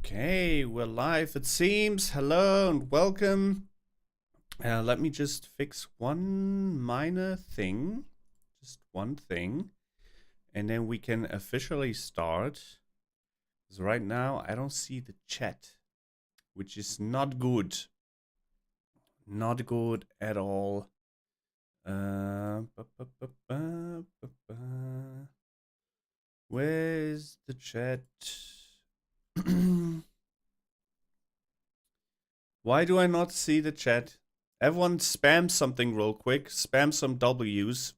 Okay, we're live it seems. Hello and welcome. Let me just fix one minor thing. Just one thing. And then we can officially start. Because right now I don't see the chat. Which is not good. Not good at all. Where's the chat? Why do I not see the chat? Everyone spam something real quick. Spam some W's.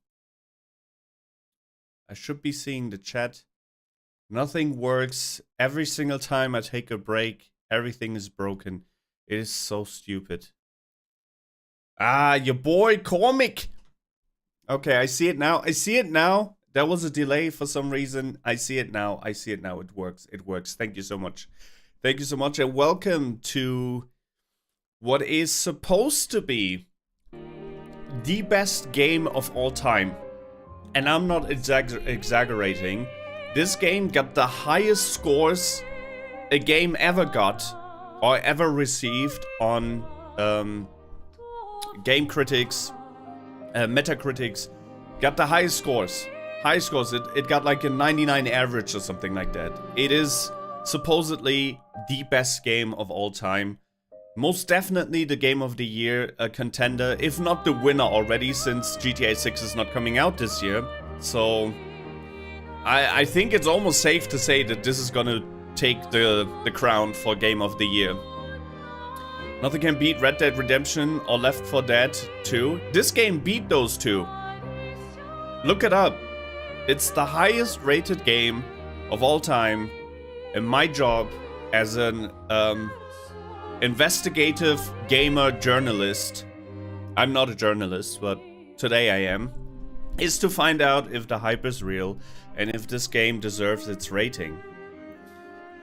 I should be seeing the chat. Nothing works. Every single time I take a break, everything is broken. It is so stupid. Ah, your boy Comic. Okay, I see it now. I see it now. There was a delay for some reason. I see it now. I see it now. It works. It works. Thank you so much. Thank you so much. And welcome to what is supposed to be the best game of all time. And I'm not exaggerating. This game got the highest scores a game ever got or ever received on Game Critics, Metacritics. Got the highest scores. Highest scores. It got like a 99 average or something like that. It is supposedly the best game of all time. Most definitely the game of the year, a contender, if not the winner already, since GTA 6 is not coming out this year. So I think it's almost safe to say that this is gonna take the crown for game of the year. Nothing can beat Red Dead Redemption or Left 4 Dead 2. This game beat those two. Look it up. It's the highest rated game of all time. And my job as an investigative gamer journalist, I'm not a journalist, but today I am, is to find out if the hype is real and if this game deserves its rating.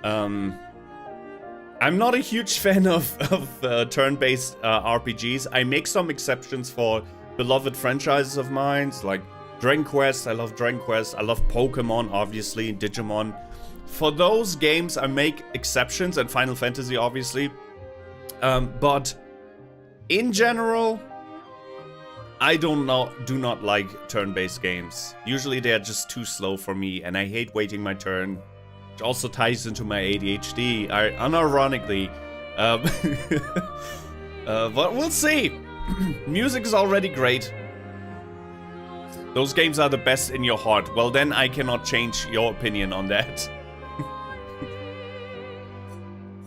I'm not a huge fan of turn-based RPGs. I make some exceptions for beloved franchises of mine, like Dragon Quest. I love Dragon Quest. I love Pokemon, obviously, Digimon. For those games, I make exceptions, and Final Fantasy, obviously. But in general, I do not like turn-based games. Usually they are just too slow for me, and I hate waiting my turn. Which also ties into my ADHD, unironically. But we'll see. Music is already great. Those games are the best in your heart. Well, then I cannot change your opinion on that.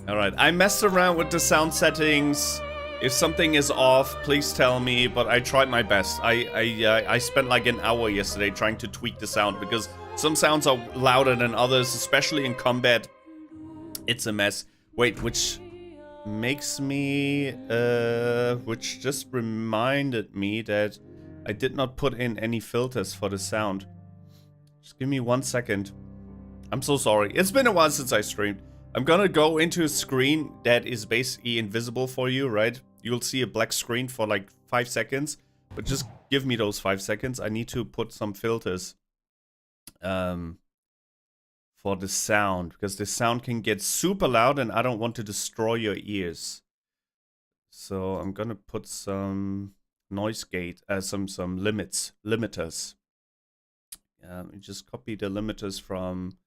Alright, I messed around with the sound settings. If something is off, please tell me, but I tried my best. I spent like an hour yesterday trying to tweak the sound because some sounds are louder than others, especially in combat. It's a mess. Wait, which makes me, which just reminded me that I did not put in any filters for the sound. Just give me 1 second. I'm so sorry. It's been a while since I streamed. I'm gonna go into a screen that is basically invisible for you, right? You'll see a black screen for like 5 seconds, but just give me those 5 seconds. I need to put some filters for the sound, because the sound can get super loud and I don't want to destroy your ears. So I'm gonna put some noise gate, some limiters. Just copy the limiters from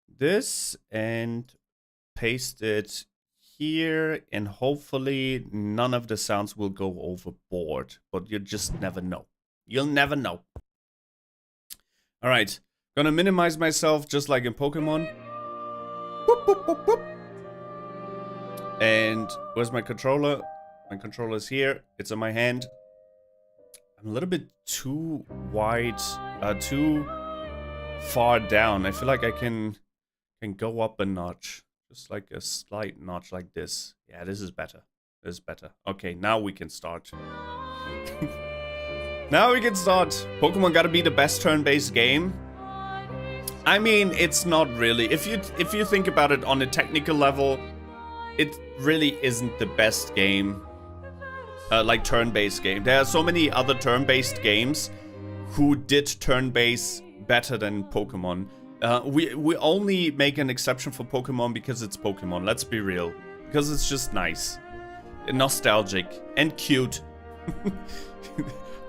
this and paste it here, and hopefully none of the sounds will go overboard, but you just never know. You'll never know. All right, gonna minimize myself just like in Pokemon. Boop, boop, boop, boop. And where's my controller? My controller is here. It's in my hand. I'm a little bit too wide, too far down. I feel like I can go up a notch. Just like a slight notch like this. Yeah, this is better. This is better. Okay, now we can start. Now we can start. Pokemon gotta be the best turn-based game. I mean, it's not really. If you think about it on a technical level, it really isn't the best game. Like turn-based game. There are so many other turn-based games who did turn-based better than Pokemon. We only make an exception for Pokemon because it's Pokemon, let's be real. Because it's just nice. And nostalgic. And cute.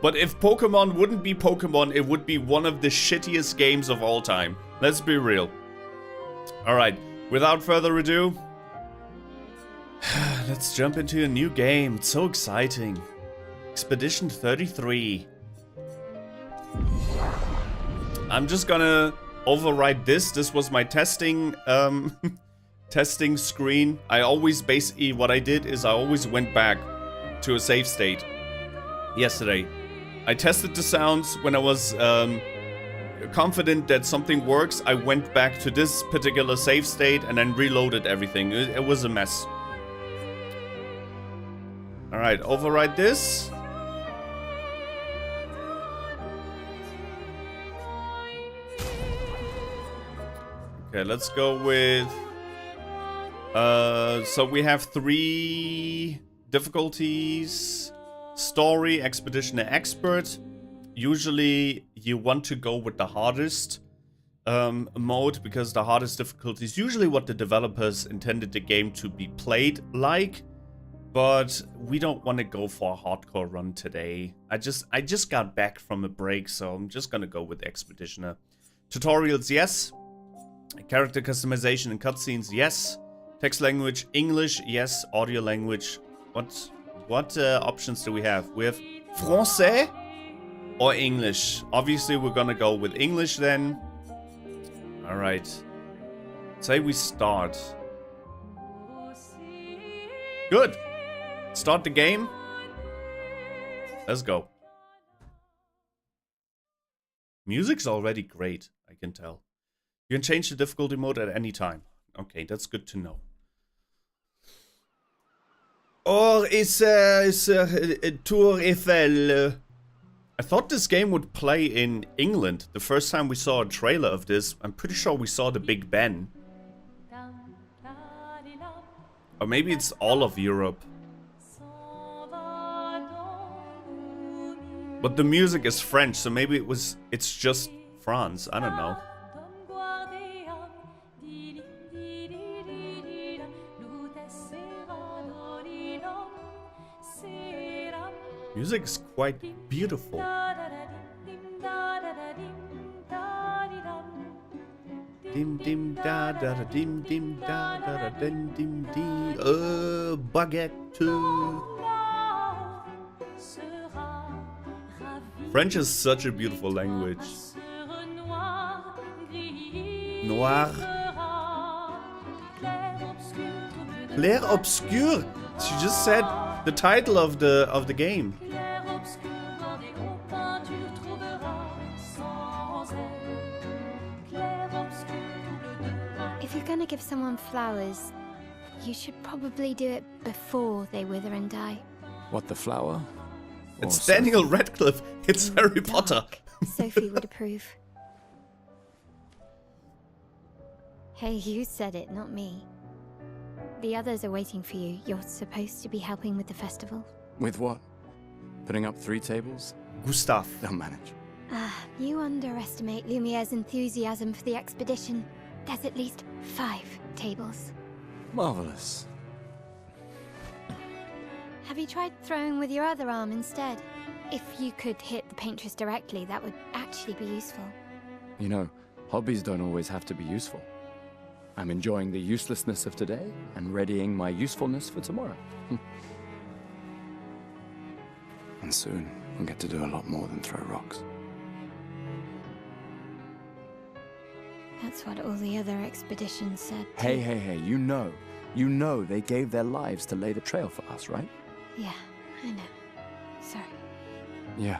But if Pokemon wouldn't be Pokemon, it would be one of the shittiest games of all time. Let's be real. Alright, without further ado, let's jump into a new game. It's so exciting. Expedition 33. I'm just gonna override this. This was my testing testing screen. I always basically, what I did is I always went back to a save state. Yesterday I tested the sounds. When I was confident that something works, I went back to this particular save state and then reloaded everything. It was a mess. Alright, override this. Okay, let's go with... so we have 3 difficulties. Story, Expedition, and Expert. Usually you want to go with the hardest mode, because the hardest difficulty is usually what the developers intended the game to be played like. But we don't want to go for a hardcore run today. I just got back from a break, so I'm just gonna go with Expeditioner. Tutorials, yes. Character customization and cutscenes, yes. Text language, English, yes. Audio language, what options do we have? We have Français or English. Obviously, we're gonna go with English then. All right. Say we start. Good. Start the game. Let's go. Music's already great, I can tell. You can change the difficulty mode at any time. Okay, that's good to know. Or is Tour Eiffel. I thought this game would play in England. The first time we saw a trailer of this, I'm pretty sure we saw the Big Ben. Or maybe it's all of Europe. But the music is French, so maybe it's just France. I don't know. Music is quite beautiful. Dim dim da da da dim dim da da da dim dim dim. Baguette too. French is such a beautiful language. Noir. Clair Obscur. She just said the title of the game. If you're gonna give someone flowers, you should probably do it before they wither and die. What, the flower? It's Daniel Radcliffe. It's Harry Potter. Sophie would approve. Hey, you said it, not me. The others are waiting for you. You're supposed to be helping with the festival. With what? Putting up 3 tables? Gustav. They'll manage. You underestimate Lumiere's enthusiasm for the expedition. There's at least 5 tables. Marvelous. Have you tried throwing with your other arm instead? If you could hit the Paintress directly, that would actually be useful. You know, hobbies don't always have to be useful. I'm enjoying the uselessness of today and readying my usefulness for tomorrow. And soon, we'll get to do a lot more than throw rocks. That's what all the other expeditions said. Hey, you know they gave their lives to lay the trail for us, right? Yeah, I know. Sorry. Yeah.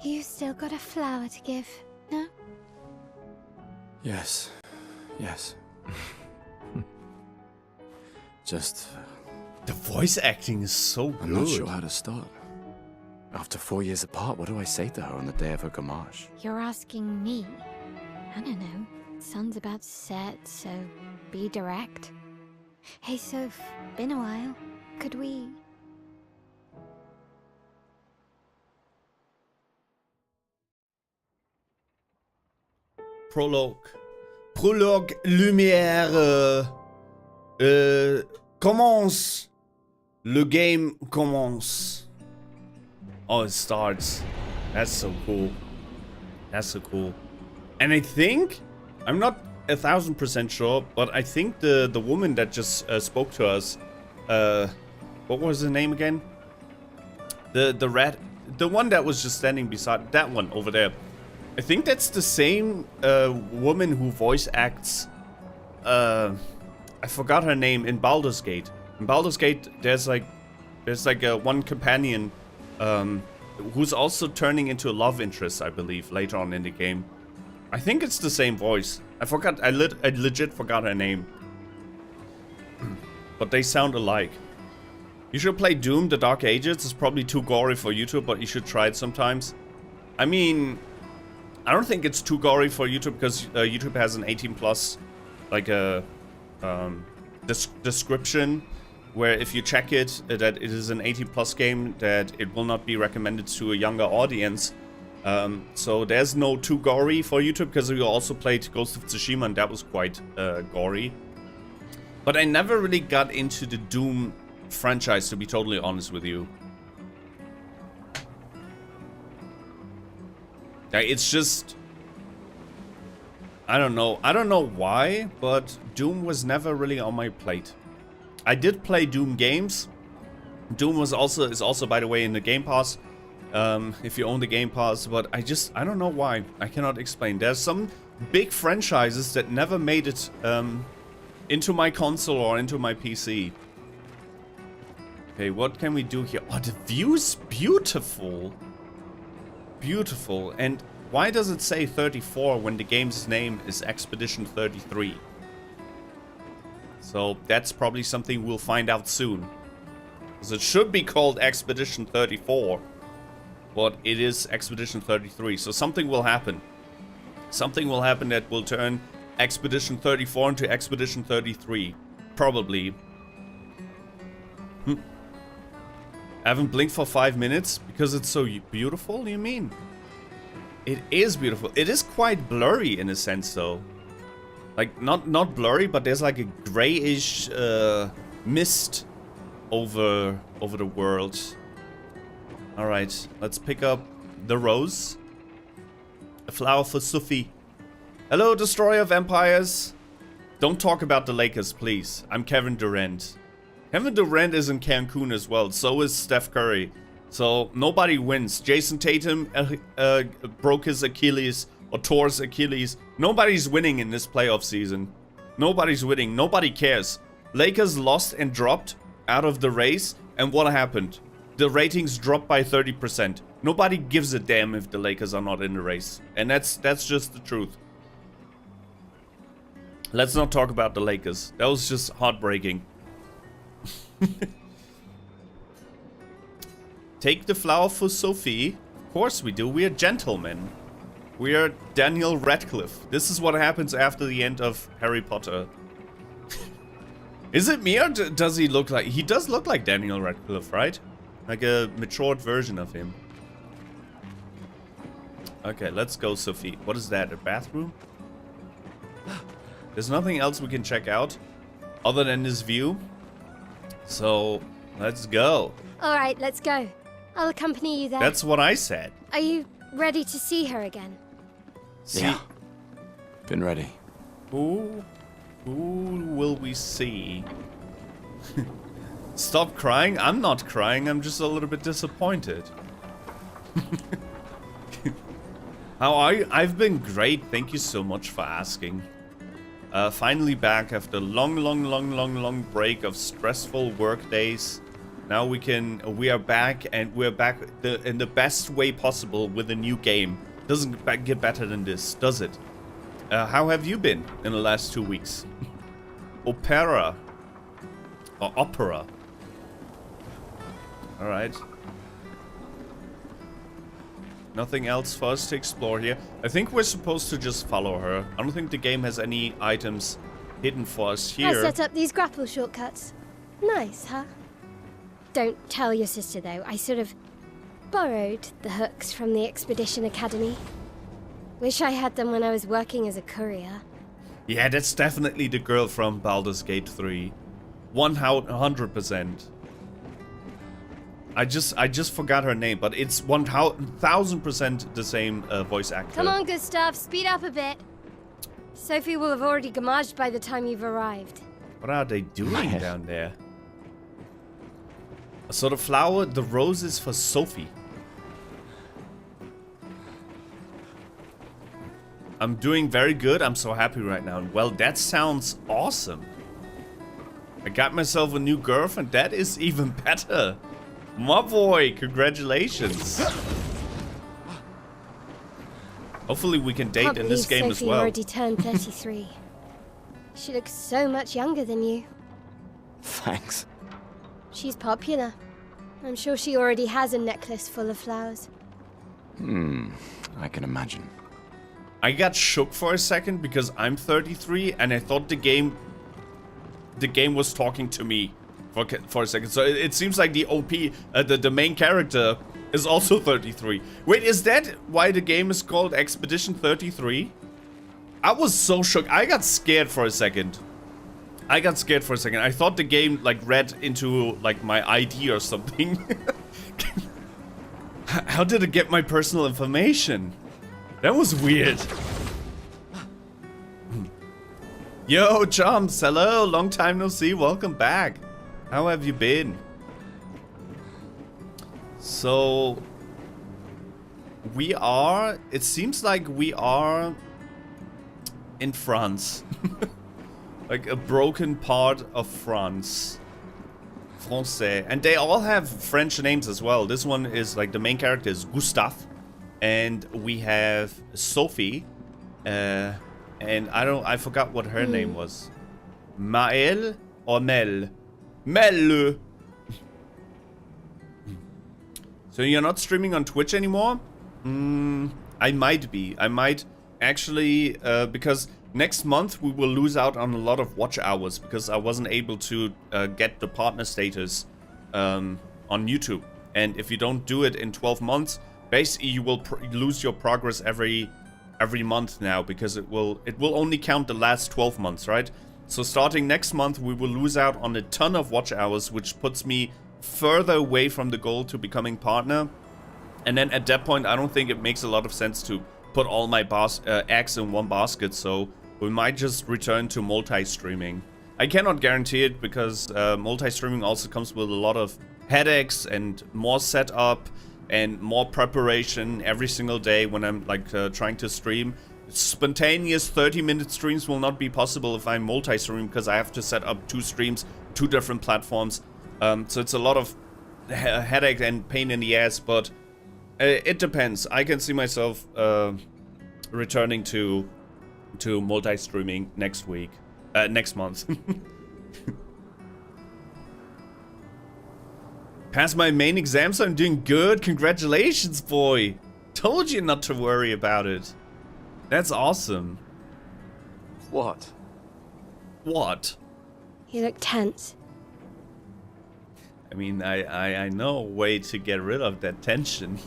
You still got a flower to give, no? Yes. Just... The voice acting is so good. I'm not sure how to start. After 4 years apart, what do I say to her on the day of her gamage? You're asking me? I don't know. Sun's about to set, so be direct. Hey, Soph, been a while. Could we... Prologue. Prologue Lumiere. Commence. Le game commence. Oh, it starts. That's so cool. That's so cool. And I think, I'm not 1000% sure, but I think the woman that just spoke to us, what was her name again? The rat, the one that was just standing beside that one over there. I think that's the same woman who voice acts. I forgot her name in Baldur's Gate. In Baldur's Gate, there's like one companion who's also turning into a love interest, I believe, later on in the game. I think it's the same voice. I forgot. I legit forgot her name. But they sound alike. You should play Doom: The Dark Ages. It's probably too gory for YouTube, but you should try it sometimes. I mean, I don't think it's too gory for YouTube because YouTube has an 18+, like a description, where if you check it that it is an 18+ game, that it will not be recommended to a younger audience. So there's no too gory for YouTube because we also played Ghost of Tsushima and that was quite gory. But I never really got into the Doom franchise, to be totally honest with you. It's just, I don't know why, but Doom was never really on my plate. I did play Doom games. Doom is also by the way in the Game Pass, if you own the Game Pass, but I don't know why. I cannot explain. There's some big franchises that never made it into my console or into my PC. Okay, what can we do here? Oh, the view's beautiful. Beautiful. And why does it say 34 when the game's name is Expedition 33? So that's probably something we'll find out soon. Because it should be called Expedition 34. But it is Expedition 33. So something will happen. Something will happen that will turn Expedition 34 into Expedition 33. Probably. I haven't blinked for 5 minutes because it's so beautiful, you mean? It is beautiful. It is quite blurry in a sense though. Like not blurry, but there's like a grayish mist over the world. All right, let's pick up the rose. A flower for Sophie. Hello, destroyer of empires. Don't talk about the Lakers, please. I'm Kevin Durant. Kevin Durant is in Cancun as well. So is Steph Curry. So nobody wins. Jason Tatum broke his Achilles or tore his Achilles. Nobody's winning in this playoff season. Nobody's winning. Nobody cares. Lakers lost and dropped out of the race. And what happened? The ratings dropped by 30%. Nobody gives a damn if the Lakers are not in the race. And that's just the truth. Let's not talk about the Lakers. That was just heartbreaking. Take the flower for Sophie. Of course we do. We are gentlemen. We are Daniel Radcliffe. This is what happens after the end of Harry Potter. Is it me or does he look like... He does look like Daniel Radcliffe, right? Like a matured version of him. Okay, let's go, Sophie. What is that? A bathroom? There's nothing else we can check out other than this view. So, let's go. Alright, let's go. I'll accompany you there. That's what I said. Are you ready to see her again? Yeah. Been ready. Who will we see? Stop crying? I'm not crying. I'm just a little bit disappointed. How are you? I've been great. Thank you so much for asking. Finally back after long break of stressful work days. Now we are back, and we're back in the best way possible with a new game. Doesn't get better than this, does it? How have you been in the last 2 weeks? Opera. Alright. Nothing else for us to explore here. I think we're supposed to just follow her. I don't think the game has any items hidden for us here. I set up these grapple shortcuts. Nice, huh? Don't tell your sister, though. I sort of borrowed the hooks from the Expedition Academy. Wish I had them when I was working as a courier. Yeah, that's definitely the girl from Baldur's Gate 3. 100%. I just forgot her name, but it's 1000% the same voice actor. Come on, Gustav, speed up a bit. Sophie will have already gamaged by the time you've arrived. What are they doing down there? So the flower, the rose is for Sophie. I'm doing very good. I'm so happy right now. Well, that sounds awesome. I got myself a new girlfriend. That is even better. My boy, congratulations. Hopefully we can date in this game as well. Sophie already turned 33. She looks so much younger than you. Thanks. She's popular. I'm sure she already has a necklace full of flowers. I can imagine. I got shook for a second because I'm 33 and I thought the game was talking to me for a second. So it seems like the OP, the main character is also 33. Wait, is that why the game is called Expedition 33? I was so shook. I got scared for a second. I thought the game like read into like my ID or something. How did it get my personal information? That was weird. Yo, chums, hello, long time no see, welcome back. How have you been? So, it seems like we are in France. Like a broken part of France. Français. And they all have French names as well. This one is like the main character is Gustave. And we have Sophie. And I forgot what her name was. Maelle or Mel? Mel. So you're not streaming on Twitch anymore? I might be. I might actually, because next month we will lose out on a lot of watch hours because I wasn't able to get the partner status on YouTube. And if you don't do it in 12 months, basically you will lose your progress every month now because it will only count the last 12 months, right? So starting next month we will lose out on a ton of watch hours, which puts me further away from the goal to becoming partner. And then at that point I don't think it makes a lot of sense to put all my eggs in one basket, so we might just return to multi-streaming. I cannot guarantee it because multi-streaming also comes with a lot of headaches and more setup and more preparation every single day when I'm like trying to stream. Spontaneous 30-minute streams will not be possible if I'm multi-stream because I have to set up 2 streams, 2 different platforms. So it's a lot of headache and pain in the ass, but it depends. I can see myself returning to multi-streaming next month. Passed my main exam, so I'm doing good. Congratulations, boy. Told you not to worry about it. That's awesome. What? What? You look tense. I mean, I know a way to get rid of that tension.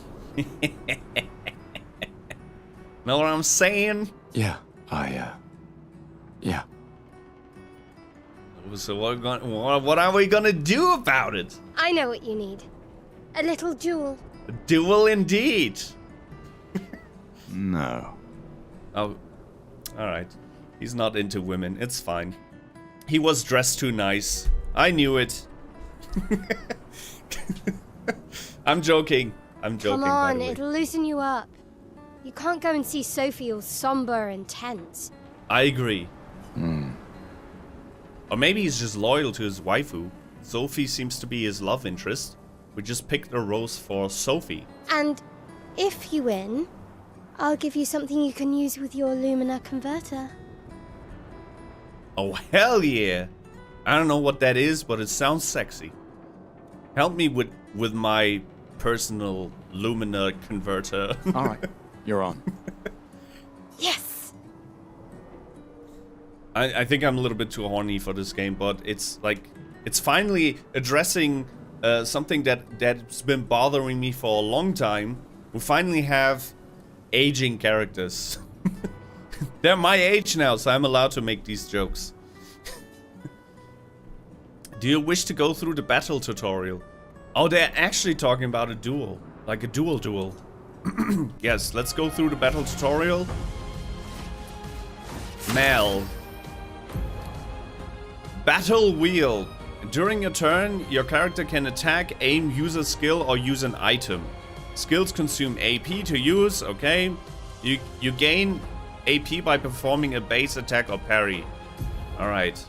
Know what I'm saying? Yeah, yeah. So what are we gonna do about it? I know what you need. A little duel. A duel indeed. No. Oh, alright. He's not into women. It's fine. He was dressed too nice. I knew it. I'm joking. Come on, it'll loosen you up. You can't go and see Sophie all somber and tense. I agree. Or maybe he's just loyal to his waifu. Sophie seems to be his love interest. We just picked a rose for Sophie. And if you win, I'll give you something you can use with your Lumina converter. Oh, hell yeah. I don't know what that is, but it sounds sexy. Help me with my personal Lumina converter. Alright, you're on. Yes! I think I'm a little bit too horny for this game, but it's like, it's finally addressing something that's been bothering me for a long time. We finally have aging characters. They're my age now, so I'm allowed to make these jokes. Do you wish to go through the battle tutorial? Oh, they're actually talking about a duel. Like a duel. Yes, let's go through the battle tutorial. Maelle. Battle wheel. During your turn, your character can attack, aim, use a skill, or use an item. Skills consume AP to use, okay. You gain AP by performing a base attack or parry. Alright.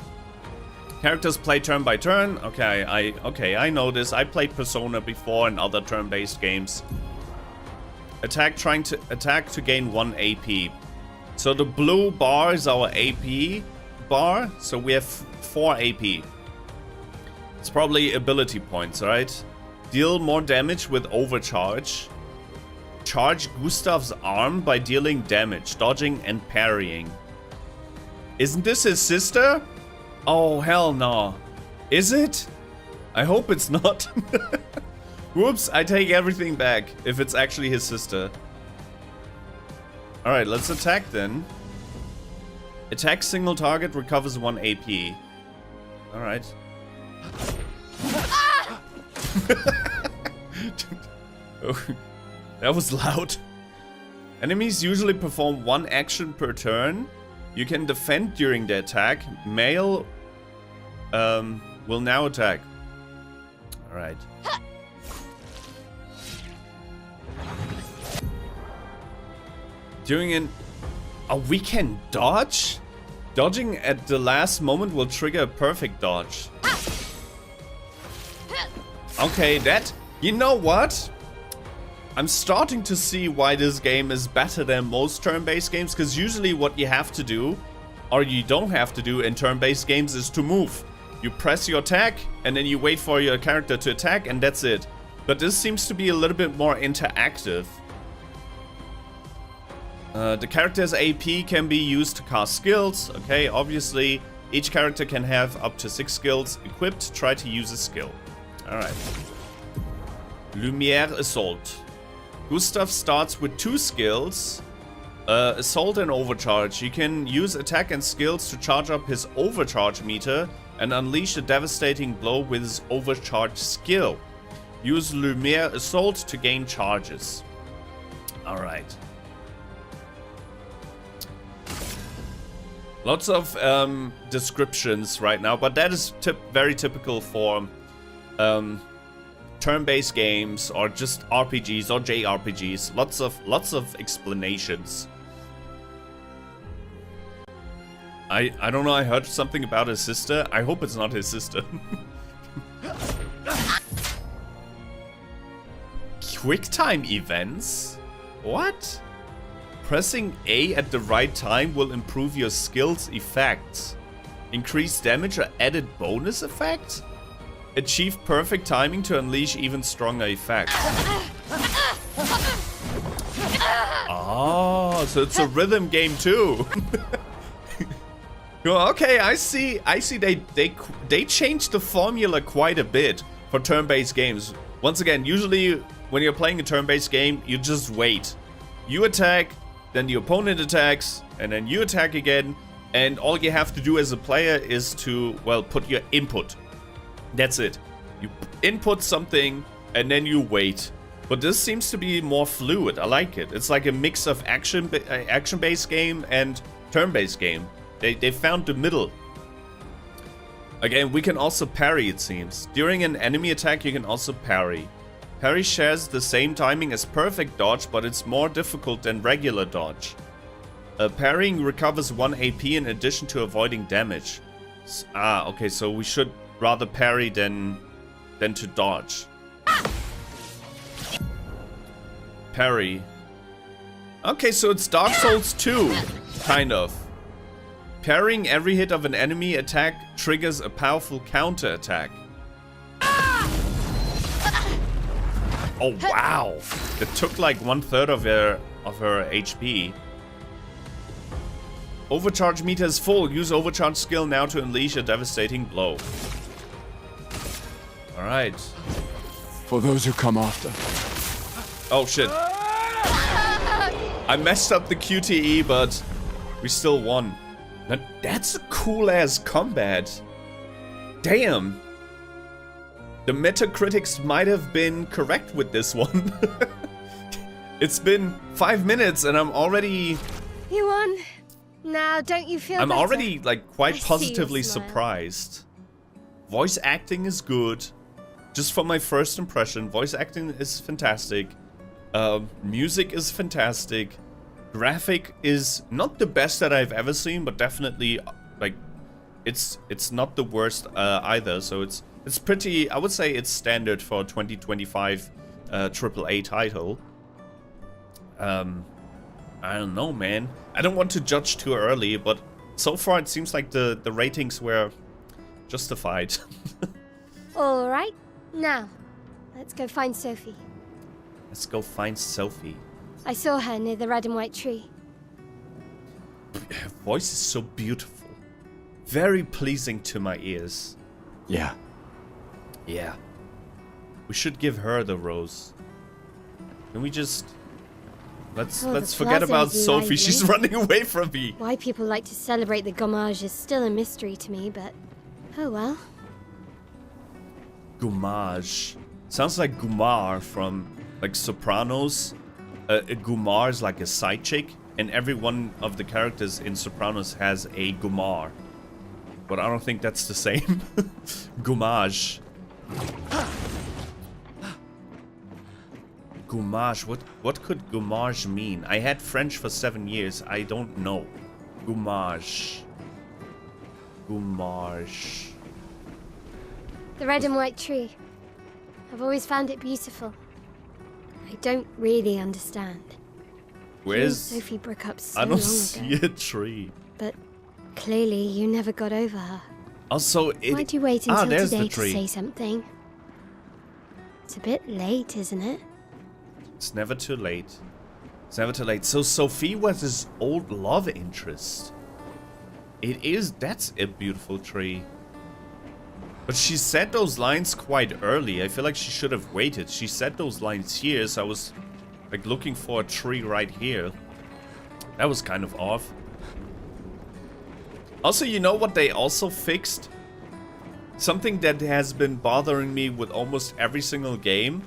Characters play turn by turn. Okay, I know this. I played Persona before and other turn-based games. Trying to attack to gain 1 AP. So the blue bar is our AP bar. So we have 4 AP. It's probably ability points, right? Deal more damage with overcharge. Charge Gustav's arm by dealing damage, dodging and parrying. Isn't this his sister? Oh, hell no. Is it? I hope it's not. Whoops, I take everything back if it's actually his sister. Alright, let's attack then. Attack single target recovers 1 AP. Alright. Oh, that was loud. Enemies usually perform 1 action per turn. You can defend during the attack. Maelle will now attack. Alright. During an... Oh, we can dodge? Dodging at the last moment will trigger a perfect dodge. Okay, that... You know what? I'm starting to see why this game is better than most turn-based games, because usually what you have to do, or you don't have to do in turn-based games, is to move. You press your attack, and then you wait for your character to attack, and that's it. But this seems to be a little bit more interactive. The character's AP can be used to cast skills. Okay, obviously, each character can have up to 6 skills equipped. Try to use a skill. Alright. Lumiere Assault. Gustav starts with 2 skills, Assault and Overcharge. You can use attack and skills to charge up his Overcharge meter and unleash a devastating blow with his Overcharge skill. Use Lumiere Assault to gain charges. Alright. Lots of descriptions right now, but that is very typical for turn-based games or just RPGs or JRPGs. Lots of explanations. I don't know, I heard something about his sister. I hope it's not his sister. QuickTime events? What? Pressing A at the right time will improve your skill's effects. Increase damage or added bonus effect? Achieve perfect timing to unleash even stronger effects. Oh, so it's a rhythm game too. Okay, I see they changed the formula quite a bit for turn-based games. Once again, usually when you're playing a turn-based game, you just wait. You attack, then the opponent attacks, and then you attack again, and all you have to do as a player is to, well, put your input. That's it. You input something, and then you wait. But this seems to be more fluid. I like it. It's like a mix of action-based game and turn-based game. They found the middle. Again, we can also parry, it seems. During an enemy attack, you can also parry. Parry shares the same timing as perfect dodge, but it's more difficult than regular dodge. Parrying recovers 1 AP in addition to avoiding damage. Okay, so we should rather parry than to dodge. Parry. Okay, so it's Dark Souls 2, kind of. Parrying every hit of an enemy attack triggers a powerful counter attack. Oh wow! It took like 1/3 of her HP. Overcharge meter is full. Use overcharge skill now to unleash a devastating blow. All right. For those who come after. Oh shit! I messed up the QTE, but we still won. That's a cool-ass combat. Damn. The Metacritics might have been correct with this one. It's been 5 minutes and I'm already... You won. Now, don't you feel I'm better? already, like, I quite see your positively smile. surprised. Voice acting is good. Just from my first impression, voice acting is fantastic. Music is fantastic. Graphic is not the best that I've ever seen, but definitely, like, it's not the worst either. So it's pretty, I would say it's standard for a 2025 AAA title. I don't know, man. I don't want to judge too early, but so far it seems like the ratings were justified. All right. Now, let's go find Sophie. Let's go find Sophie. I saw her near the red and white tree. Her voice is so beautiful. Very pleasing to my ears. Yeah. Yeah. We should give her the rose. Can we just... Let's Oh, the forget plaza about is Sophie. lively. She's running away from me. Why people like to celebrate the gommage is still a mystery to me, but oh well. Gommage. Sounds like Gumar from, like, Sopranos. Gumar is like a side chick, and every one of the characters in Sopranos has a Gumar. But I don't think that's the same. Gommage. Gommage. What could gommage mean? I had French for 7 years. I don't know. Gommage. Gommage. The red and white tree. I've always found it beautiful. I don't really understand. Where's... You and Sophie broke up so I long don't see ago, a tree. but clearly you never got over her. Also, Why'd you wait until there's the today to tree. say something? It's a bit late, isn't it? It's never too late. It's never too late. So Sophie was his old love interest. It is. That's a beautiful tree. But she said those lines quite early. I feel like she should have waited. She said those lines here, so I was like looking for a tree right here. That was kind of off. Also, you know what they also fixed? Something that has been bothering me with almost every single game.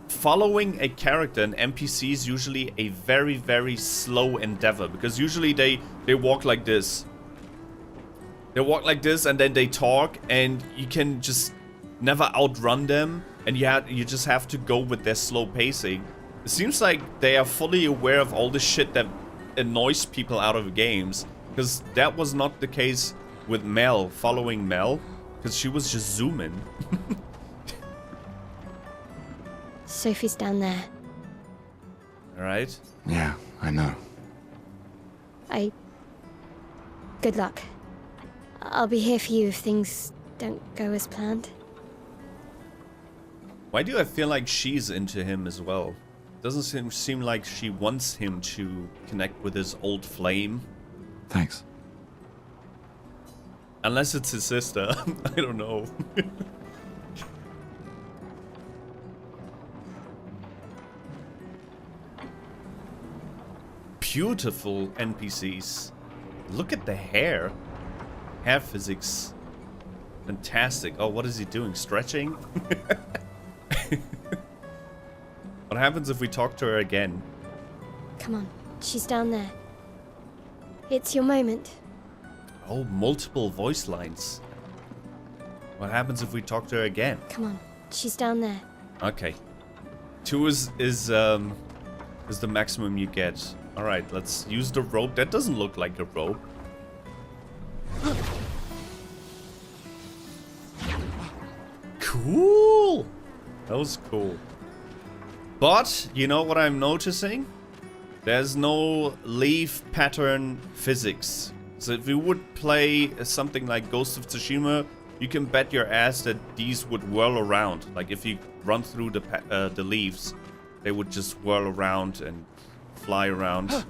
Following a character, an NPC, is usually a very, very slow endeavor. Because usually they walk like this. They walk like this and then they talk, and you can just never outrun them. And you just have to go with their slow pacing. It seems like they are fully aware of all the shit that annoys people out of games. Because that was not the case with Maelle, following Maelle. Because she was just zooming. Sophie's down there. Alright. Yeah, I know. Good luck. I'll be here for you if things don't go as planned. Why do I feel like she's into him as well? Doesn't seem like she wants him to connect with his old flame. Thanks. Unless it's his sister. I don't know. Beautiful NPCs. Look at the hair. Hair physics. Fantastic. Oh, what is he doing? Stretching? What happens if we talk to her again? Come on, she's down there. It's your moment. Oh, multiple voice lines. What happens if we talk to her again? Come on, she's down there. Okay. 2 is the maximum you get. All right, let's use the rope. That doesn't look like a rope. Cool. That was cool. But you know what I'm noticing? There's no leaf pattern physics. So if you would play something like Ghost of Tsushima, you can bet your ass that these would whirl around. Like if you run through the leaves, they would just whirl around and fly around.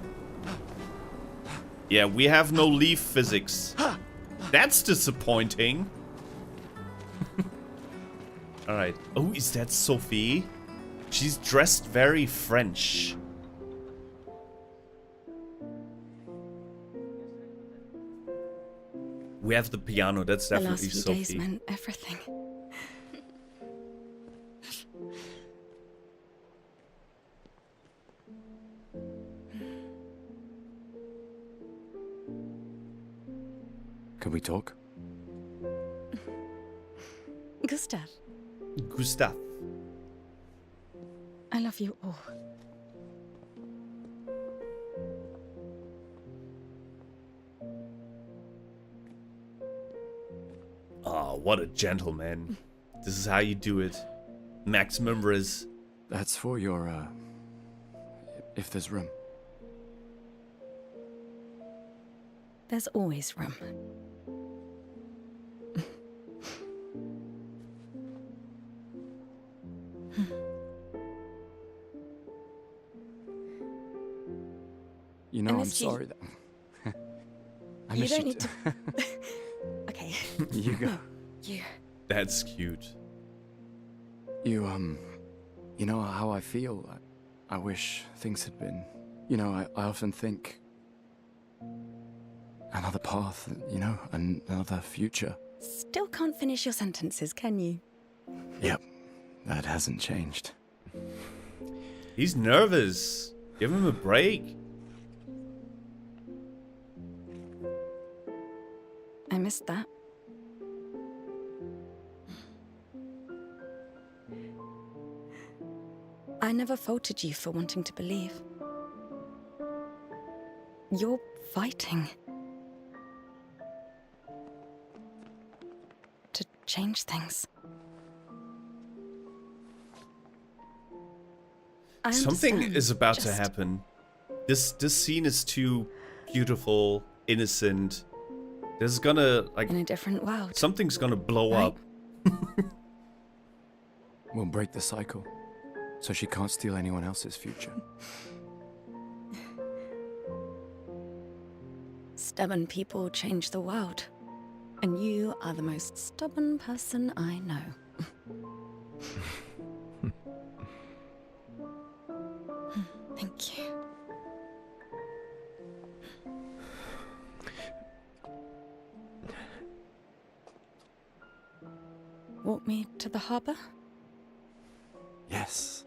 Yeah, we have no leaf physics. That's disappointing. Alright. Oh, is that Sophie? She's dressed very French. We have the piano. That's The definitely last few Sophie. days meant everything. Can we talk? Gustav, Gustav. I love you all. Oh, what a gentleman. This is how you do it. Maximum riz. That's for your, if there's room. There's always room. You know, I I'm missed you. sorry that... I You miss don't you need too. to. Okay. You go. You. That's cute. You know how I feel? I wish things had been... You know, I often think... Another path, you know, another future. Still can't finish your sentences, can you? Yep, that hasn't changed. He's nervous. Give him a break. I missed that. I never faulted you for wanting to believe. You're fighting to change things. I Something understand, is about to just- happen. This scene is too beautiful, innocent. There's gonna, like, in a different world. something's gonna blow Right? up. We'll break the cycle, so she can't steal anyone else's future. Stubborn people change the world. And you are the most stubborn person I know. Thank you. Walk me to the harbor? Yes.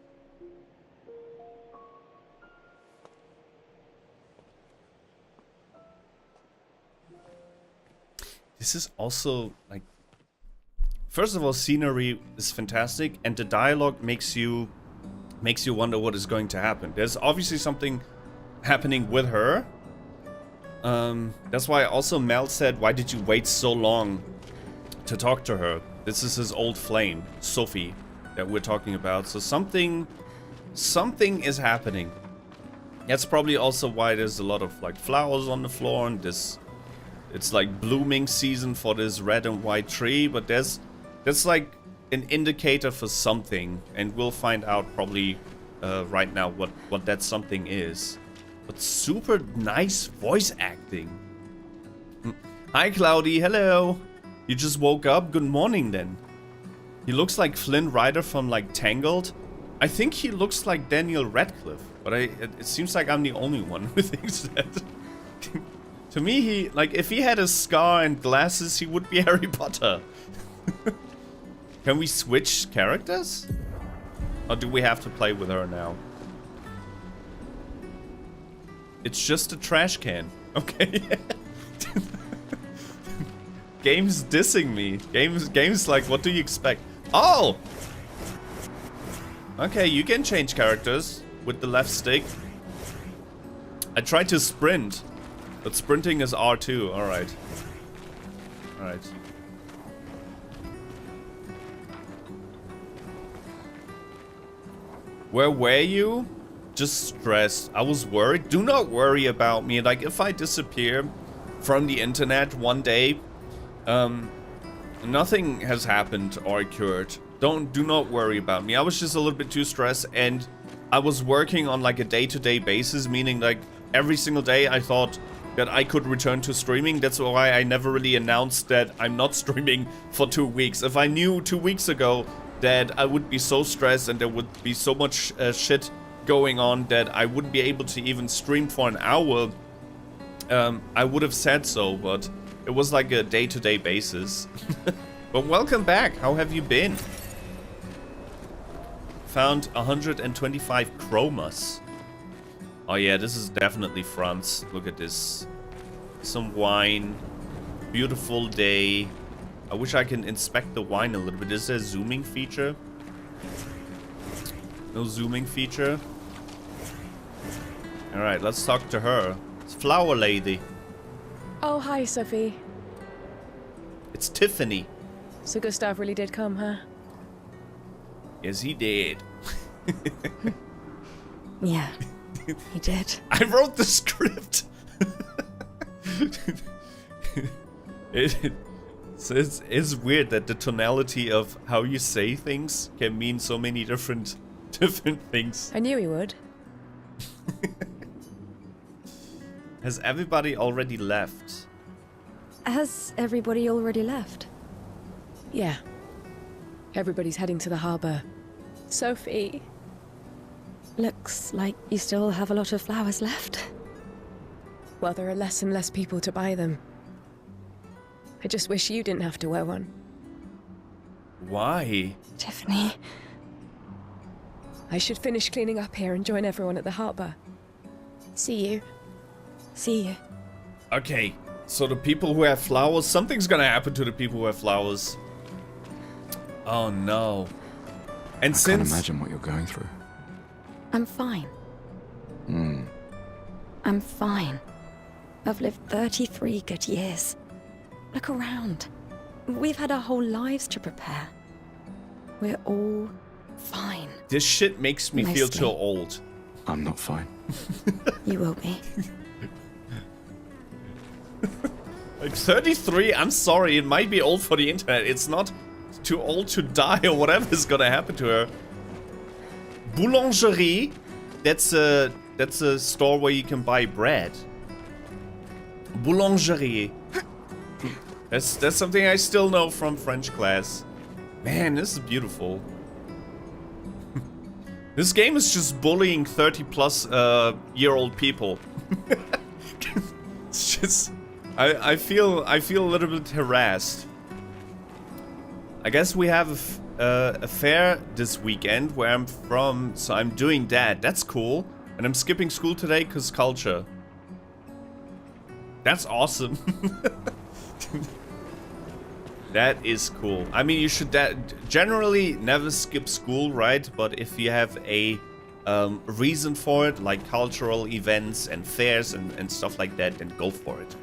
This is also, like... First of all, scenery is fantastic, and the dialogue makes you wonder what is going to happen. There's obviously something happening with her. That's why also Mel said, why did you wait so long to talk to her? This is his old flame, Sophie, that we're talking about. So something is happening. That's probably also why there's a lot of, like, flowers on the floor, and this... It's like blooming season for this red and white tree, but there's like an indicator for something, and we'll find out probably right now what that something is. But super nice voice acting. Hi Cloudy, hello. You just woke up? Good morning then. He looks like Flynn Rider from like Tangled. I think he looks like Daniel Radcliffe, but it seems like I'm the only one who thinks that. To me, he, like, if he had a scar and glasses, he would be Harry Potter. Can we switch characters? Or do we have to play with her now? It's just a trash can. Okay. Game's dissing me. Game's like, what do you expect? Oh! Okay, you can change characters with the left stick. I tried to sprint. But sprinting is R2, alright. Alright. Where were you? Just stressed. I was worried. Do not worry about me. Like, if I disappear from the internet one day, nothing has happened or occurred. Do not worry about me. I was just a little bit too stressed, and I was working on like a day-to-day basis, meaning like every single day I thought that I could return to streaming. That's why I never really announced that I'm not streaming for 2 weeks. If I knew 2 weeks ago that I would be so stressed and there would be so much shit going on that I wouldn't be able to even stream for an hour, I would have said so, but it It was like a day-to-day basis. But welcome back. How have you been? Found 125 chromas. Oh yeah, this is definitely France. Look at this. Some wine. Beautiful day. I wish I can inspect the wine a little bit. Is there a zooming feature? No zooming feature. Alright, let's talk to her. It's Flower Lady. Oh, hi, Sophie. It's Tiffany. So Gustav really did come, huh? Yes, he did. Yeah, he did. I wrote the script. It's weird that the tonality of how you say things can mean so many different things. I knew he would. Has everybody already left? Has everybody already left? Yeah. Everybody's heading to the harbour. Sophie. Looks like you still have a lot of flowers left. Well, there are less and less people to buy them. I just wish you didn't have to wear one. Why? Tiffany. I should finish cleaning up here and join everyone at the harbour. See you. See you. Okay, so the people who have flowers, something's gonna happen to the people who have flowers. Oh no. And I since... can't imagine what you're going through. I'm fine. I'm fine. I've lived 33 good years. Look around. We've had our whole lives to prepare. We're all fine. This shit makes me feel Mostly. too old. I'm not fine. You will be. Like 33, I'm sorry, it might be old for the internet. It's not too old to die or whatever is gonna happen to her. Boulangerie, that's a store where you can buy bread. Boulangerie. That's something I still know from French class. Man, this is beautiful. This game is just bullying 30+ year old people. It's just I feel a little bit harassed. I guess we have a fair this weekend where I'm from, so I'm doing that. That's cool. And I'm skipping school today because culture. That's awesome. That is cool. I mean, you should generally never skip school, right? But if you have a reason for it, like cultural events and fairs and stuff like that, then go for it.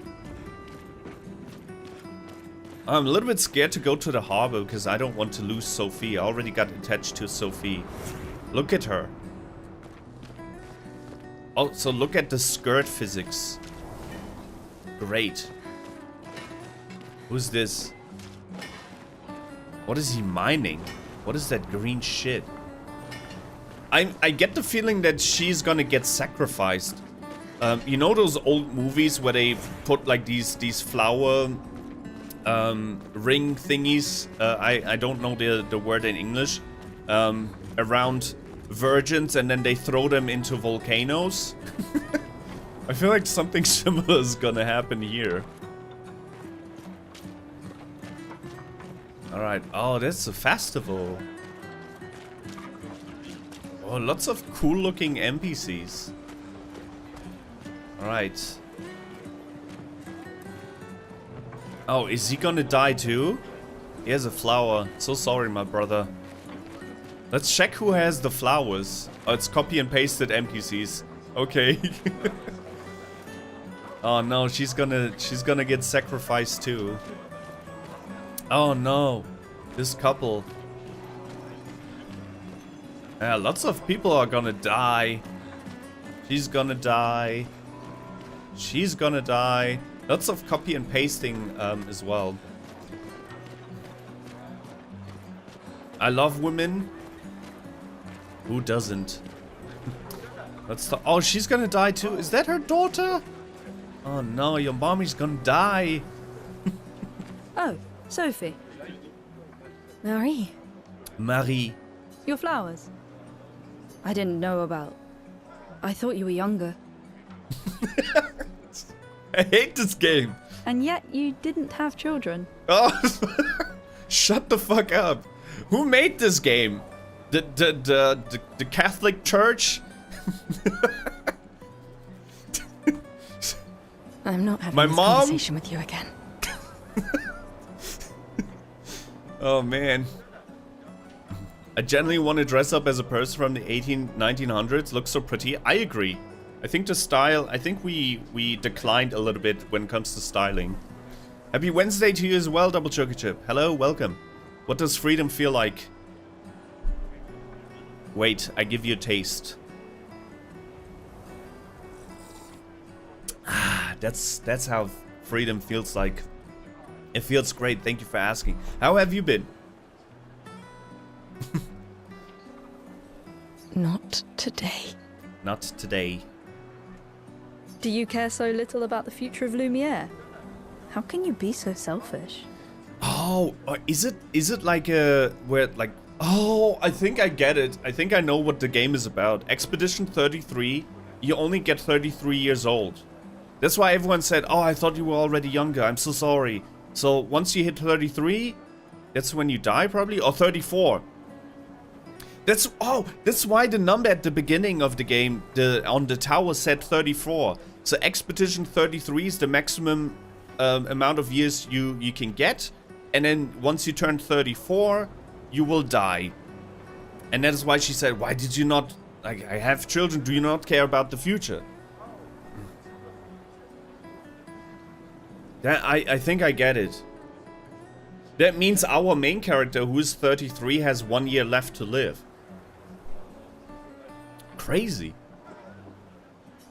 I'm a little bit scared to go to the harbor because I don't want to lose Sophie. I already got attached to Sophie. Look at her. Also, look at the skirt physics. Great. Who's this? What is he mining? What is that green shit? I get the feeling that she's gonna get sacrificed. You know those old movies where they put like these flower ring thingies? I don't know the word in English. Around virgins, and then they throw them into volcanoes. I feel like something similar is gonna happen here. Alright, oh, that's a festival. Oh, lots of cool looking NPCs. Alright. Oh, is he gonna die too? He has a flower. So sorry, my brother. Let's check who has the flowers. Oh, it's copy and pasted NPCs. Okay. Oh no, she's gonna get sacrificed too. Oh no, this couple. Yeah, lots of people are gonna die. She's gonna die. She's gonna die. Lots of copy and pasting as well. I love women. Who doesn't? Oh, she's gonna die too. Is that her daughter? Oh no, your mommy's gonna die. Oh, Sophie. Marie. Marie. Your flowers? I didn't know about. I thought you were younger. I hate this game. And yet you didn't have children. Oh, shut the fuck up. Who made this game? The Catholic Church? I'm not having My this mom? conversation with you again. Oh man. I generally want to dress up as a person from the 1900s. Looks so pretty. I agree. I think the style, I think we declined a little bit when it comes to styling. Happy Wednesday to you as well, Double Choker Chip. Hello, welcome. What does freedom feel like? Wait, I give you a taste. Ah, that's how freedom feels like. It feels great. Thank you for asking. How have you been? Not today. Not today. Do you care so little about the future of Lumiere? How can you be so selfish? Oh, is it like a where like? Oh, I think I get it. I think I know what the game is about. Expedition 33. You only get 33 years old. That's why everyone said, "Oh, I thought you were already younger. I'm so sorry." So once you hit 33, that's when you die, probably, or 34. That's why the number at the beginning of the game, on the tower said 34. So Expedition 33 is the maximum amount of years you can get, and then once you turn 34, you will die. And that is why she said, "Why did you not? Like, I have children. Do you not care about the future?" That I think I get it. That means our main character, who is 33, has 1 year left to live. Crazy.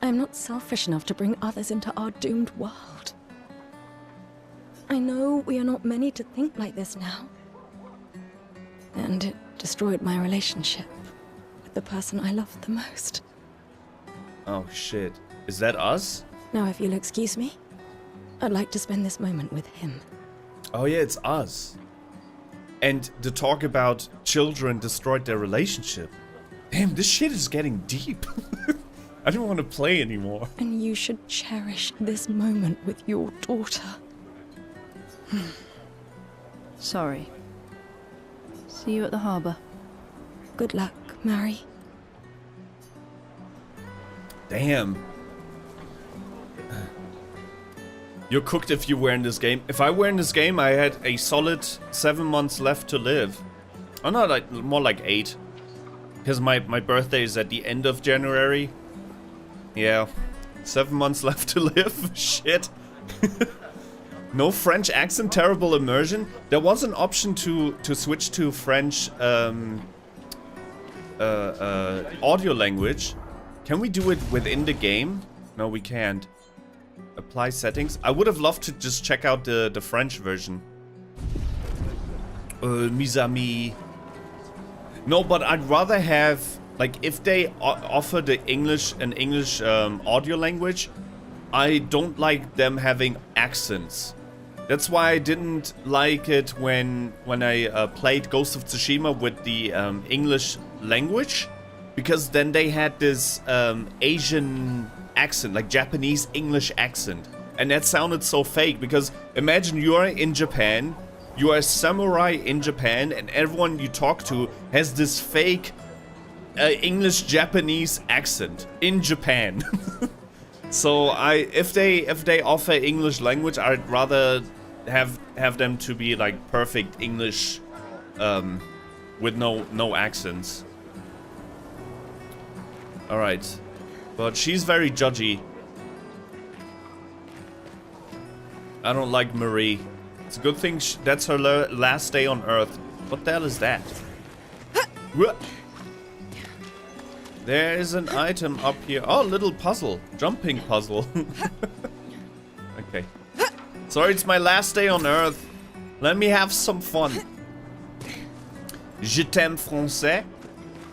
I'm not selfish enough to bring others into our doomed world. I know we are not many to think like this now. And it destroyed my relationship with the person I loved the most. Oh shit. Is that us? Now, if you'll excuse me, I'd like to spend this moment with him. Oh yeah, it's us. And the talk about children destroyed their relationship. Damn, this shit is getting deep. I don't want to play anymore. And you should cherish this moment with your daughter. Sorry. See you at the harbor. Good luck, Mary. Damn. You're cooked if you were in this game. If I were in this game, I had a solid 7 months left to live. Oh no, like more like 8. Because my birthday is at the end of January. Yeah. 7 months left to live. Shit. No French accent, terrible immersion. There was an option to switch to French audio language. Can we do it within the game? No, we can't. Apply settings. I would have loved to just check out the French version. Mes amis. No, but I'd rather have, like, if they offer the English audio language, I don't like them having accents. That's why I didn't like it when I played Ghost of Tsushima with the English language, because then they had this Asian accent, like Japanese English accent, and that sounded so fake. Because imagine you are in Japan, you are a samurai in Japan, and everyone you talk to has this fake English Japanese accent in Japan. So if they offer English language, I'd rather have them to be like perfect English with no accents. All right. But she's very judgy. I don't like Marie. It's a good thing that's her last day on Earth. What the hell is that? There is an item up here. Oh, little puzzle. Jumping puzzle. Okay. Sorry, it's my last day on Earth. Let me have some fun. Je t'aime français.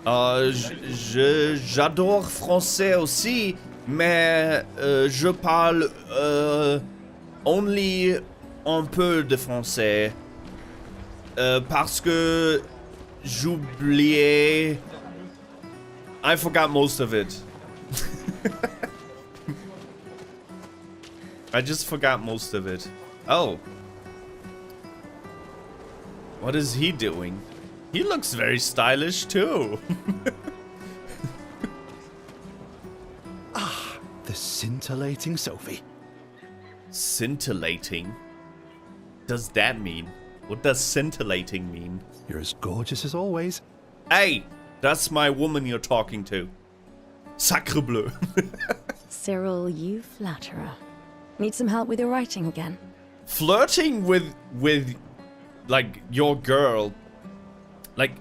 J'adore français aussi, mais je parle only un peu de français parce que j'oubliais. I forgot most of it. I just forgot most of it. Oh. What is he doing? He looks very stylish too. The scintillating Sophie. Scintillating? Does that mean? What does scintillating mean? You're as gorgeous as always. Hey, that's my woman you're talking to. Sacre bleu. Cyril, you flatterer. Need some help with your writing again? Flirting with like your girl, like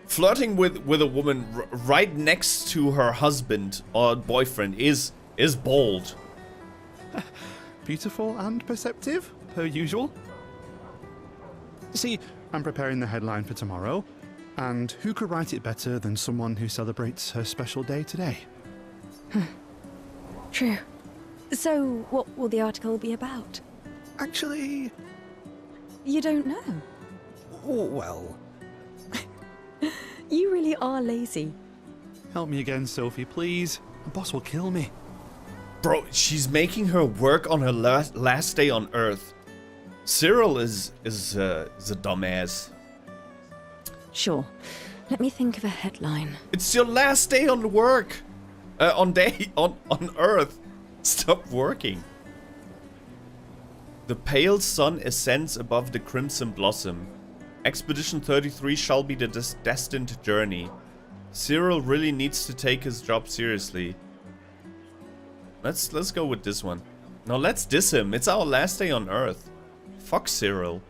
flirting with a woman right next to her husband or boyfriend is bold. Beautiful and perceptive, per usual. See, I'm preparing the headline for tomorrow, and who could write it better than someone who celebrates her special day today? True. So, what will the article be about? Actually, You don't know. well, You really are lazy. help me again, Sophie, please. The boss will kill me. Bro, she's making her work on her last day on Earth. Cyril is a dumbass. Sure. Let me think of a headline. It's your last day on work. On Earth. Stop working. The pale sun ascends above the crimson blossom. Expedition 33 shall be the destined journey. Cyril really needs to take his job seriously. Let's go with this one. No, let's diss him. It's our last day on Earth. Fuck Cyril.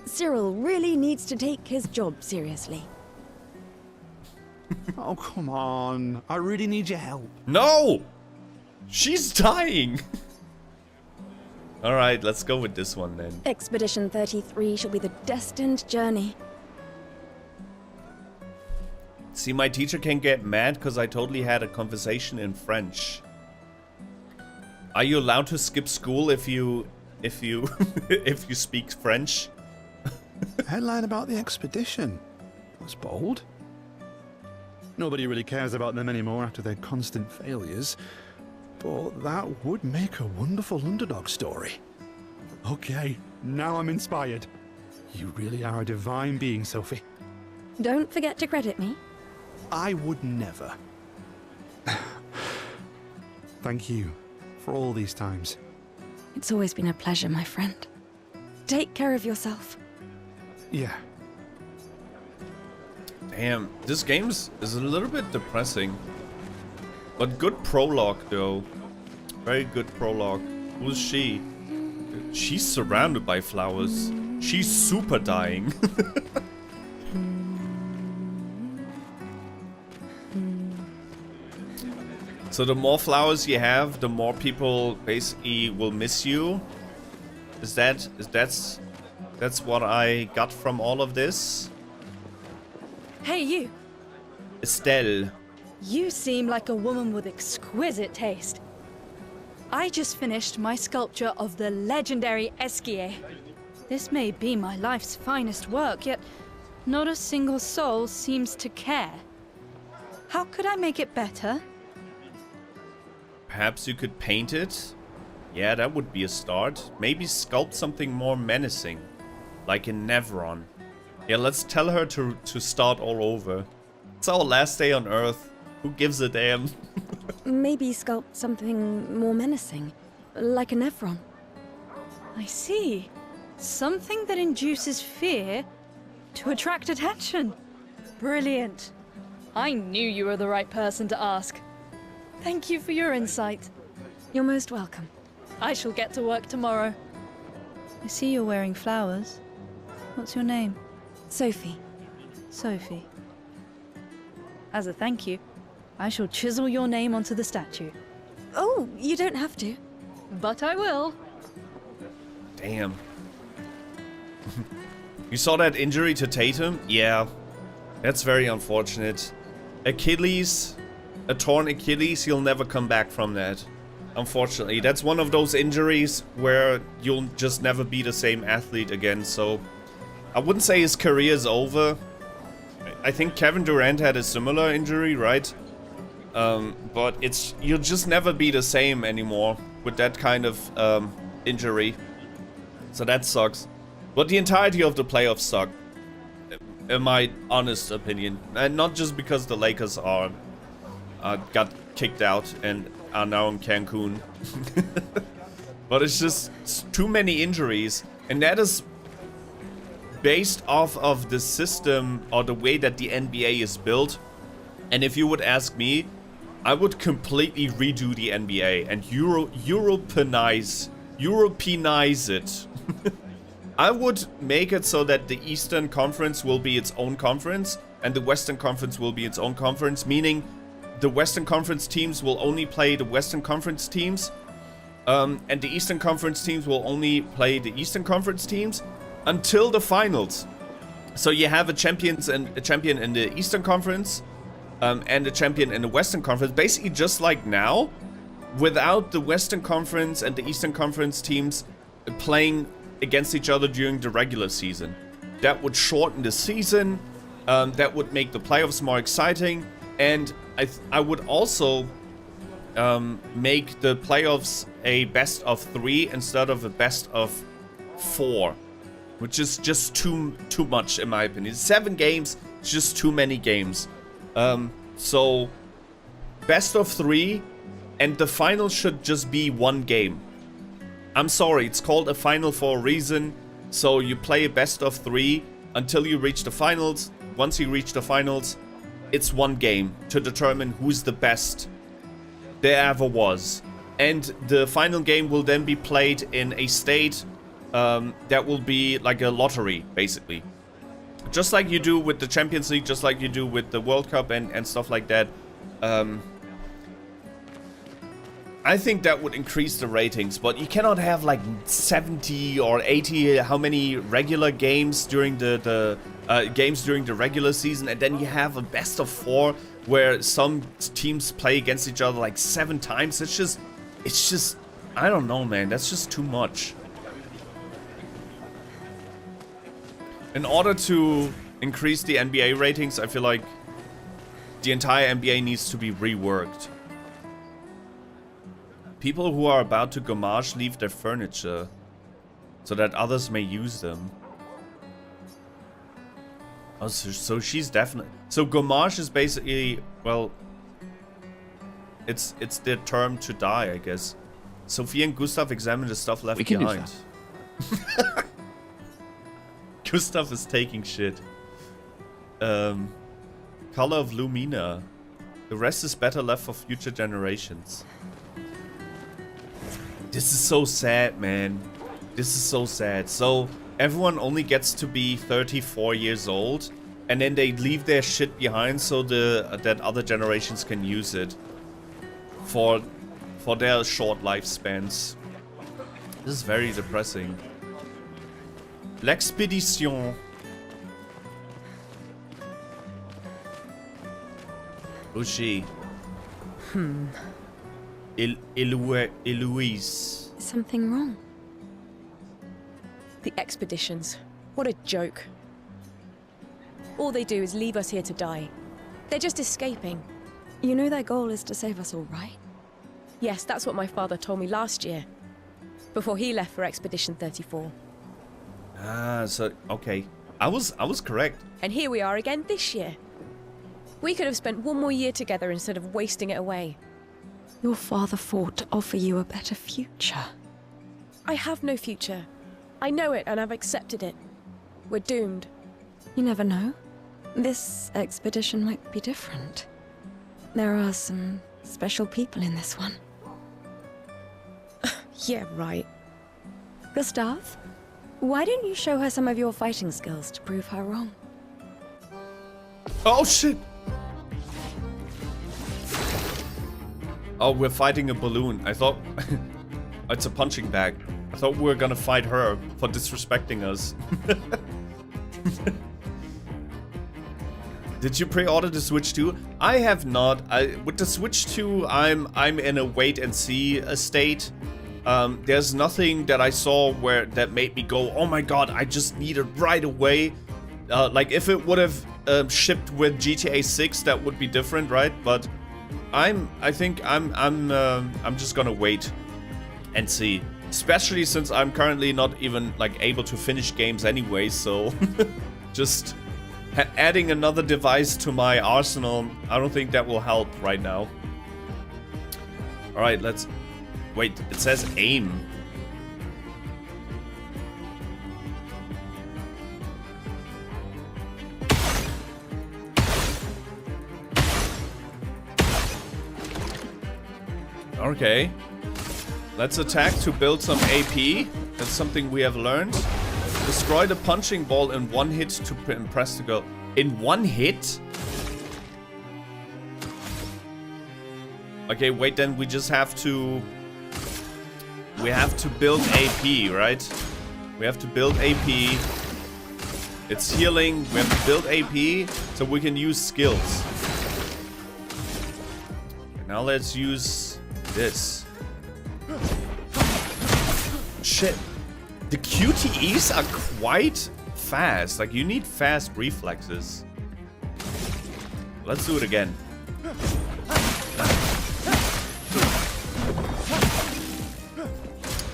Cyril really needs to take his job seriously. Oh, come on. I really need your help. No! She's dying! Alright, let's go with this one then. Expedition 33 shall be the destined journey. See, my teacher can get mad because I totally had a conversation in French. Are you allowed to skip school if you if you speak French? Headline about the expedition. That's bold. Nobody really cares about them anymore after their constant failures. But that would make a wonderful underdog story. Okay, now I'm inspired. You really are a divine being, Sophie. Don't forget to credit me. I would never. Thank you for all these times. It's always been a pleasure, my friend. Take care of yourself. Yeah. Damn, this game is a little bit depressing. But good prologue, though. Very good prologue. Who's she? She's surrounded by flowers. She's super dying. So the more flowers you have, the more people basically will miss you. That's what I got from all of this? Hey, you. Estelle. You seem like a woman with exquisite taste. I just finished my sculpture of the legendary Esquier. This may be my life's finest work, yet not a single soul seems to care. How could I make it better? Perhaps you could paint it? Yeah, that would be a start. Maybe sculpt something more menacing. Like in Nevron. Yeah, let's tell her to start all over. It's our last day on Earth. Who gives a damn? Maybe sculpt something more menacing, like a Nevron. I see. Something that induces fear to attract attention. Brilliant. I knew you were the right person to ask. Thank you for your insight. You're most welcome. I shall get to work tomorrow. I see you're wearing flowers. What's your name? Sophie. Sophie. As a thank you, I shall chisel your name onto the statue. Oh, you don't have to. But I will. Damn. You saw that injury to Tatum? Yeah. That's very unfortunate. Achilles, a torn Achilles, he'll never come back from that. Unfortunately, that's one of those injuries where you'll just never be the same athlete again, so I wouldn't say his career is over. I think Kevin Durant had a similar injury, right? But you'll just never be the same anymore with that kind of injury. So that sucks. But the entirety of the playoffs suck, in my honest opinion. And not just because the Lakers are got kicked out and are now in Cancun. But it's just too many injuries. And that is based off of the system or the way that the NBA is built. And if you would ask me, I would completely redo the NBA and Europeanize it. I would make it so that the Eastern Conference will be its own conference and the Western Conference will be its own conference, meaning the Western Conference teams will only play the Western Conference teams, and the Eastern Conference teams will only play the Eastern Conference teams until the finals. So you have a champion in the Eastern Conference, and a champion in the Western Conference, basically just like now, without the Western Conference and the Eastern Conference teams playing against each other during the regular season. That would shorten the season, that would make the playoffs more exciting, and I would also make the playoffs a best of 3 instead of a best of 4, which is just too much in my opinion. 7 games, just too many games. So best of 3, and the final should just be 1 game. I'm sorry, it's called a final for a reason. So you play a best of 3 until you reach the finals. Once you reach the finals, it's 1 game to determine who's the best there ever was. And the final game will then be played in a state that will be like a lottery, basically. Just like you do with the Champions League, just like you do with the World Cup and stuff like that. I think that would increase the ratings, but you cannot have like 70 or 80 how many regular games during the regular season, and then you have a best of 4 where some teams play against each other like 7 times. It's just I don't know, man. That's just too much. In order to increase the NBA ratings, I feel like the entire NBA needs to be reworked. People who are about to gomage leave their furniture so that others may use them. Oh, so she's definitely... So gomage is basically, well, it's the term to die, I guess. Sophie and Gustav examine the stuff left behind. Gustav is taking shit. Color of Lumina. The rest is better left for future generations. This is so sad, man. This is so sad. So everyone only gets to be 34 years old, and then they leave their shit behind so that other generations can use it for their short lifespans. This is very depressing. L'expédition. Ushi. Eloise. Something wrong? The expeditions. What a joke. All they do is leave us here to die. They're just escaping. You know their goal is to save us all, right? Yes, that's what my father told me last year. Before he left for Expedition 34. Ah, so, okay. I was correct. And here we are again this year. We could have spent 1 more year together instead of wasting it away. Your father fought to offer you a better future. I have no future. I know it and I've accepted it. We're doomed. You never know. This expedition might be different. There are some special people in this one. Yeah, right. Gustav, why don't you show her some of your fighting skills to prove her wrong? Oh, shit! Oh, we're fighting a balloon. I thought... It's a punching bag. I thought we were gonna fight her for disrespecting us. Did you pre-order the Switch 2? I have not. With the Switch 2, I'm in a wait and see state. There's nothing that I saw that made me go, oh my god, I just need it right away. Like if it would have shipped with GTA 6, that would be different, right? But I think I'm just gonna wait and see. Especially since I'm currently not even like able to finish games anyway, so just adding another device to my arsenal, I don't think that will help right now. Alright, let's... Wait, it says aim. Okay. Let's attack to build some AP. That's something we have learned. Destroy the punching ball in one hit to impress the girl. In one hit? Okay, wait, then we just have to... We have to build AP, right? We have to build AP. It's healing. We have to build AP so we can use skills. Now let's use this. Shit. The QTEs are quite fast. Like, you need fast reflexes. Let's do it again.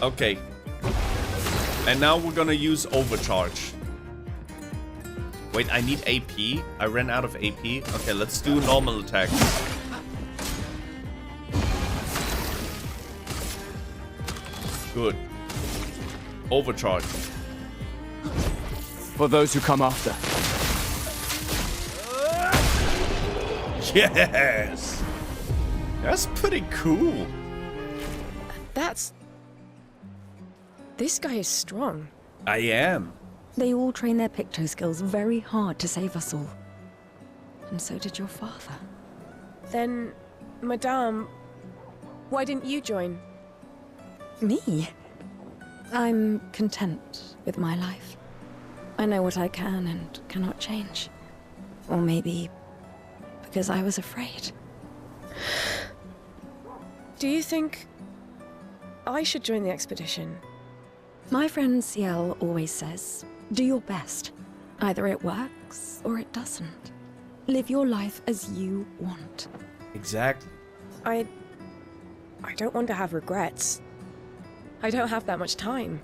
Okay. And now we're gonna use overcharge. Wait, I need AP? I ran out of AP? Okay, let's do normal attacks. Good. Overcharge. For those who come after. Yes! That's pretty cool. This guy is strong. I am. They all train their Picto skills very hard to save us all. And so did your father. Then, Madame, why didn't you join? Me? I'm content with my life. I know what I can and cannot change. Or maybe because I was afraid. Do you think I should join the expedition? My friend CL always says, do your best. Either it works or it doesn't. Live your life as you want. Exactly. I don't want to have regrets. I don't have that much time.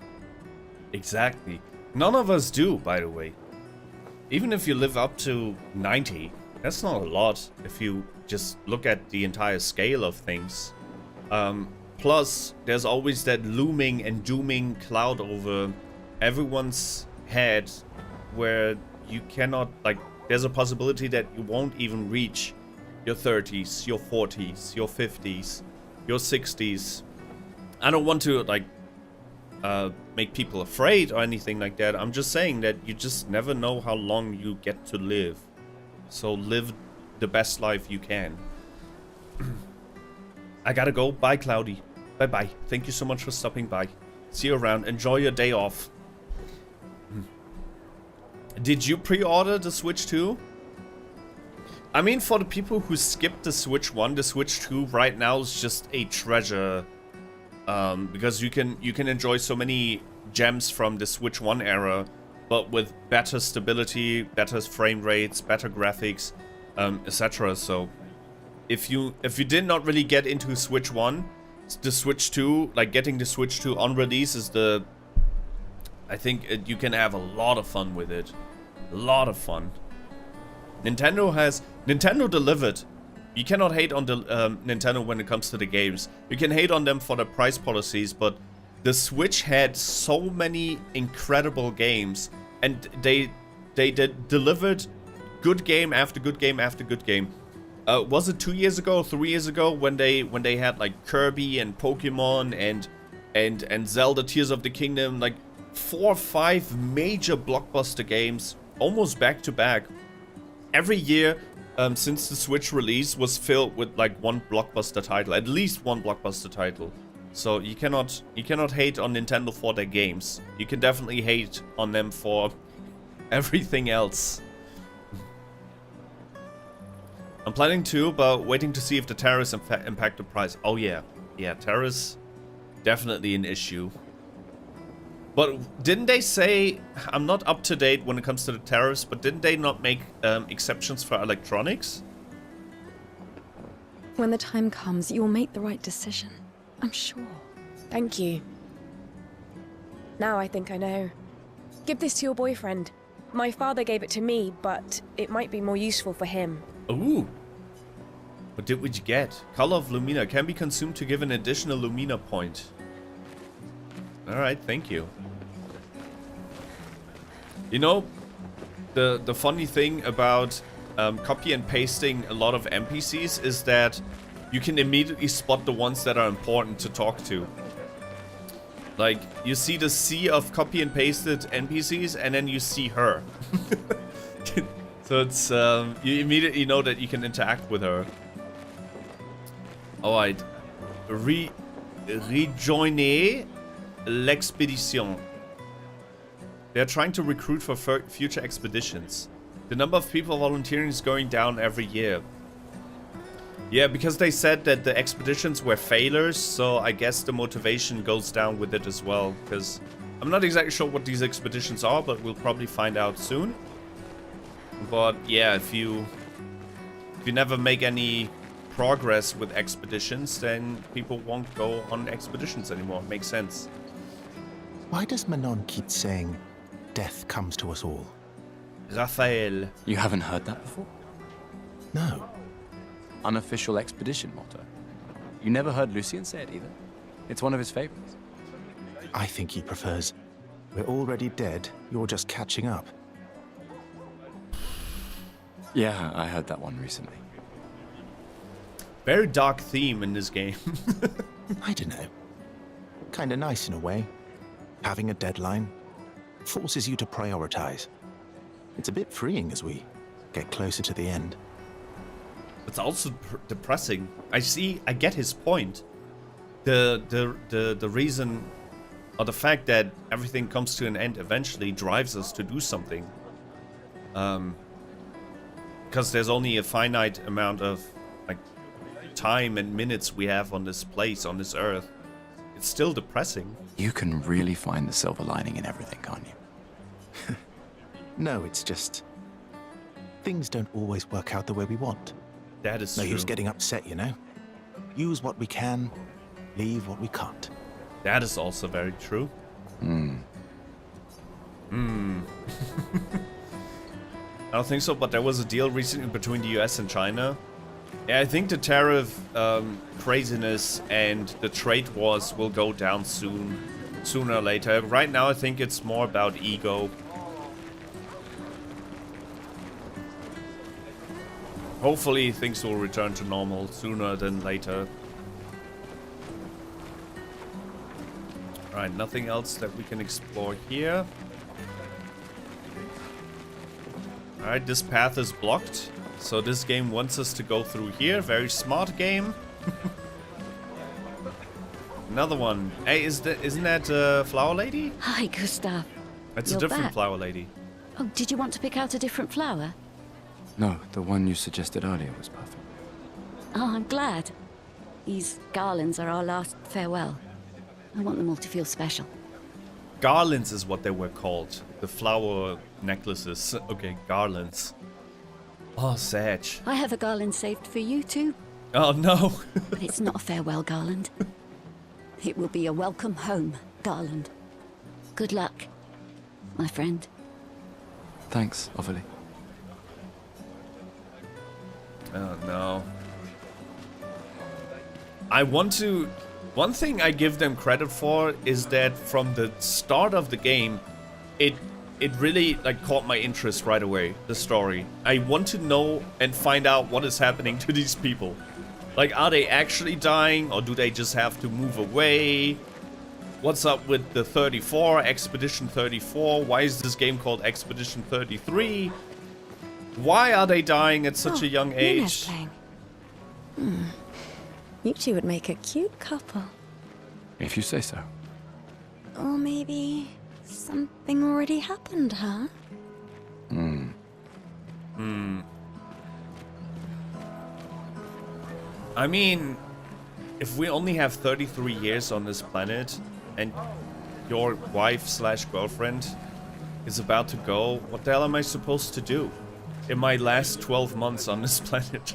Exactly. None of us do, by the way. Even if you live up to 90, that's not a lot if you just look at the entire scale of things. Plus, there's always that looming and dooming cloud over everyone's head where you cannot, like, there's a possibility that you won't even reach your 30s, your 40s, your 50s, your 60s. I don't want to, like, make people afraid or anything like that. I'm just saying that you just never know how long you get to live. So live the best life you can. I gotta go. Bye, Cloudy. Bye-bye. Thank you so much for stopping by. See you around. Enjoy your day off. Did you pre-order the Switch 2? I mean, for the people who skipped the Switch 1, the Switch 2 right now is just a treasure. Because you can enjoy so many gems from the Switch 1 era, but with better stability, better frame rates, better graphics, etc. So if you did not really get into Switch 1, the Switch 2, like getting the Switch 2 on release is the... I think you can have a lot of fun with it. A lot of fun. Nintendo delivered. You cannot hate on the Nintendo when it comes to the games. You can hate on them for the price policies, but the Switch had so many incredible games, and they delivered good game after good game after good game. Was it 2 years ago, 3 years ago when they had like Kirby and Pokemon and Zelda Tears of the Kingdom, like 4 or 5 major blockbuster games almost back to back. Every year since the Switch release was filled with like one blockbuster title, at least one blockbuster title. So you cannot hate on Nintendo for their games. You can definitely hate on them for everything else. I'm planning to, but waiting to see if the tariffs impact the price. Oh yeah, tariffs definitely an issue. But didn't they say, I'm not up to date when it comes to the tariffs, but didn't they not make exceptions for electronics? When the time comes, you'll make the right decision. I'm sure. Thank you. Now I think I know. Give this to your boyfriend. My father gave it to me, but it might be more useful for him. Ooh. What did we get? Color of Lumina can be consumed to give an additional Lumina point. Alright, thank you. You know, the funny thing about copy and pasting a lot of NPCs is that you can immediately spot the ones that are important to talk to. Like, you see the sea of copy and pasted NPCs, and then you see her. So it's, you immediately know that you can interact with her. Alright. Rejoiner l'expédition. They're trying to recruit for future expeditions. The number of people volunteering is going down every year. Yeah, because they said that the expeditions were failures, so I guess the motivation goes down with it as well. Because I'm not exactly sure what these expeditions are, but we'll probably find out soon. But yeah, if you never make any progress with expeditions, then people won't go on expeditions anymore. Makes sense. Why does Manon keep saying, death comes to us all? Raphael. You haven't heard that before? No. Unofficial expedition motto. You never heard Lucien say it either? It's one of his favorites. I think he prefers, we're already dead, you're just catching up. Yeah, I heard that one recently. Very dark theme in this game. I don't know. Kinda nice in a way. Having a deadline forces you to prioritize. It's a bit freeing as we get closer to the end. It's also depressing. I get his point. The reason, or the fact that everything comes to an end eventually drives us to do something. Because there's only a finite amount of like time and minutes we have on this place, on this earth. It's still depressing. You can really find the silver lining in everything, can't you? No, it's just things don't always work out the way we want. That is No true. use getting upset, you know? Use what we can, leave what we can't. That is also very true. I don't think so, but there was a deal recently between the US and China. Yeah, I think the tariff craziness and the trade wars will go down sooner or later. Right now, I think it's more about ego. Hopefully, things will return to normal sooner than later. Alright, nothing else that we can explore here. Alright, this path is blocked. So this game wants us to go through here. Very smart game. Another one. Hey, isn't that Flower Lady? Hi, Gustav. That's a You're different back. Flower Lady. Oh, did you want to pick out a different flower? No, the one you suggested earlier was perfect. Oh, I'm glad. These garlands are our last farewell. I want them all to feel special. Garlands is what they were called. The flower necklaces. Okay, garlands. Oh, sad. I have a garland saved for you too, Oh, no. but it's not a farewell garland. It will be a welcome home garland. Good luck, my friend. Thanks, Ophelie. Oh, no. One thing I give them credit for is that from the start of the game, it really like caught my interest right away, the story. I want to know and find out what is happening to these people. Like, are they actually dying, or do they just have to move away? What's up with the 34, Expedition 34? Why is this game called Expedition 33? Why are they dying at such a young Luminere's age? playing. You two would make a cute couple. If you say so. Or maybe something already happened, huh? I mean, if we only have 33 years on this planet, and your wife/girlfriend is about to go, what the hell am I supposed to do in my last 12 months on this planet?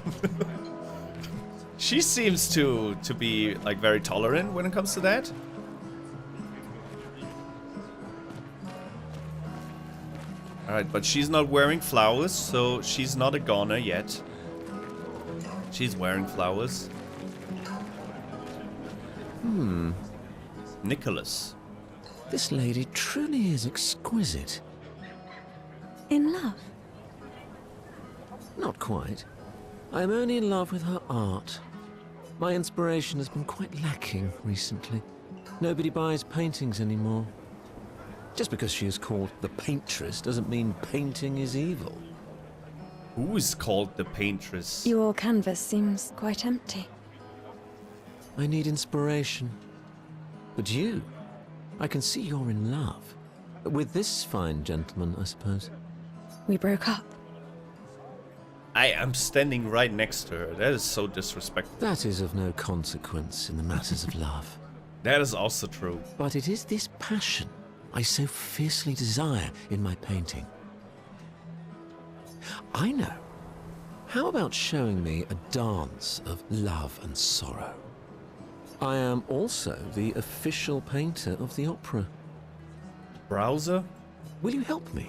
She seems to be like very tolerant when it comes to that. Alright, but she's not wearing flowers, so she's not a goner yet. She's wearing flowers. Nicholas. This lady truly is exquisite. In love? Not quite. I am only in love with her art. My inspiration has been quite lacking recently. Nobody buys paintings anymore. Just because she is called the Paintress doesn't mean painting is evil. Who is called the Paintress? Your canvas seems quite empty. I need inspiration. But you, I can see you're in love. With this fine gentleman, I suppose. We broke up. I am standing right next to her. That is so disrespectful. That is of no consequence in the matters of love. That is also true. But it is this passion I so fiercely desire in my painting. I know. How about showing me a dance of love and sorrow? I am also the official painter of the opera. Browser? Will you help me?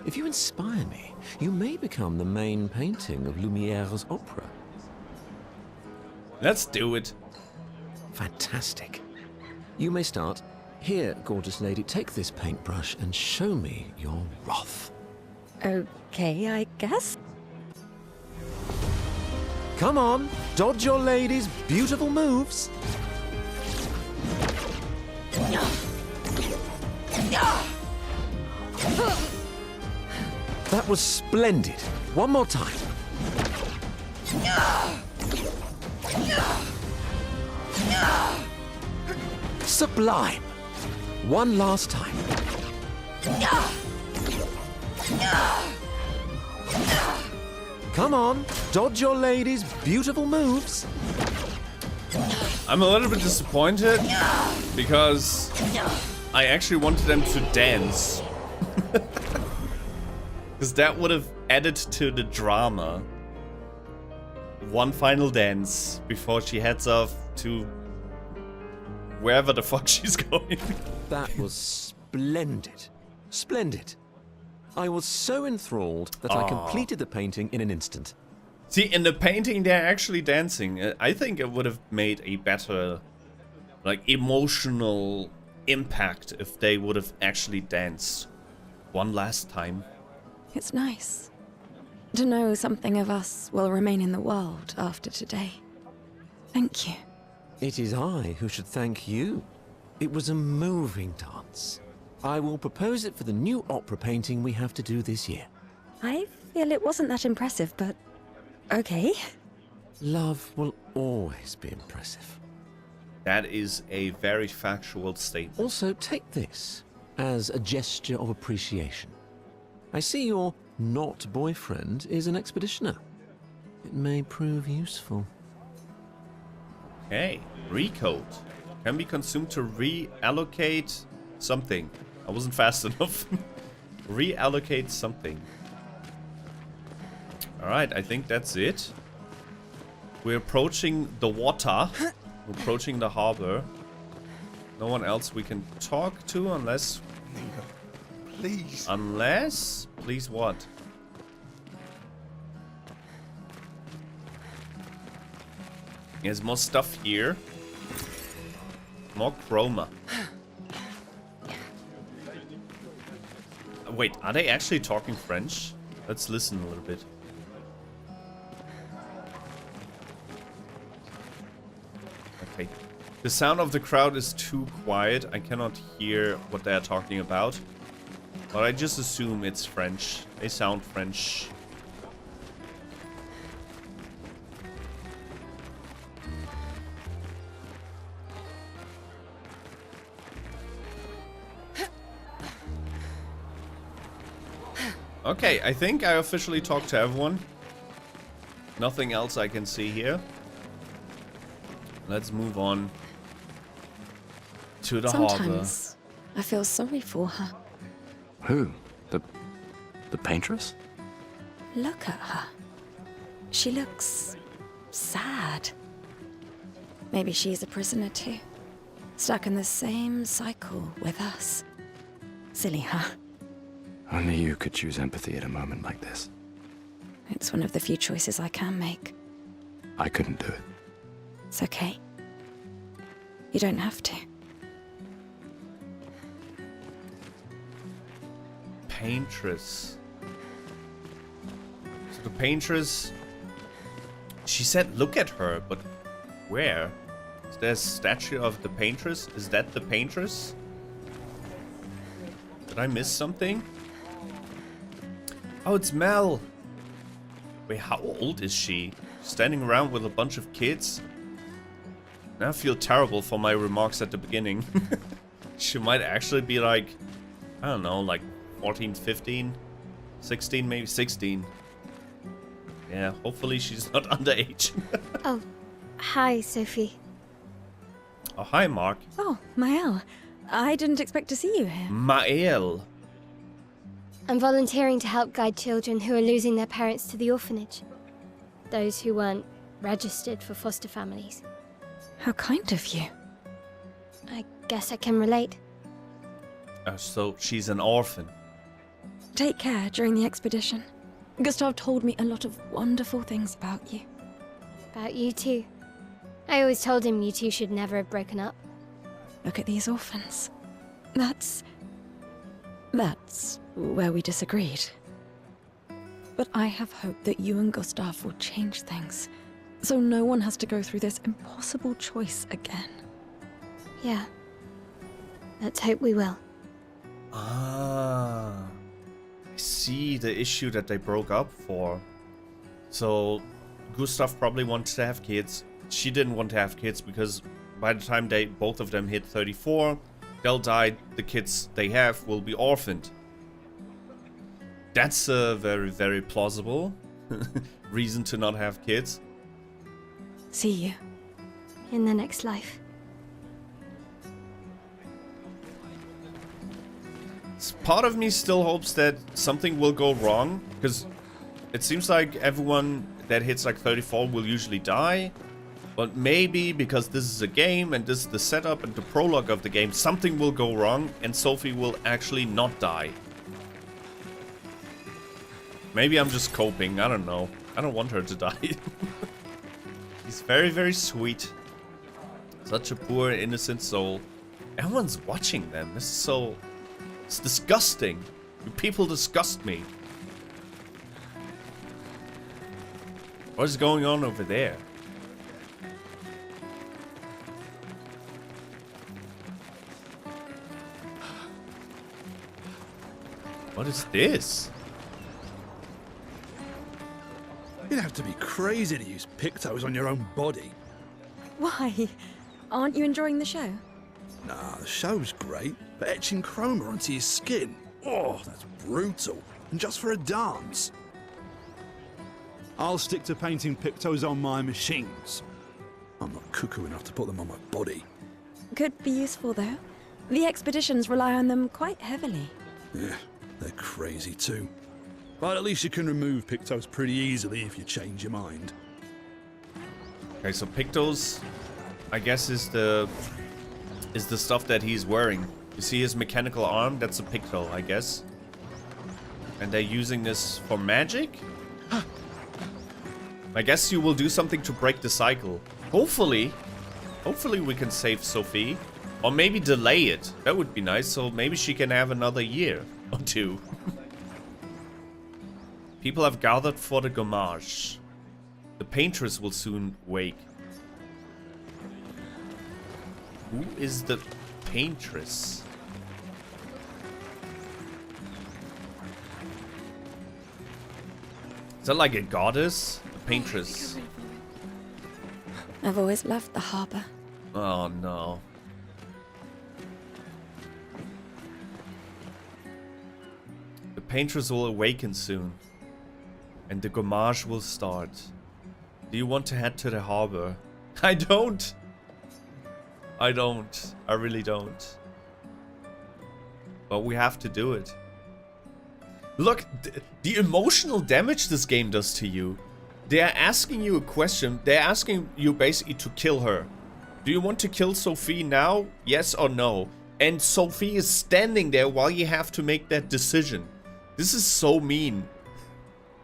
If you inspire me, you may become the main painting of Lumiere's opera. Let's do it. Fantastic. You may start. Here, gorgeous lady, take this paintbrush and show me your wrath. Okay, I guess. Come on, dodge your lady's beautiful moves. That was splendid. One more time. Sublime. One last time. Come on, dodge your lady's beautiful moves. I'm a little bit disappointed because I actually wanted them to dance. Because that would have added to the drama. One final dance before she heads off to wherever the fuck she's going. That was splendid. Splendid. I was so enthralled that I completed the painting in an instant. See, in the painting they're actually dancing. I think it would have made a better, like, emotional impact if they would have actually danced one last time. It's nice to know something of us will remain in the world after today. Thank you. It is I who should thank you. It was a moving dance. I will propose it for the new opera painting we have to do this year. I feel it wasn't that impressive, but okay. Love will always be impressive. That is a very factual statement. Also, take this as a gesture of appreciation. I see your not boyfriend is an expeditioner. It may prove useful. Okay, recode. Can be consumed to reallocate something. I wasn't fast enough. Reallocate something. Alright, I think that's it. We're approaching the water. We're approaching the harbor. No one else we can talk to unless... Please. Unless... Please what? There's more stuff here. More chroma. Wait, are they actually talking French? Let's listen a little bit. Okay. The sound of the crowd is too quiet. I cannot hear what they are talking about. But I just assume it's French. They sound French. Okay, I think I officially talked to everyone. Nothing else I can see here. Let's move on to the harbor. Sometimes I feel sorry for her. Who? The Paintress? Look at her. She looks sad. Maybe she's a prisoner too. Stuck in the same cycle with us. Silly, huh? Only you could choose empathy at a moment like this. It's one of the few choices I can make. I couldn't do it. It's okay. You don't have to. Paintress. So the Paintress... She said look at her, but where? Is there a statue of the Paintress? Is that the Paintress? Did I miss something? Oh, it's Maelle. Wait, how old is she? Standing around with a bunch of kids? Now I feel terrible for my remarks at the beginning. She might actually be like, I don't know, like 14, 15, 16, maybe 16. Yeah, hopefully she's not underage. Oh, hi, Sophie. Oh, hi, Mark. Oh, Maelle. I didn't expect to see you here. Maelle. I'm volunteering to help guide children who are losing their parents to the orphanage. Those who weren't registered for foster families. How kind of you. I guess I can relate. So she's an orphan. Take care during the expedition. Gustav told me a lot of wonderful things about you. About you too. I always told him you two should never have broken up. Look at these orphans. That's where we disagreed. But I have hope that you and Gustav will change things, so no one has to go through this impossible choice again. Yeah. Let's hope we will. Ah. I see the issue that they broke up for. So, Gustav probably wanted to have kids. She didn't want to have kids because by the time both of them hit 34, they'll die. The kids they have will be orphaned. That's a very, very plausible reason to not have kids. See you. In the next life. Part of me still hopes that something will go wrong, because it seems like everyone that hits like 34 will usually die. But maybe because this is a game and this is the setup and the prologue of the game, something will go wrong and Sophie will actually not die. Maybe I'm just coping, I don't know. I don't want her to die. She's very, very sweet. Such a poor, innocent soul. Everyone's watching them. This is so... It's disgusting. You people disgust me. What is going on over there? What is this? You'd have to be crazy to use Pictos on your own body. Why? Aren't you enjoying the show? Nah, the show's great, but etching chroma onto your skin, oh, that's brutal. And just for a dance. I'll stick to painting Pictos on my machines. I'm not cuckoo enough to put them on my body. Could be useful, though. The expeditions rely on them quite heavily. Yeah, they're crazy too. But at least you can remove Pictos pretty easily if you change your mind. Okay, so Pictos, I guess, is the stuff that he's wearing. You see his mechanical arm? That's a Picto, I guess. And they're using this for magic? I guess you will do something to break the cycle. Hopefully we can save Sophie. Or maybe delay it. That would be nice, so maybe she can have another year or two. People have gathered for the Gommage. The Paintress will soon wake. Who is the Paintress? Is that like a goddess? The Paintress. I've always loved the harbor. Oh no. The Paintress will awaken soon. And the Gommage will start. Do you want to head to the harbor? I don't. I don't. I really don't. But we have to do it. Look, the emotional damage this game does to you. They're asking you a question. They're asking you basically to kill her. Do you want to kill Sophie now? Yes or no? And Sophie is standing there while you have to make that decision. This is so mean.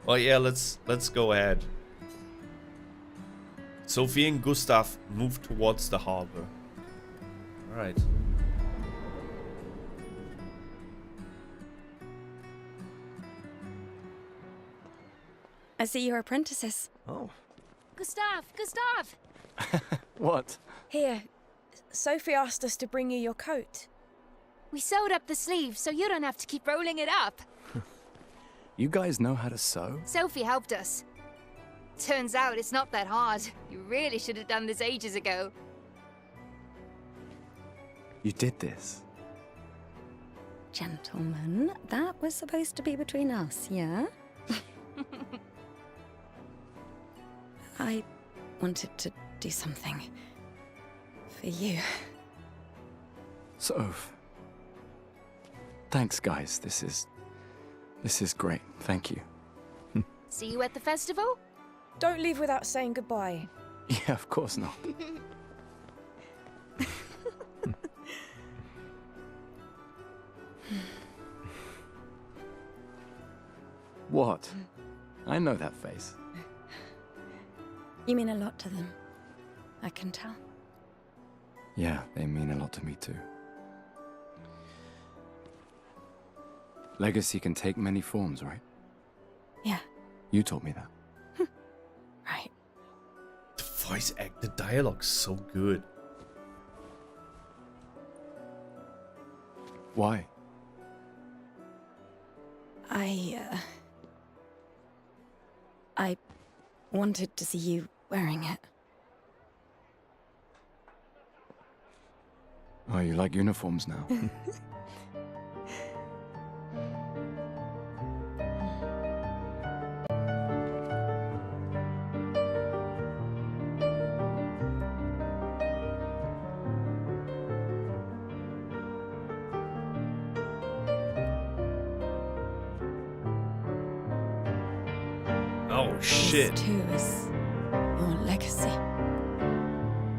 Oh yeah, let's go ahead. Sophie and Gustav move towards the harbor. Alright. I see you're apprentices. Oh. Gustav! Gustav! What? Here, Sophie asked us to bring you your coat. We sewed up the sleeves so you don't have to keep rolling it up. You guys know how to sew? Sophie helped us. Turns out it's not that hard. You really should have done this ages ago. You did this? Gentlemen, that was supposed to be between us, yeah? I wanted to do something for you. Soph. Thanks, guys. This is great. Thank you. See you at the festival? Don't leave without saying goodbye. Yeah, of course not. What? I know that face. You mean a lot to them. I can tell. Yeah, they mean a lot to me too. Legacy can take many forms, right? Yeah. You told me that. Right. The voice act, the dialogue's so good. Why? I wanted to see you wearing it. Oh, you like uniforms now? Oh shit. This too is your legacy.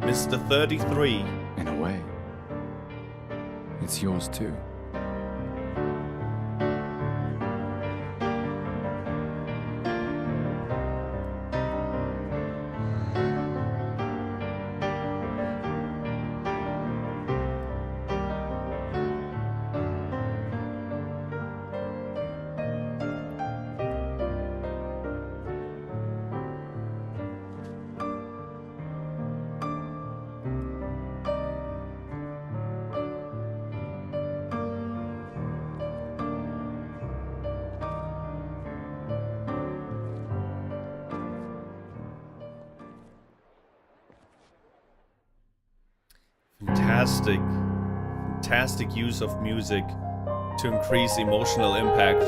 Mr. 33. In a way. It's yours too. Fantastic use of music to increase emotional impact.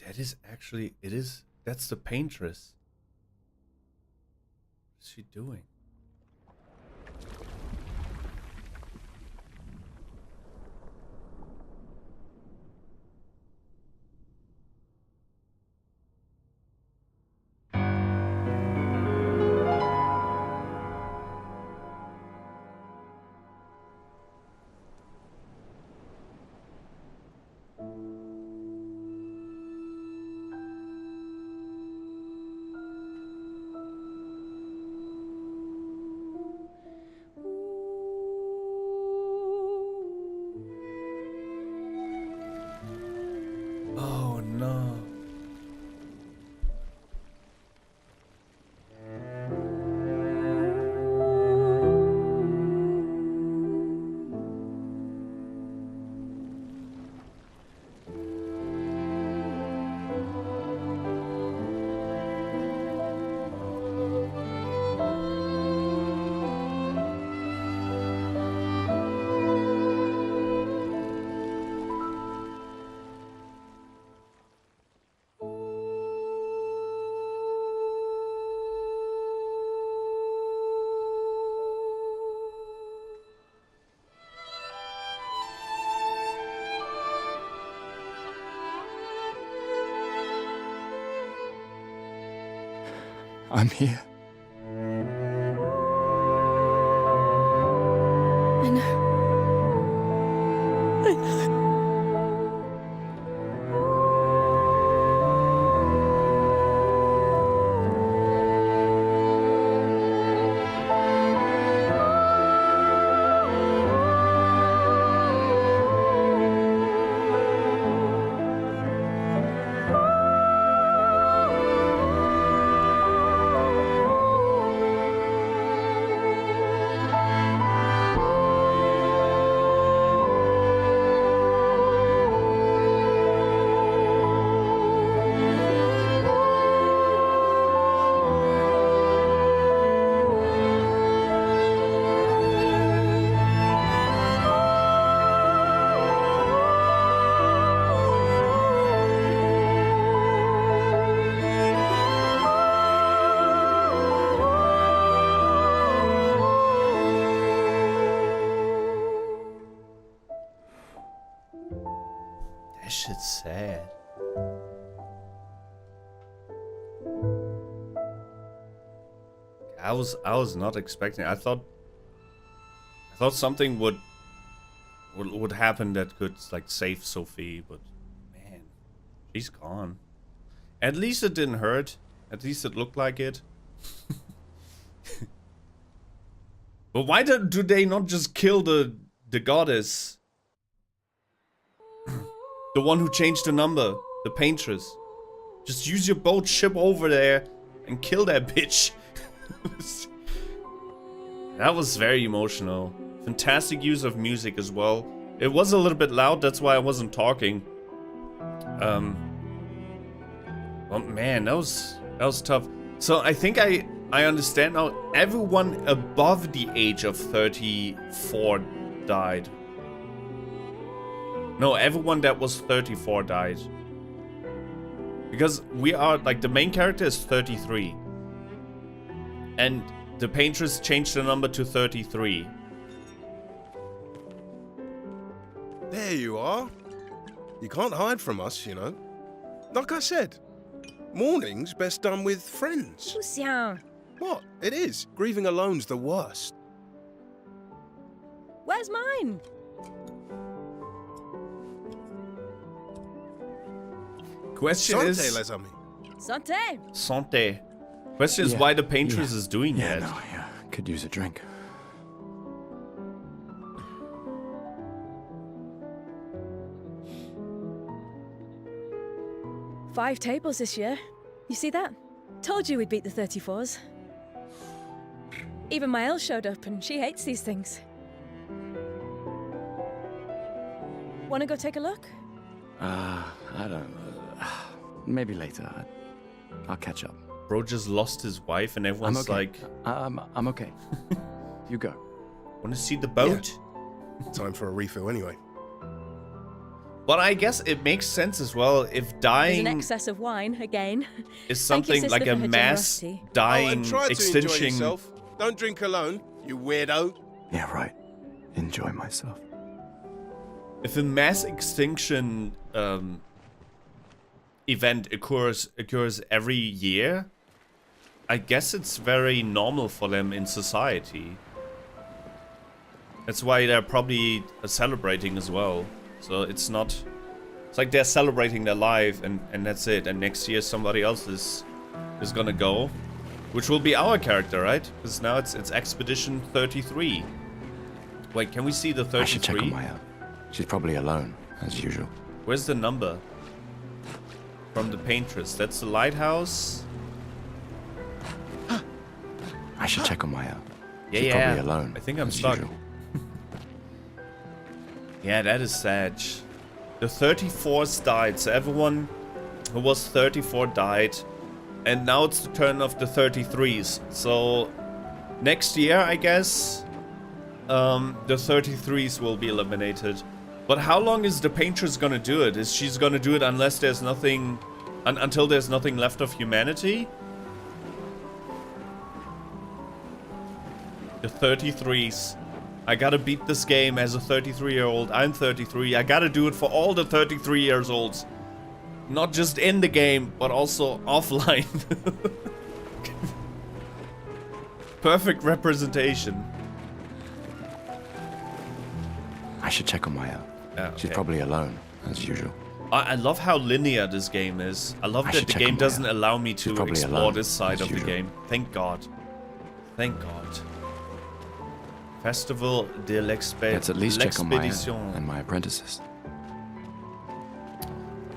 That is actually, that's the Paintress. What's she doing? I'm here. I know. I know. That shit's sad. I was not expecting. I thought something would happen that could like save Sophie, but man, she's gone. At least it didn't hurt. At least it looked like it. But why do they not just kill the goddess? The one who changed the number, the Paintress. Just use your boat, ship over there, and kill that bitch. That was very emotional. Fantastic use of music as well. It was a little bit loud, that's why I wasn't talking. Oh man, that was tough. So I think I understand now. Everyone above the age of 34 died. No, everyone that was 34 died. Because we are, like, the main character is 33. And the Paintress changed the number to 33. There you are. You can't hide from us, you know. Like I said, mourning's best done with friends. What? It is. Grieving alone's the worst. Where's mine? Question Santé, is... les amis. Santé. Santé. Question is why the Paintress is doing that. No, yeah, could use a drink. Five tables this year. You see that? Told you we'd beat the 34s. Even Maelle showed up and she hates these things. Wanna go take a look? I don't... maybe later. I'll catch up. Bro just lost his wife and everyone's okay. like... I'm okay. You go. Want to see the boat? Yeah. Time for a refill anyway. But I guess it makes sense as well if dying... There's an excess of wine, again. Is something like a mass dying and try to extinction... enjoy yourself. Don't drink alone, you weirdo. Yeah, right. Enjoy myself. If a mass extinction event occurs every year, I guess it's very normal for them in society. That's why they're probably celebrating as well. So it's not... It's like they're celebrating their life and that's it. And next year somebody else is gonna go. Which will be our character, right? Because now it's Expedition 33. Wait, can we see the 33? I should check on Maelle. She's probably alone, as usual. Where's the number? From the Paintress. That's the lighthouse. I should check on Maelle. Yeah, She's probably alone. I think I'm as stuck. usual. Yeah, that is sad. The 34s died, so everyone who was 34 died. And now it's the turn of the 33s. So next year, I guess, the 33s will be eliminated. But how long is the Paintress gonna do it? Is she's gonna do it unless there's nothing... until there's nothing left of humanity? The 33s. I gotta beat this game as a 33-year-old. I'm 33. I gotta do it for all the 33-years-olds. Not just in the game, but also offline. Perfect representation. I should check on Maelle. Oh, okay. She's probably alone, as usual. I love how linear this game is. I love that the game doesn't allow me to explore this side of the game. Thank God. Thank God. Festival de l'Expedition. Let's at least check on Maelle and my apprentices.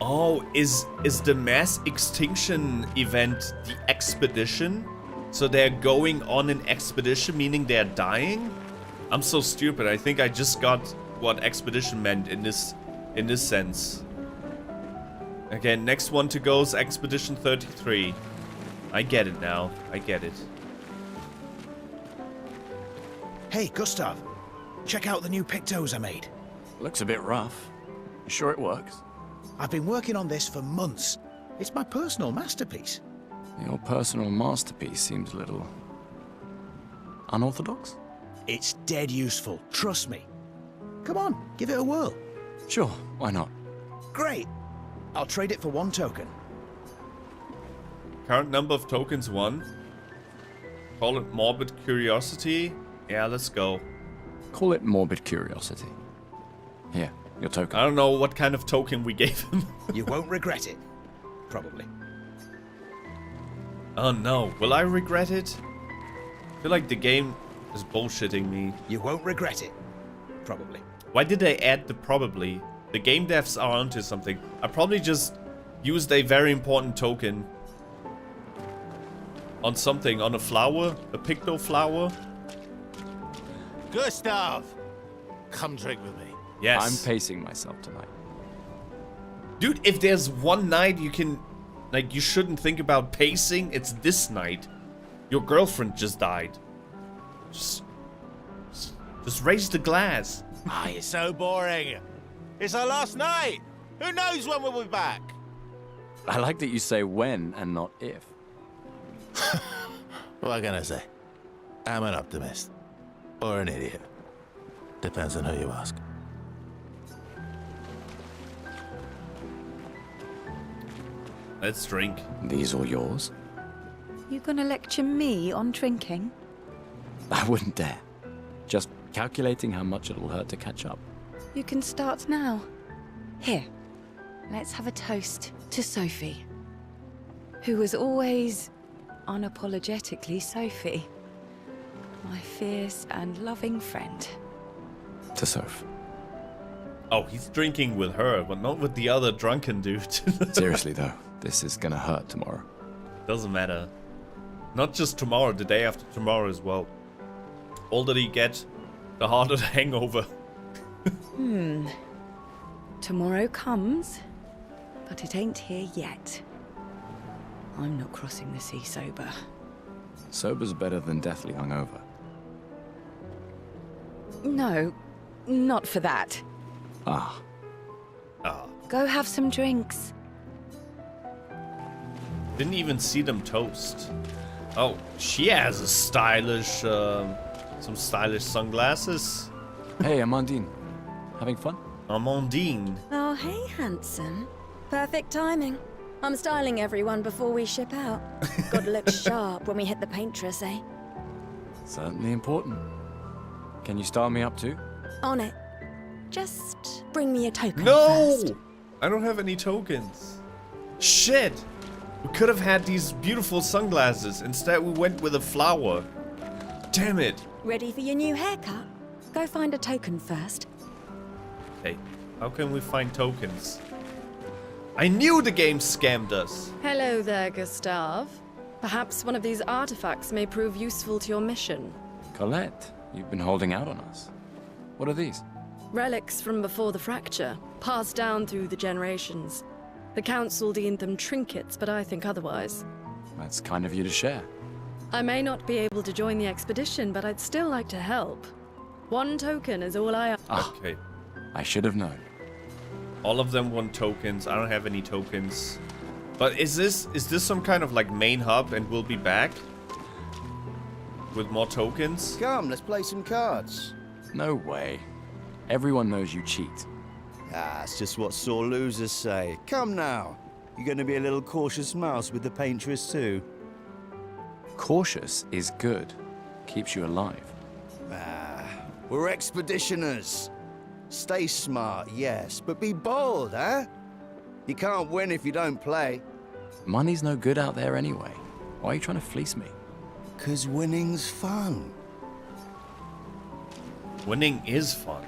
Oh, is the mass extinction event the expedition? So they're going on an expedition, meaning they're dying? I'm so stupid. I think I just got what expedition meant in this sense. Okay, next one to go is Expedition 33. I get it now. I get it. Hey, Gustav. Check out the new Pictos I made. Looks a bit rough. You sure it works? I've been working on this for months. It's my personal masterpiece. Your personal masterpiece seems a little unorthodox? It's dead useful, trust me. Come on, give it a whirl. Sure, why not? Great. I'll trade it for 1 token. Current number of tokens 1. Call it morbid curiosity. Yeah, let's go. Call it morbid curiosity. Here, your token. I don't know what kind of token we gave him. You won't regret it. Probably. Oh no, will I regret it? I feel like the game is bullshitting me. You won't regret it. Probably. Why did they add the probably? The game devs are onto something. I probably just used a very important token on something, on a flower, a Picto flower. Gustav, come drink with me. Yes. I'm pacing myself tonight. Dude, if there's one night you can, like, you shouldn't think about pacing, it's this night. Your girlfriend just died. Just raise the glass. Ah, you're so boring. It's our last night. Who knows when we'll be back? I like that you say when and not if. What can I say? I'm an optimist. Or an idiot. Depends on who you ask. Let's drink. These all yours? You gonna lecture me on drinking? I wouldn't dare. Just calculating how much it'll hurt to catch up. You can start now. Here, let's have a toast to Sophie, who was always unapologetically Sophie, my fierce and loving friend. To Soph. Oh, he's drinking with her, but not with the other drunken dude. Seriously though, this is gonna hurt tomorrow. Doesn't matter. Not just tomorrow, the day after tomorrow as well. Older you get, the harder the hangover. Tomorrow comes, but it ain't here yet. I'm not crossing the sea sober. Sober's better than deathly hungover. No, not for that. Ah. Go have some drinks. Didn't even see them toast. Oh, she has a stylish, some stylish sunglasses. Hey, Amandine. Having fun? Amandine. Oh, hey, handsome. Perfect timing. I'm styling everyone before we ship out. Gotta look sharp when we hit the Paintress, eh? Certainly important. Can you style me up too? On it. Just bring me a token No! first. I don't have any tokens. Shit! We could have had these beautiful sunglasses. Instead, we went with a flower. Damn it. Ready for your new haircut? Go find a token first. Hey, how can we find tokens? I knew the game scammed us. Hello there, Gustav. Perhaps one of these artifacts may prove useful to your mission. Colette, you've been holding out on us. What are these? Relics from before the fracture, passed down through the generations. The council deemed them trinkets, but I think otherwise. That's kind of you to share. I may not be able to join the expedition, but I'd still like to help. 1 token is all I ask. Okay. I should have known. All of them want tokens. I don't have any tokens. But is this some kind of like main hub and we'll be back? With more tokens? Come, let's play some cards. No way. Everyone knows you cheat. Ah, it's just what sore losers say. Come now. You're going to be a little cautious mouse with the Paintress too. Cautious is good. keeps you alive. We're expeditioners. Stay smart, yes, but be bold, huh? You can't win if you don't play. Money's no good out there anyway. Why are you trying to fleece me? 'Cause winning's fun. Winning is fun.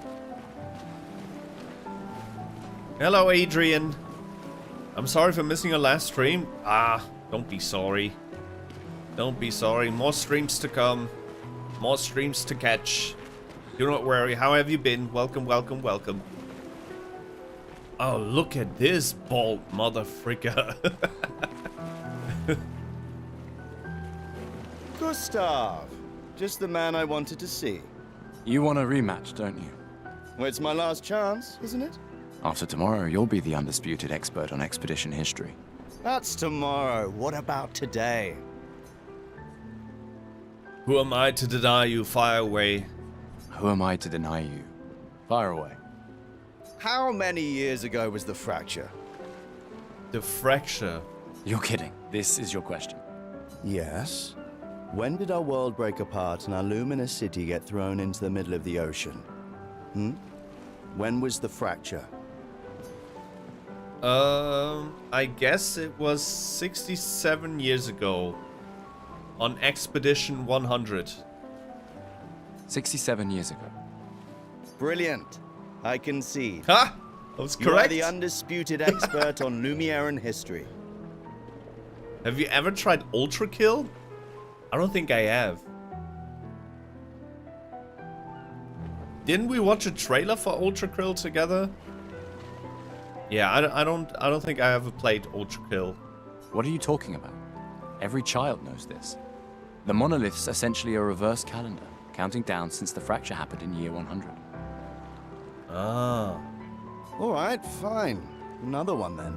Hello, Adrian. I'm sorry for missing your last stream. Don't be sorry. Don't be sorry. More streams to come. More streams to catch. Do not worry. How have you been? Welcome, welcome, welcome. Oh, look at this bald motherfricker. Gustav. Just the man I wanted to see. You want a rematch, don't you? Well, it's my last chance, isn't it? After tomorrow, you'll be the undisputed expert on expedition history. That's tomorrow. What about today? Who am I to deny you? Fire away. Who am I to deny you? Fire away. How many years ago was the fracture? The fracture? You're kidding. This is your question. Yes. When did our world break apart and our luminous city get thrown into the middle of the ocean? When was the fracture? I guess it was 67 years ago. On Expedition 100. 67 years ago. Brilliant. I concede. Ha! I was You are correct. the undisputed expert on Lumiere and history. Have you ever tried Ultra Kill? I don't think I have. Didn't we watch a trailer for Ultra Kill together? Yeah, I don't think I ever played Ultra Kill. What are you talking about? Every child knows this. The monolith's essentially a reverse calendar, counting down since the fracture happened in year 100. Ah. All right, fine. Another one then.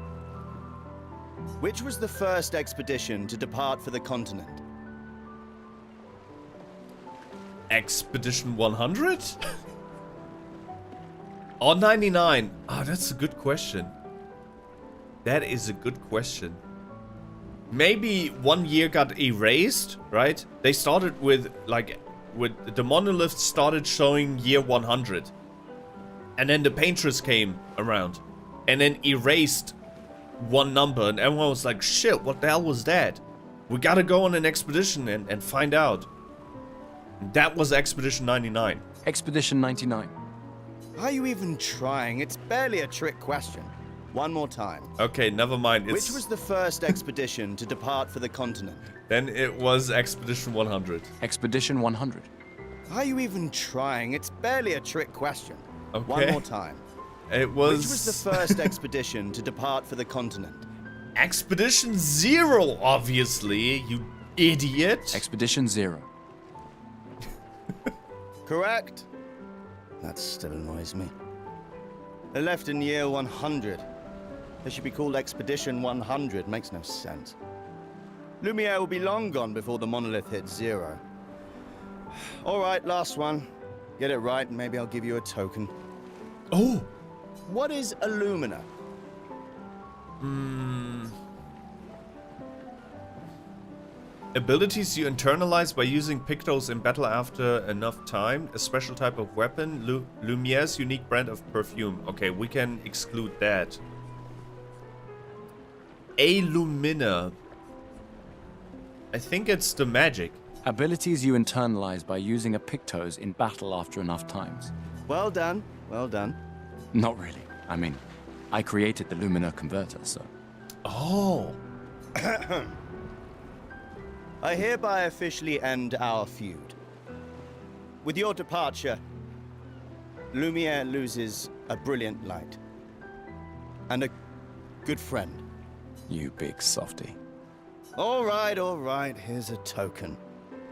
Which was the first expedition to depart for the continent? Expedition 100? Or 99? Ah, that's a good question. That is a good question. Maybe 1 year got erased, right? They started with the monolith started showing year 100. And then the Paintress came around and then erased one number, and everyone was like, shit, what the hell was that? We gotta go on an expedition and find out. That was Expedition 99. Expedition 99. Are you even trying? It's barely a trick question. One more time. Okay, never mind. Which was the first expedition to depart for the continent? Then it was Expedition 100. Expedition 100. Are you even trying? It's barely a trick question. Okay. One more time. It was... Which was the first expedition to depart for the continent? Expedition 0, obviously, you idiot. Expedition 0. Correct. That still annoys me. They left in year 100. They should be called Expedition 100. Makes no sense. Lumiere will be long gone before the monolith hits 0. All right, last one. Get it right and maybe I'll give you a token. Oh! What is a Lumina? Abilities you internalize by using Pictos in battle after enough time. A special type of weapon. Lumiere's unique brand of perfume. Okay, we can exclude that. A Lumina. I think it's the magic. Abilities you internalize by using a Pictos in battle after enough times. Well done. Well done. Not really. I mean, I created the Lumina converter, so... Oh! I hereby officially end our feud. With your departure, Lumiere loses a brilliant light. And a good friend. You big softy. All right. Here's a token.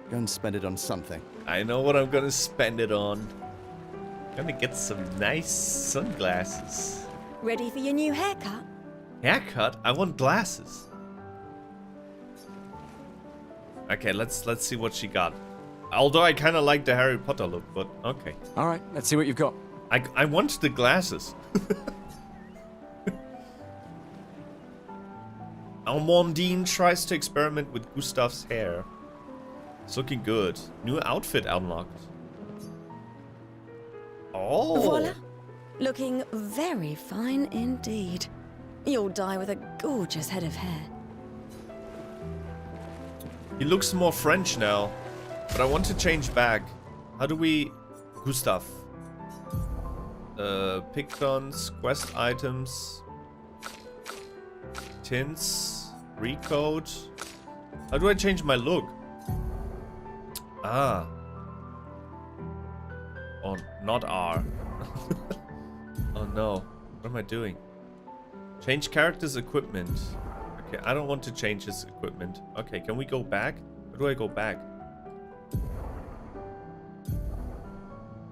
Go and spend it on something. I know what I'm gonna spend it on. Gonna get some nice sunglasses. Ready for your new haircut? Haircut? I want glasses. Okay, let's see what she got. Although I kind of like the Harry Potter look, but okay. All right, let's see what you've got. I want the glasses. Almondine tries to experiment with Gustav's hair. It's looking good. New outfit unlocked. Oh. Voila. Looking very fine indeed. You'll die with a gorgeous head of hair. He looks more French now, but I want to change back. How do we... Gustav. Pictons, quest items, tints, recode. How do I change my look? Ah. Oh, not R. Oh no. What am I doing? Change character's equipment. Okay, I don't want to change his equipment. Okay, can we go back? Where do I go back?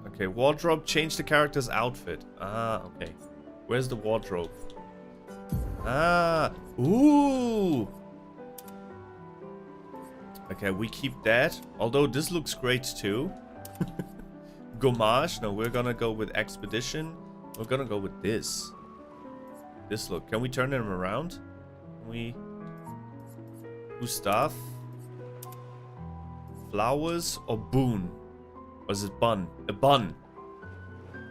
Okay, wardrobe, change the character's outfit. Ah, okay. Where's the wardrobe? Ah, ooh. Okay, we keep that. Although this looks great too. Gommage. No, we're gonna go with expedition. We're gonna go with this. This look. Can we turn him around? Can we... Gustav? Flowers or boon? Or is it bun? A bun.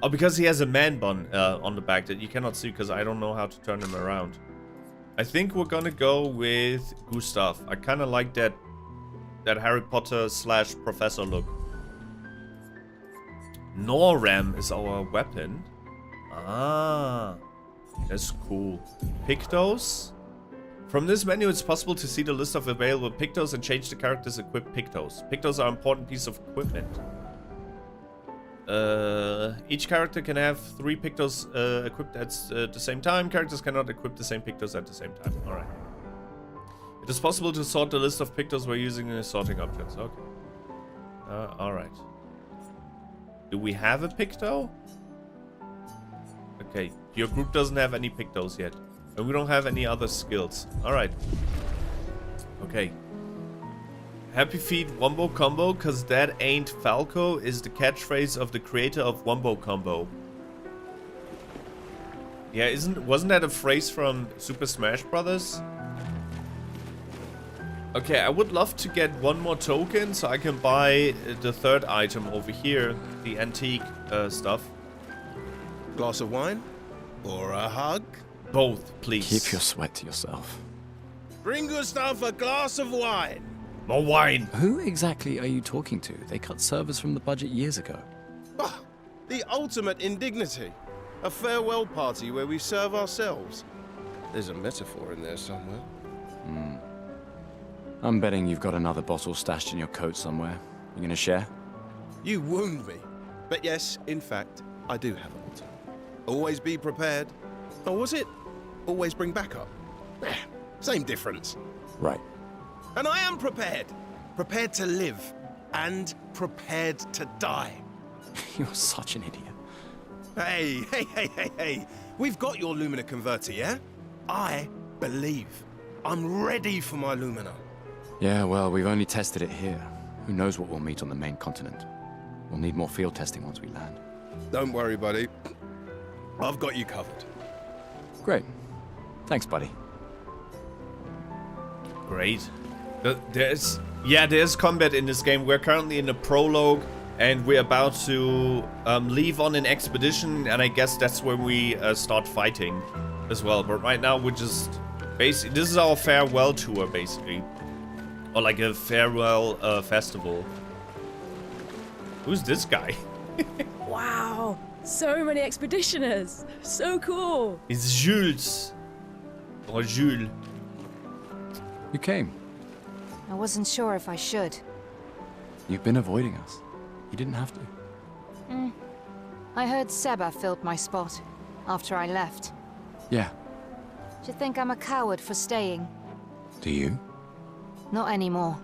Oh, because he has a man bun on the back that you cannot see because I don't know how to turn him around. I think we're gonna go with Gustav. I kind of like that Harry Potter / professor look. Noram is our weapon. Ah, that's cool. Pictos. From this menu, it's possible to see the list of available Pictos and change the character's equipped Pictos. Pictos are an important piece of equipment. Each character can have 3 Pictos equipped at the same time. Characters cannot equip the same Pictos at the same time. Alright. It is possible to sort the list of Pictos by using the sorting options. Okay. Alright. Do we have a Picto? Okay. Your group doesn't have any Pictos yet. And we don't have any other skills. Alright. Okay. Happy Feet Wombo Combo, cause that ain't Falco is the catchphrase of the creator of Wombo Combo. Yeah, wasn't that a phrase from Super Smash Brothers? Okay, I would love to get one more token so I can buy the third item over here, the antique stuff. Glass of wine? Or a hug? Both, please. Keep your sweat to yourself. Bring Gustav a glass of wine. More wine. Who exactly are you talking to? They cut servers from the budget years ago. Ah, the ultimate indignity. A farewell party where we serve ourselves. There's a metaphor in there somewhere. I'm betting you've got another bottle stashed in your coat somewhere. You gonna share? You wound me. But yes, in fact, I do have a motto. Always be prepared. Or was it always bring backup? Same difference. Right. And I am prepared. Prepared to live. And prepared to die. You're such an idiot. Hey. We've got your Lumina converter, yeah? I believe. I'm ready for my Lumina. Yeah, well, we've only tested it here. Who knows what we'll meet on the main continent. We'll need more field testing once we land. Don't worry, buddy. I've got you covered. Great. Thanks, buddy. Great. There's combat in this game. We're currently in the prologue, and we're about to leave on an expedition, and I guess that's when we start fighting as well. But right now, we're just... Basically, this is our farewell tour, basically. Or like a farewell festival. Who's this guy? Wow, so many expeditioners. So cool. It's Jules. Or Jules. You came. I wasn't sure if I should. You've been avoiding us. You didn't have to. I heard Seba filled my spot after I left. Yeah. Do you think I'm a coward for staying? Do you? Not anymore.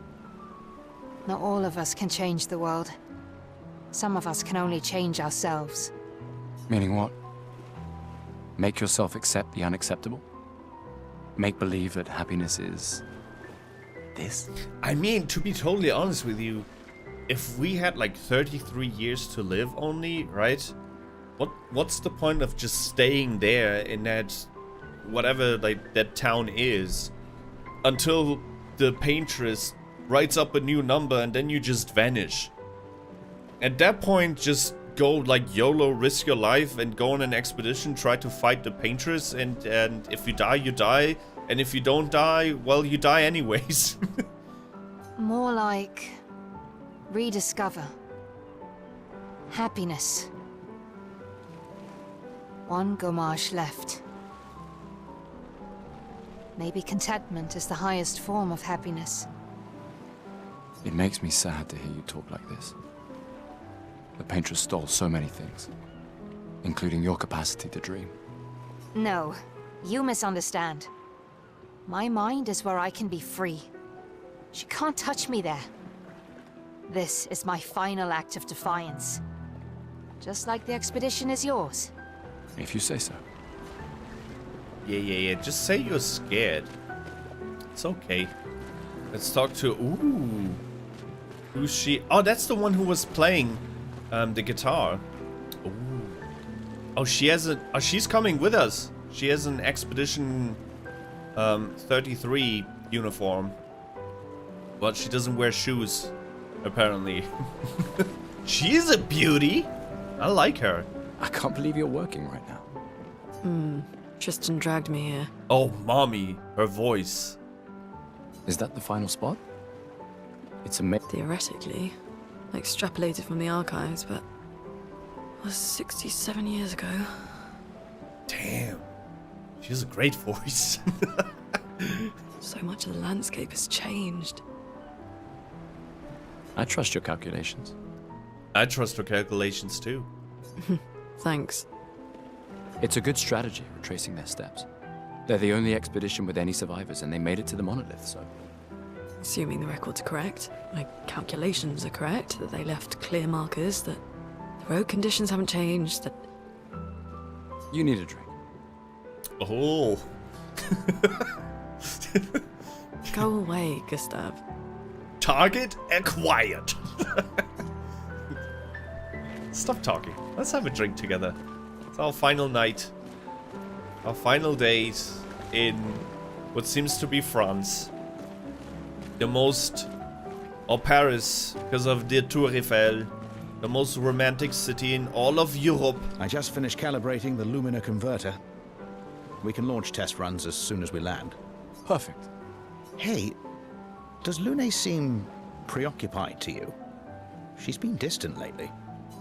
Not all of us can change the world. Some of us can only change ourselves. Meaning what? Make yourself accept the unacceptable? Make believe that happiness is... this? I mean, to be totally honest with you, if we had like 33 years to live only, right? What's the point of just staying there in that... whatever like that town is until the Paintress writes up a new number, and then you just vanish. At that point, just go like YOLO, risk your life, and go on an expedition, try to fight the Paintress, and if you die, you die. And if you don't die, well, you die anyways. More like rediscover happiness. One Gommage left. Maybe contentment is the highest form of happiness. It makes me sad to hear you talk like this. The Paintress stole so many things, including your capacity to dream. No, you misunderstand. My mind is where I can be free. She can't touch me there. This is my final act of defiance. Just like the expedition is yours. If you say so. Yeah. Just say you're scared. It's okay. Let's talk to... Ooh. Who's she? Oh, that's the one who was playing the guitar. Ooh. Oh, she has a... Oh, she's coming with us. She has an Expedition 33 uniform. But she doesn't wear shoes, apparently. She's a beauty. I like her. I can't believe you're working right now. Tristan dragged me here. Oh, mommy. Her voice. Is that the final spot? It's Theoretically. Extrapolated from the archives, but... It was 67 years ago. Damn. She has a great voice. So much of the landscape has changed. I trust your calculations. I trust her calculations too. Thanks. It's a good strategy, retracing their steps. They're the only expedition with any survivors, and they made it to the monolith, so... Assuming the records are correct, my calculations are correct, that they left clear markers, that the road conditions haven't changed, that... You need a drink. Oh. Go away, Gustav. Target acquired. Stop talking. Let's have a drink together. It's our final night. Our final days in what seems to be France. The most... Or Paris, because of the Tour Eiffel. The most romantic city in all of Europe. I just finished calibrating the Lumina converter. We can launch test runs as soon as we land. Perfect. Hey, does Lune seem preoccupied to you? She's been distant lately.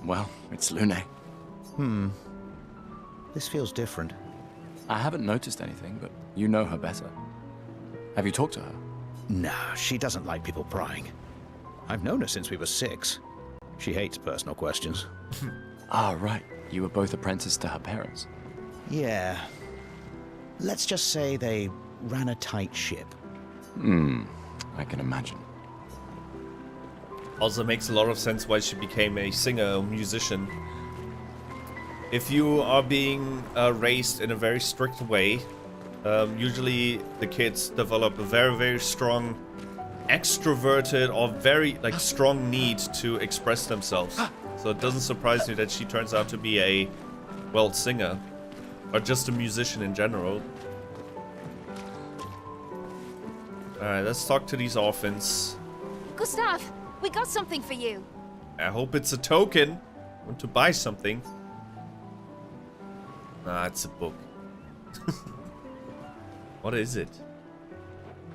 Well, it's Lune. This feels different. I haven't noticed anything, but you know her better. Have you talked to her? No, she doesn't like people prying. I've known her since we were 6. She hates personal questions. Ah, right. You were both apprenticed to her parents. Yeah. Let's just say they ran a tight ship. I can imagine. Also makes a lot of sense why she became a singer or musician. If you are being raised in a very strict way, usually the kids develop a very, very strong extroverted or very strong need to express themselves. So it doesn't surprise me that she turns out to be a, well, singer. Or just a musician in general. Alright, let's talk to these orphans. Gustav, we got something for you. I hope it's a token. I want to buy something. Nah, it's a book. What is it?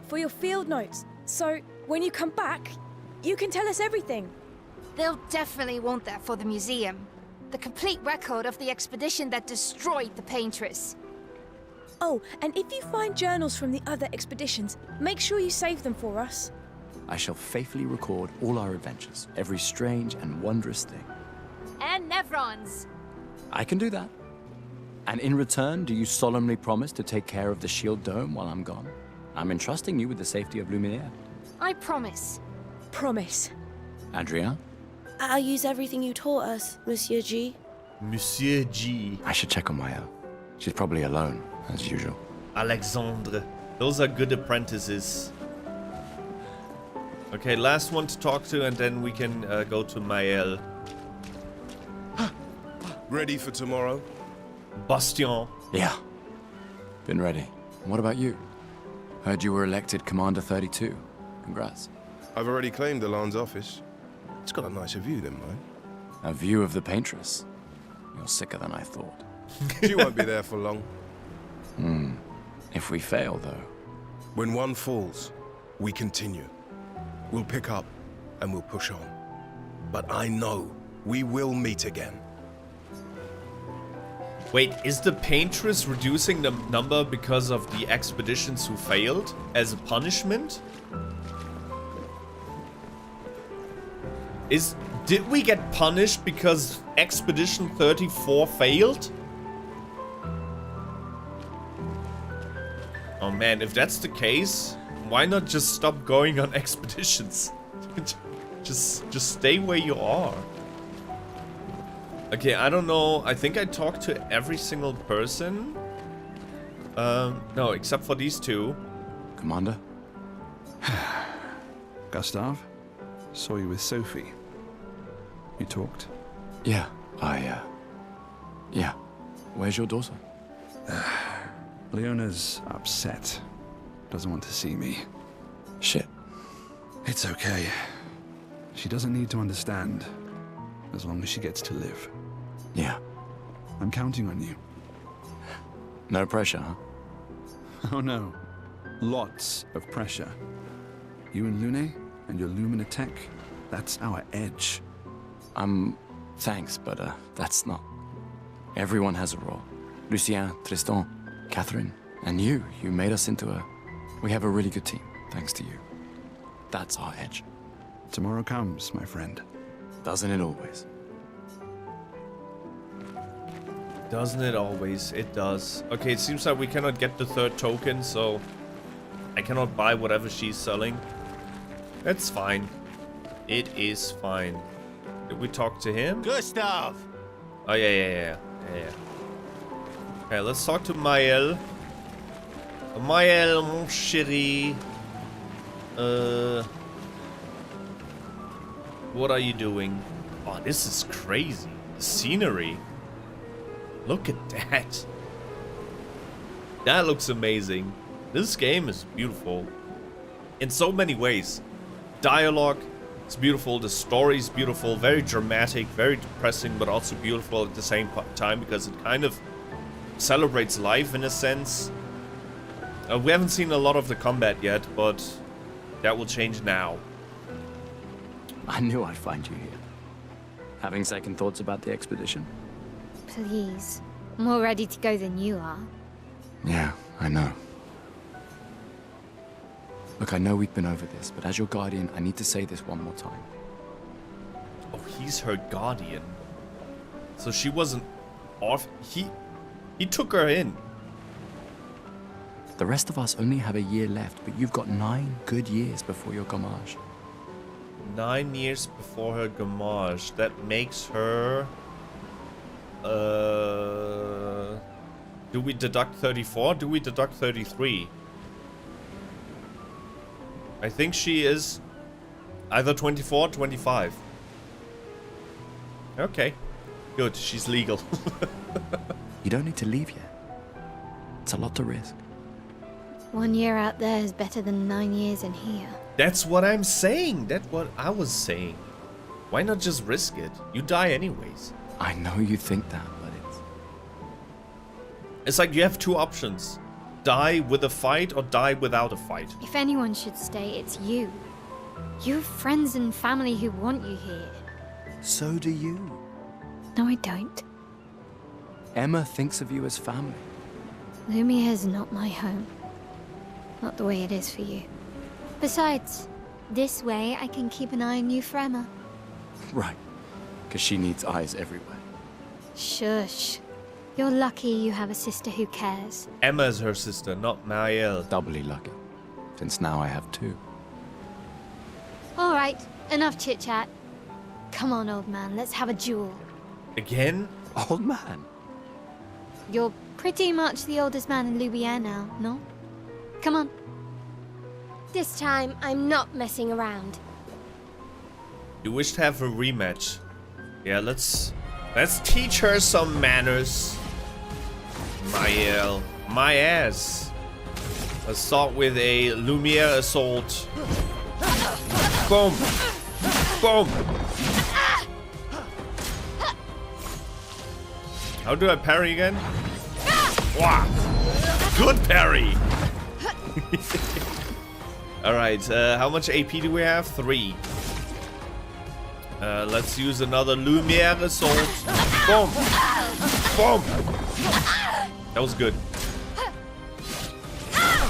For your field notes. So, when you come back, you can tell us everything. They'll definitely want that for the museum. The complete record of the expedition that destroyed the Paintress. Oh, and if you find journals from the other expeditions, make sure you save them for us. I shall faithfully record all our adventures, every strange and wondrous thing. And Nevrons. I can do that. And in return, do you solemnly promise to take care of the shield dome while I'm gone? I'm entrusting you with the safety of Lumiere. I promise. Promise. Adrien? I'll use everything you taught us, Monsieur G. Monsieur G. I should check on Maelle. She's probably alone, as usual. Alexandre. Those are good apprentices. Okay, last one to talk to, and then we can go to Maelle. Ready for tomorrow? Bastion. Yeah. Been ready. And what about you? Heard you were elected Commander 32. Congrats. I've already claimed the Lan's office. It's got a nicer view than mine. A view of the Paintress. You're sicker than I thought. She won't be there for long. If we fail, though. When one falls, we continue. We'll pick up and we'll push on. But I know we will meet again. Wait, is the Paintress reducing the number because of the expeditions who failed as a punishment? Did we get punished because Expedition 34 failed? Oh man, if that's the case, why not just stop going on expeditions? just stay where you are. Okay, I don't know. I think I talked to every single person. No, except for these two. Commander? Gustav, saw you with Sophie. You talked? Yeah, yeah. Where's your daughter? Leona's upset. Doesn't want to see me. Shit. It's okay. She doesn't need to understand, as long as she gets to live. Yeah. I'm counting on you. No pressure, huh? Oh no. Lots of pressure. You and Lune and your Lumina tech, that's our edge. Thanks, but that's not. Everyone has a role. Lucien, Tristan, Catherine, and you made us into we have a really good team, thanks to you. That's our edge. Tomorrow comes, my friend. Doesn't it always? Doesn't it always? It does. Okay, it seems like we cannot get the third token, so I cannot buy whatever she's selling. That's fine. It is fine. Did we talk to him? Gustav! Oh, yeah. Okay, let's talk to Maelle. Maelle, mon chéri. What are you doing? Oh, this is crazy. The scenery. Look at that. That looks amazing. This game is beautiful. In so many ways. Dialogue is beautiful. The story is beautiful. Very dramatic. Very depressing, but also beautiful at the same time because it kind of celebrates life in a sense. We haven't seen a lot of the combat yet, but that will change now. I knew I'd find you here. Having second thoughts about the expedition? Please. More ready to go than you are. Yeah, I know. Look, I know we've been over this, but as your guardian, I need to say this one more time. Oh, he's her guardian. So she wasn't off. He took her in. The rest of us only have a year left, but you've got 9 good years before your gamage. 9 years before her gamage. That makes her... do we deduct 34? Do we deduct 33? I think she is either 24 or 25. Okay. Good, she's legal. You don't need to leave yet. It's a lot to risk. 1 year out there is better than 9 years in here. That's what I'm saying. That's what I was saying. Why not just risk it? You die anyways. I know you think that, but it's like you have two options. Die with a fight or die without a fight. If anyone should stay, it's you. You have friends and family who want you here. So do you. No, I don't. Emma thinks of you as family. Lumiere is not my home. Not the way it is for you. Besides, this way I can keep an eye on you for Emma. Right. Because she needs eyes everywhere. Shush. You're lucky you have a sister who cares. Emma's her sister, not Maelle. Doubly lucky. Since now I have 2. Alright, enough chit-chat. Come on, old man, let's have a duel. Again? Old man? You're pretty much the oldest man in Lumiere now, no? Come on. This time, I'm not messing around. You wish to have a rematch. Yeah, let's teach her some manners. Maelle. My ass. Let's start with a Lumiere assault. Boom! Boom! How do I parry again? Wow! Good parry! Alright, how much AP do we have? 3. Let's use another Lumiere assault. Boom! Boom! That was good.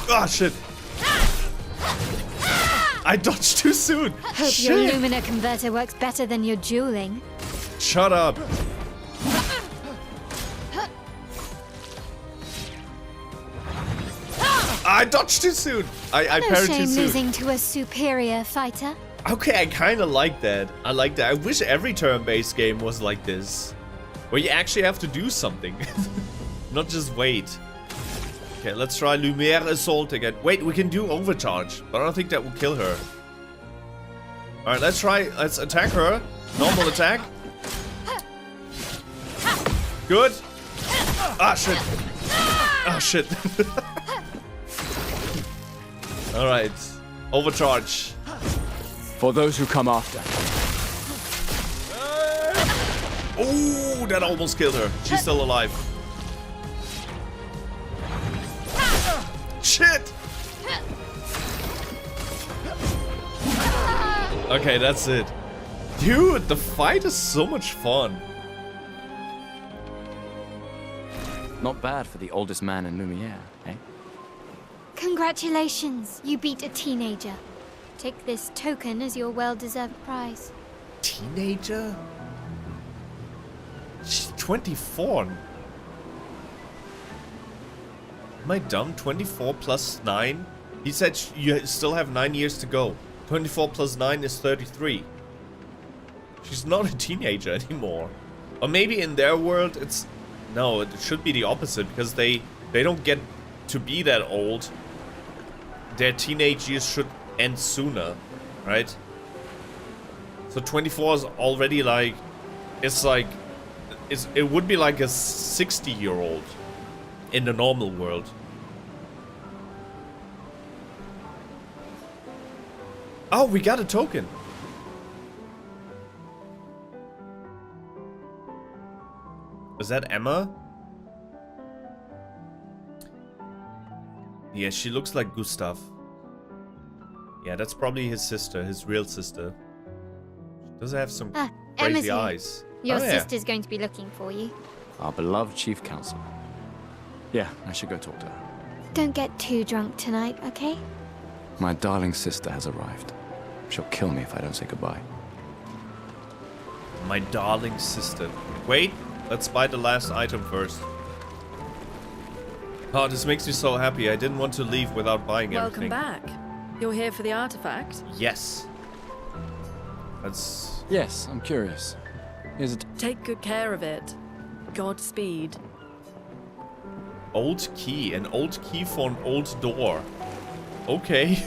Ah, shit! I dodged too soon! Hope Shit. your Lumina converter works better than your dueling. Shut up! I dodged too soon! I No parried too shame soon. losing to a superior fighter. Okay, I kind of like that. I like that. I wish every turn-based game was like this. Where you actually have to do something. Not just wait. Okay, let's try Lumiere Assault again. Wait, we can do Overcharge. But I don't think that will kill her. Alright, let's try. Let's attack her. Normal attack. Good. Ah, shit. Ah, shit. Alright. Overcharge. For those who come after. Oh, that almost killed her. She's still alive. Shit! Okay, that's it. Dude, the fight is so much fun. Not bad for the oldest man in Lumiere, eh? Congratulations, you beat a teenager. Take this token as your well-deserved prize. Teenager? She's 24. Am I dumb? 24 plus 9? He said you still have 9 years to go. 24 plus 9 is 33. She's not a teenager anymore. Or maybe in their world it's... No, it should be the opposite, because they don't get to be that old. Their teenage years should end sooner, right? So 24 is already like... It's like... It would be like a 60-year-old in the normal world. Oh, we got a token. Is that Emma? Yeah, she looks like Gustav. Yeah, that's probably his sister, his real sister. She does have some Emma's crazy here. eyes. Your Oh, yeah. sister's going to be looking for you. Our beloved chief counselor. Yeah, I should go talk to her. Don't get too drunk tonight, okay? My darling sister has arrived. She'll kill me if I don't say goodbye. My darling sister. Wait, let's buy the last item first. Oh, this makes me so happy. I didn't want to leave without buying Welcome everything. back. You're here for the artifact? Yes. That's... Yes, I'm curious. Here's a... Take good care of it. Godspeed. Old key. An old key for an old door. Okay.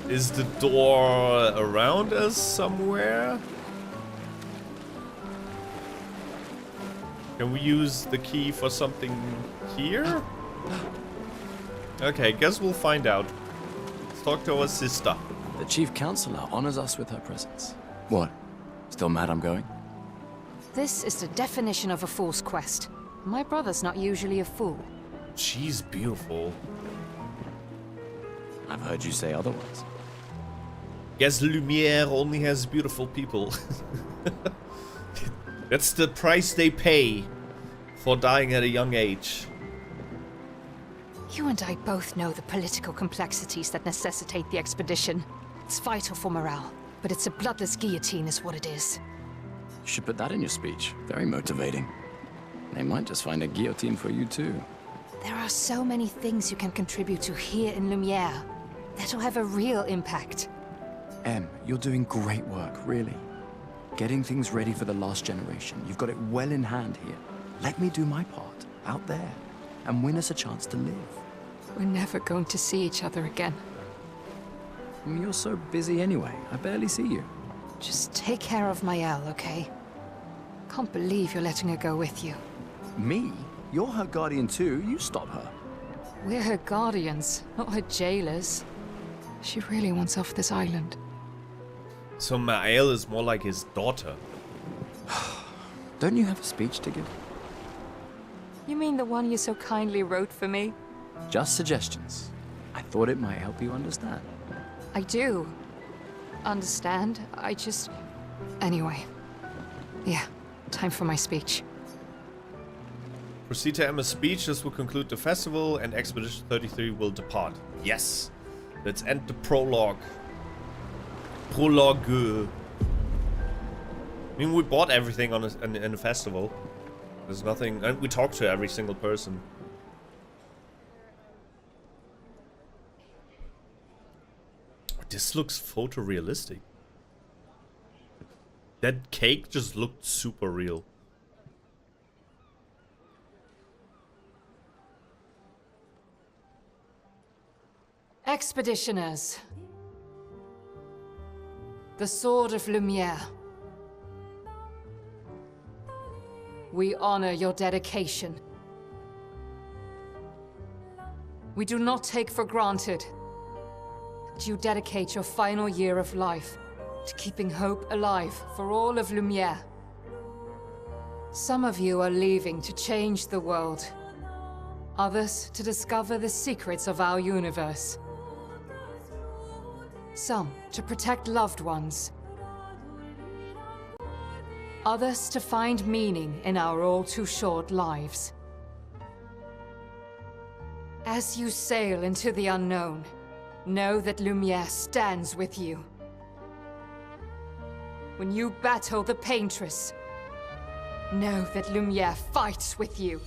Is the door around us somewhere? Can we use the key for something here? Okay, guess we'll find out. Let's talk to our sister. The chief counselor honors us with her presence. What? Still mad I'm going? This is the definition of a fool's quest. My brother's not usually a fool. She's beautiful. I've heard you say otherwise. Guess Lumiere only has beautiful people. That's the price they pay for dying at a young age. You and I both know the political complexities that necessitate the expedition. It's vital for morale, but it's a bloodless guillotine is what it is. You should put that in your speech. Very motivating. They might just find a guillotine for you too. There are so many things you can contribute to here in Lumiere that'll have a real impact. Em, you're doing great work, really. Getting things ready for the last generation. You've got it well in hand here. Let me do my part, out there, and win us a chance to live. We're never going to see each other again. You're so busy anyway. I barely see you. Just take care of Maelle, okay? Can't believe you're letting her go with you. Me? You're her guardian too. You stop her. We're her guardians, not her jailers. She really wants off this island. So Maelle is more like his daughter. Don't you have a speech to give? You mean the one you so kindly wrote for me? Just suggestions. I thought it might help you understand. I do. Understand? I just... Anyway. Yeah, time for my speech. Proceed to Emma's speech. This will conclude the festival and Expedition 33 will depart. Yes. Let's end the prologue. Prologue. I mean, we bought everything on in the festival. There's nothing... And we talked to every single person. This looks photorealistic. That cake just looked super real. Expeditioners. The Sword of Lumiere. We honor your dedication. We do not take for granted that you dedicate your final year of life to keeping hope alive for all of Lumiere. Some of you are leaving to change the world. Others to discover the secrets of our universe. Some to protect loved ones. Others to find meaning in our all too short lives. As you sail into the unknown, know that Lumiere stands with you. When you battle the Paintress, know that Lumiere fights with you.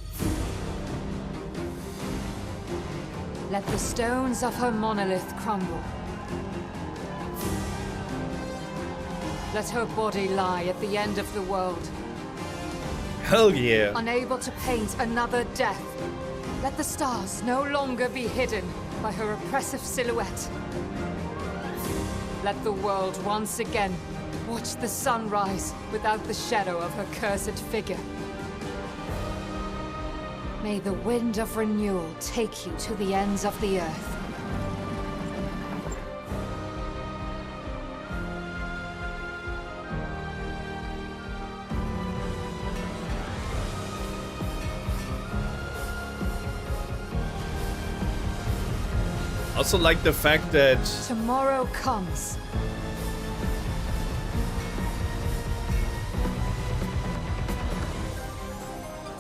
Let the stones of her monolith crumble. Let her body lie at the end of the world. Hell yeah! Unable to paint another death. Let the stars no longer be hidden by her oppressive silhouette. Let the world once again watch the sun rise without the shadow of her cursed figure. May the wind of renewal take you to the ends of the earth. Also like the fact that tomorrow comes.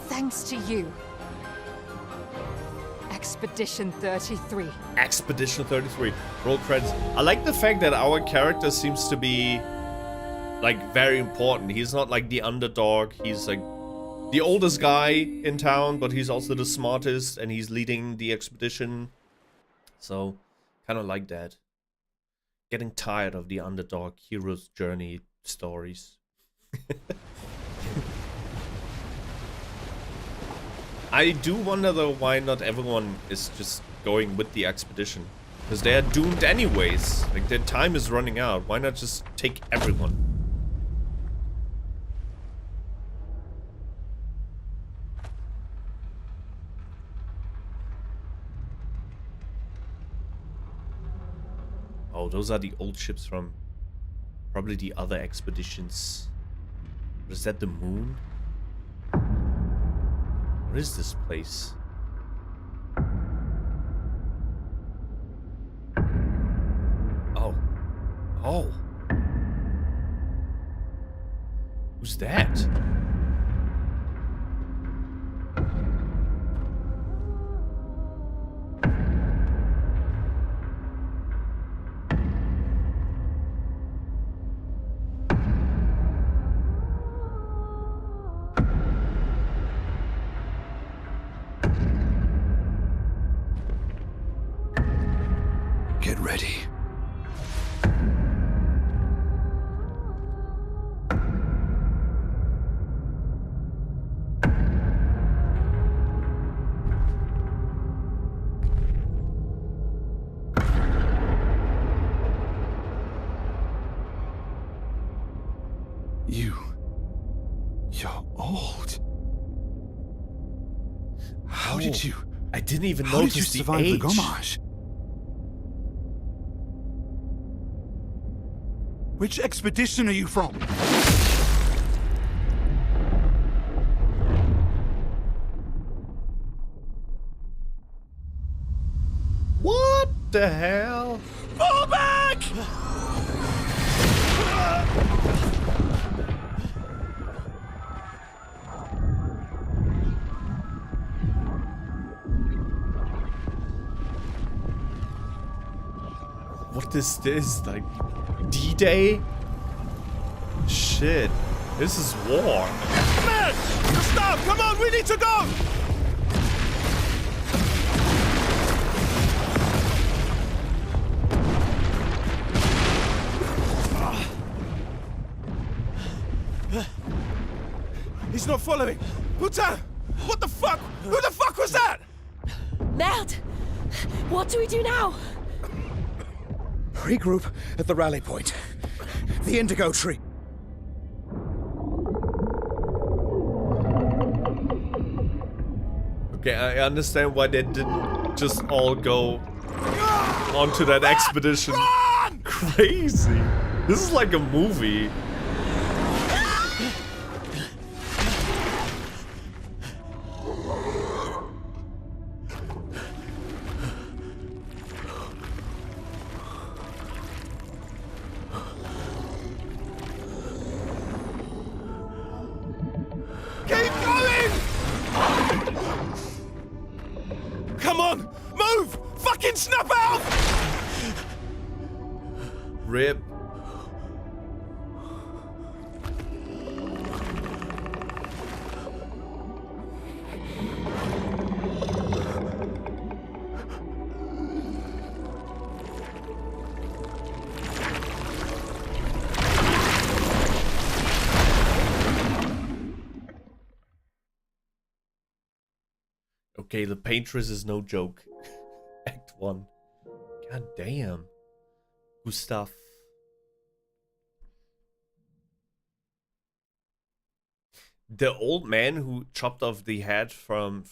Thanks to you. Expedition 33. Expedition 33. Roll credits. I like the fact that our character seems to be like very important. He's not like the underdog. He's like the oldest guy in town, but he's also the smartest and he's leading the expedition. So, kind of like that. Getting tired of the underdog hero's journey stories. I do wonder though why not everyone is just going with the expedition. Because they are doomed anyways. Like their time is running out. Why not just take everyone? Oh, those are the old ships from probably the other expeditions. But is that the moon? What is this place? Oh. Oh. Who's that? Get ready. You're old. How did you? I didn't even How notice did you survive the the Gommage? Which expedition are you from? What the hell? Fall back! What is this? Like D-Day? Shit. This is war. Man! Stop! Come on, we need to go! He's not following. Putain! What the fuck? Who the fuck was that? Merde! What do we do now? Regroup at the rally point. The Indigo Tree. Okay, I understand why they didn't just all go onto that expedition. Crazy. This is like a movie. Keep going! Come on! Move! Fucking snap out! Rip. Okay, the Paintress is no joke. Act 1. God damn. Gustav. The old man who chopped off the head from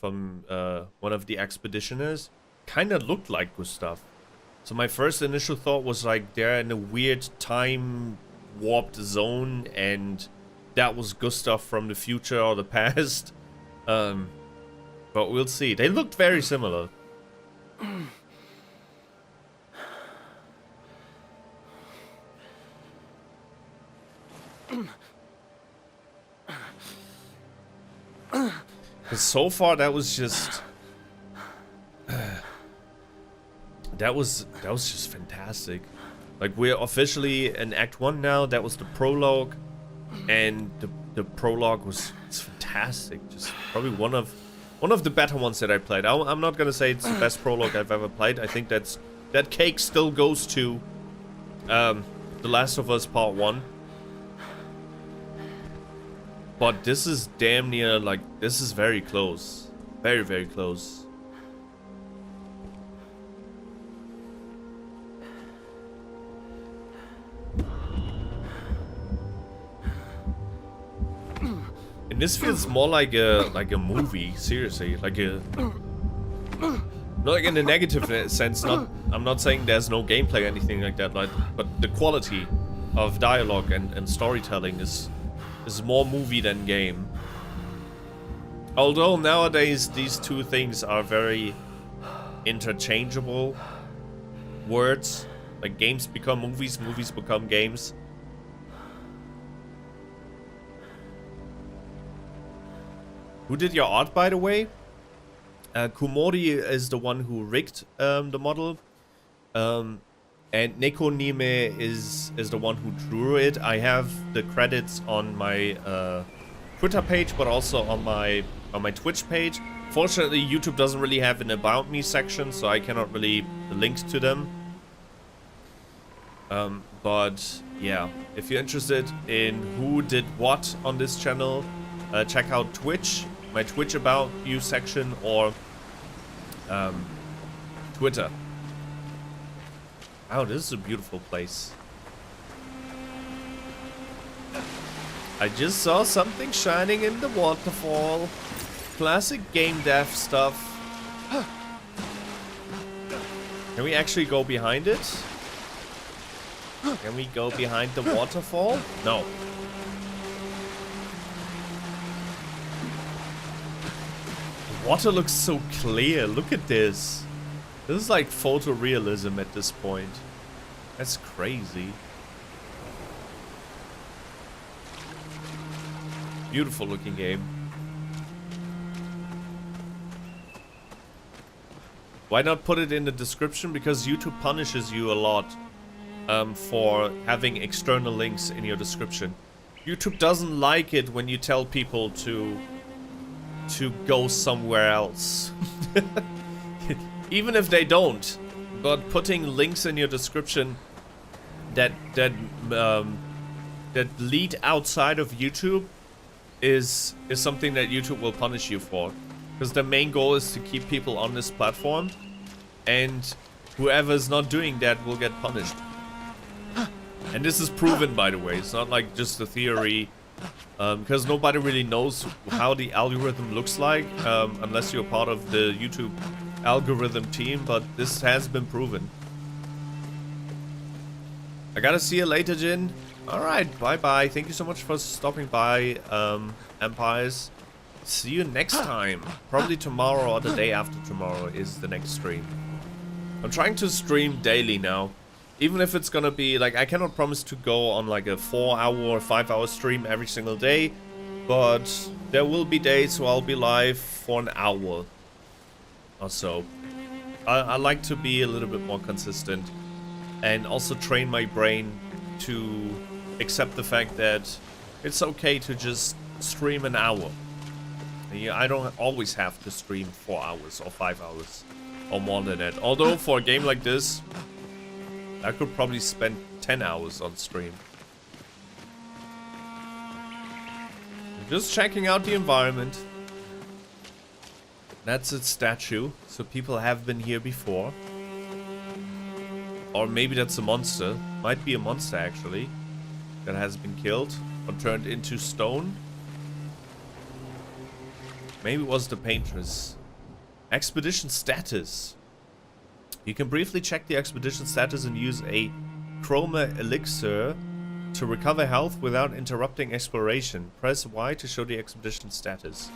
one of the expeditioners kind of looked like Gustav. So my first initial thought was like they're in a weird time warped zone and that was Gustav from the future or the past. But we'll see. They looked very similar. Because so far that was just that was just fantastic. Like we're officially in Act 1 now. That was the prologue, and the prologue was fantastic. Just probably one of the better ones that I played. I'm not gonna say it's the best prologue I've ever played. I think that cake still goes to The Last of Us Part 1. But this is damn near, like, this is very close. Very, very close. And this feels more like a movie, seriously. Like a... Not like in a negative sense, I'm not saying there's no gameplay or anything like that, like, but the quality of dialogue and storytelling is more movie than game. Although nowadays these two things are very interchangeable words. Like games become movies, movies become games. Who did your art, by the way? Kumori is the one who rigged the model. And Neko Nime is the one who drew it. I have the credits on my Twitter page, but also on my Twitch page. Fortunately, YouTube doesn't really have an About Me section, so I cannot really link to them. But yeah, if you're interested in who did what on this channel, check out Twitch, my Twitch About You section, or Twitter. Wow, this is a beautiful place. I just saw something shining in the waterfall. Classic game dev stuff. Can we actually go behind it? Can we go behind the waterfall? No. The water looks so clear. Look at this. This is like photorealism at this point. That's crazy. Beautiful looking game. Why not put it in the description? Because YouTube punishes you a lot for having external links in your description. YouTube doesn't like it when you tell people to go somewhere else. Even if they don't. But putting links in your description that lead outside of YouTube is something that YouTube will punish you for. Because the main goal is to keep people on this platform, and whoever's not doing that will get punished. And this is proven, by the way. It's not like just a theory, because nobody really knows how the algorithm looks like, unless you're part of the YouTube algorithm team, but this has been proven. I gotta see you later, Jin. Alright, bye-bye. Thank you so much for stopping by, Empires. See you next time. Probably tomorrow or the day after tomorrow is the next stream. I'm trying to stream daily now. Even if it's gonna be, like, I cannot promise to go on like a 4-hour or 5-hour stream every single day. But there will be days where I'll be live for an hour or so. I like to be a little bit more consistent. And also train my brain to accept the fact that it's okay to just stream an hour. I don't always have to stream 4 hours or 5 hours or more than that. Although for a game like this, I could probably spend 10 hours on stream. Just checking out the environment. That's its statue, so people have been here before. Or maybe that's a monster. Might be a monster actually, that has been killed or turned into stone. Maybe it was the Paintress. Expedition status. You can briefly check the expedition status and use a Chroma elixir to recover health without interrupting exploration. Press Y to show the expedition status.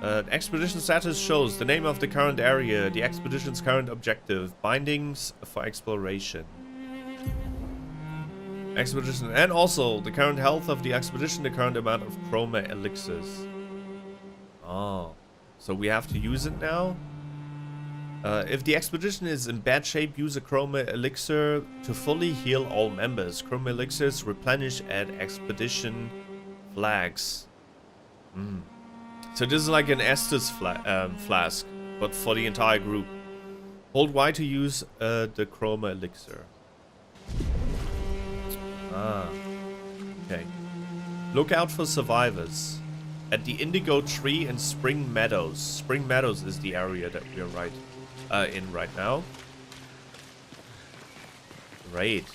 Expedition status shows the name of the current area, the expedition's current objective, bindings for exploration. Expedition, and also the current health of the expedition, the current amount of Chroma elixirs. Oh, so we have to use it now? If the expedition is in bad shape, use a Chroma elixir to fully heal all members. Chroma elixirs replenish at expedition flags. So this is like an Estus flask, but for the entire group. Hold Y to use the Chroma elixir. Ah, okay. Look out for survivors. At the Indigo Tree in Spring Meadows. Spring Meadows is the area that we're in right now. Great.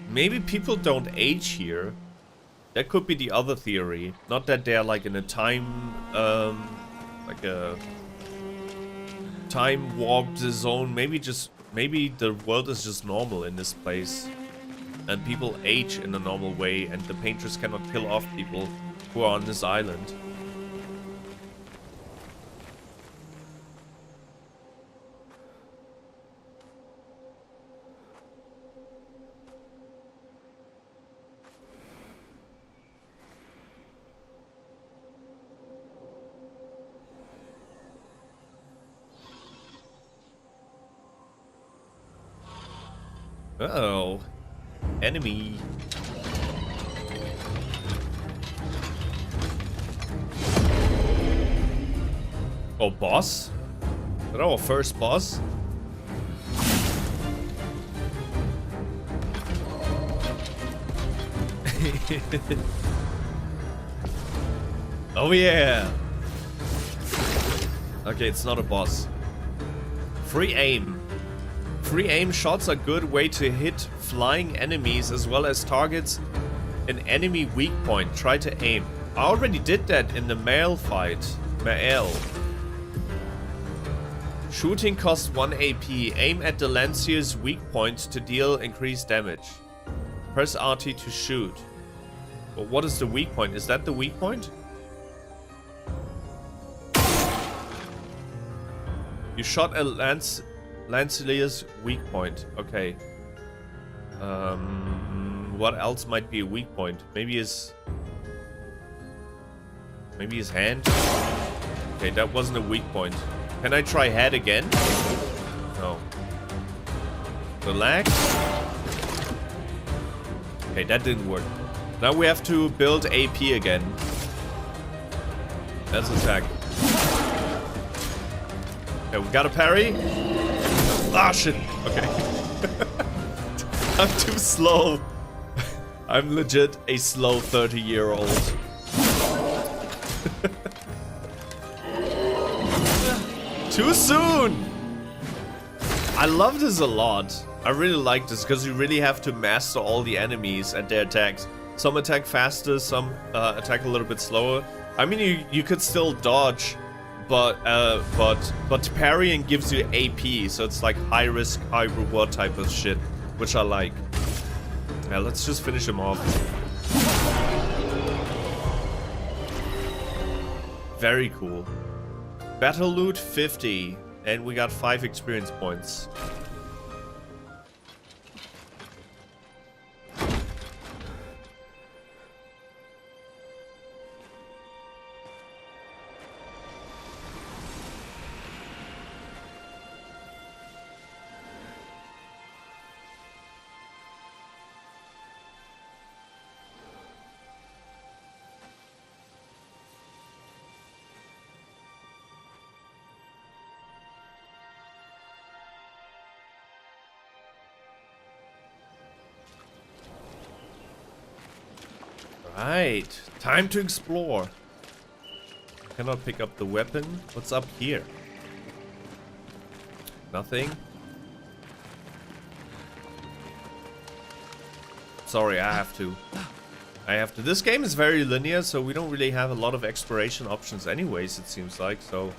Maybe people don't age here. That could be the other theory. Not that they're like in a time, like a time warped zone. Maybe the world is just normal in this place. And people age in a normal way, and the Paintress cannot kill off people who are on this island. Uh-oh. Enemy. Oh, boss? Is that our first boss? Oh yeah! Okay, it's not a boss. Free aim. Free aim shots are a good way to hit flying enemies as well as targets an enemy weak point. Try to aim. I already did that in the Maelle fight. Maelle. Shooting costs 1 AP. Aim at the Lancier's weak point to deal increased damage. Press RT to shoot. But what is the weak point? Is that the weak point? You shot a Lancelier's weak point. Okay. What else might be a weak point? Maybe his hand? Okay, that wasn't a weak point. Can I try head again? No. The leg? Okay, that didn't work. Now we have to build AP again. Let's attack. Okay, we got a parry. Ah, shit. Okay. I'm too slow. I'm legit a slow 30-year-old. Too soon! I love this a lot. I really like this because you really have to master all the enemies and their attacks. Some attack faster, some attack a little bit slower. I mean, you could still dodge, but parrying gives you AP, so it's like high risk, high reward type of shit, which I like. Yeah, let's just finish him off. Very cool. Battle loot 50, and we got 5 experience points. Right, time to explore. Cannot pick up the weapon. What's up here? Nothing. Sorry, I have to. This game is very linear, so we don't really have a lot of exploration options anyways, it seems like, so...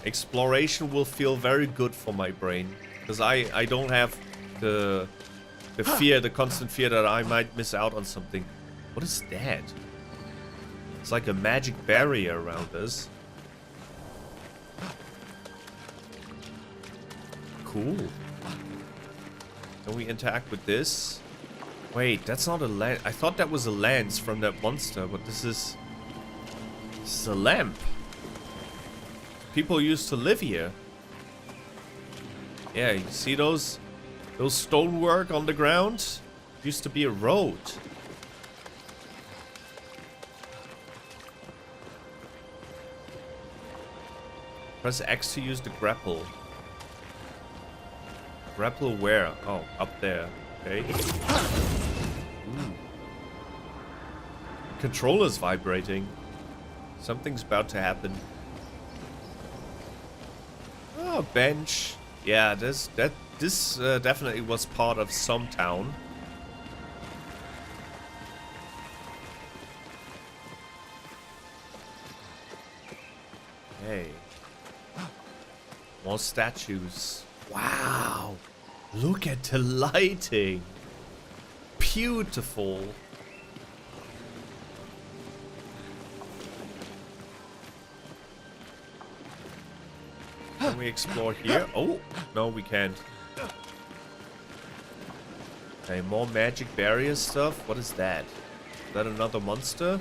Exploration will feel very good for my brain. Because I don't have the fear, the constant fear that I might miss out on something. What is that? It's like a magic barrier around us. Cool. Can we interact with this? Wait, that's not a lance. I thought that was a lance from that monster, but this is a lamp. People used to live here. Yeah, you see those stonework on the ground? Used to be a road. Press X to use the grapple. Grapple where? Oh, up there. Okay. Ooh. Controller's vibrating. Something's about to happen. Oh, bench. Yeah, this definitely was part of some town. Hey. More statues. Wow. Look at the lighting. Beautiful. Can we explore here? Oh, no, we can't. Okay, more magic barrier stuff. What is that? Is that another monster?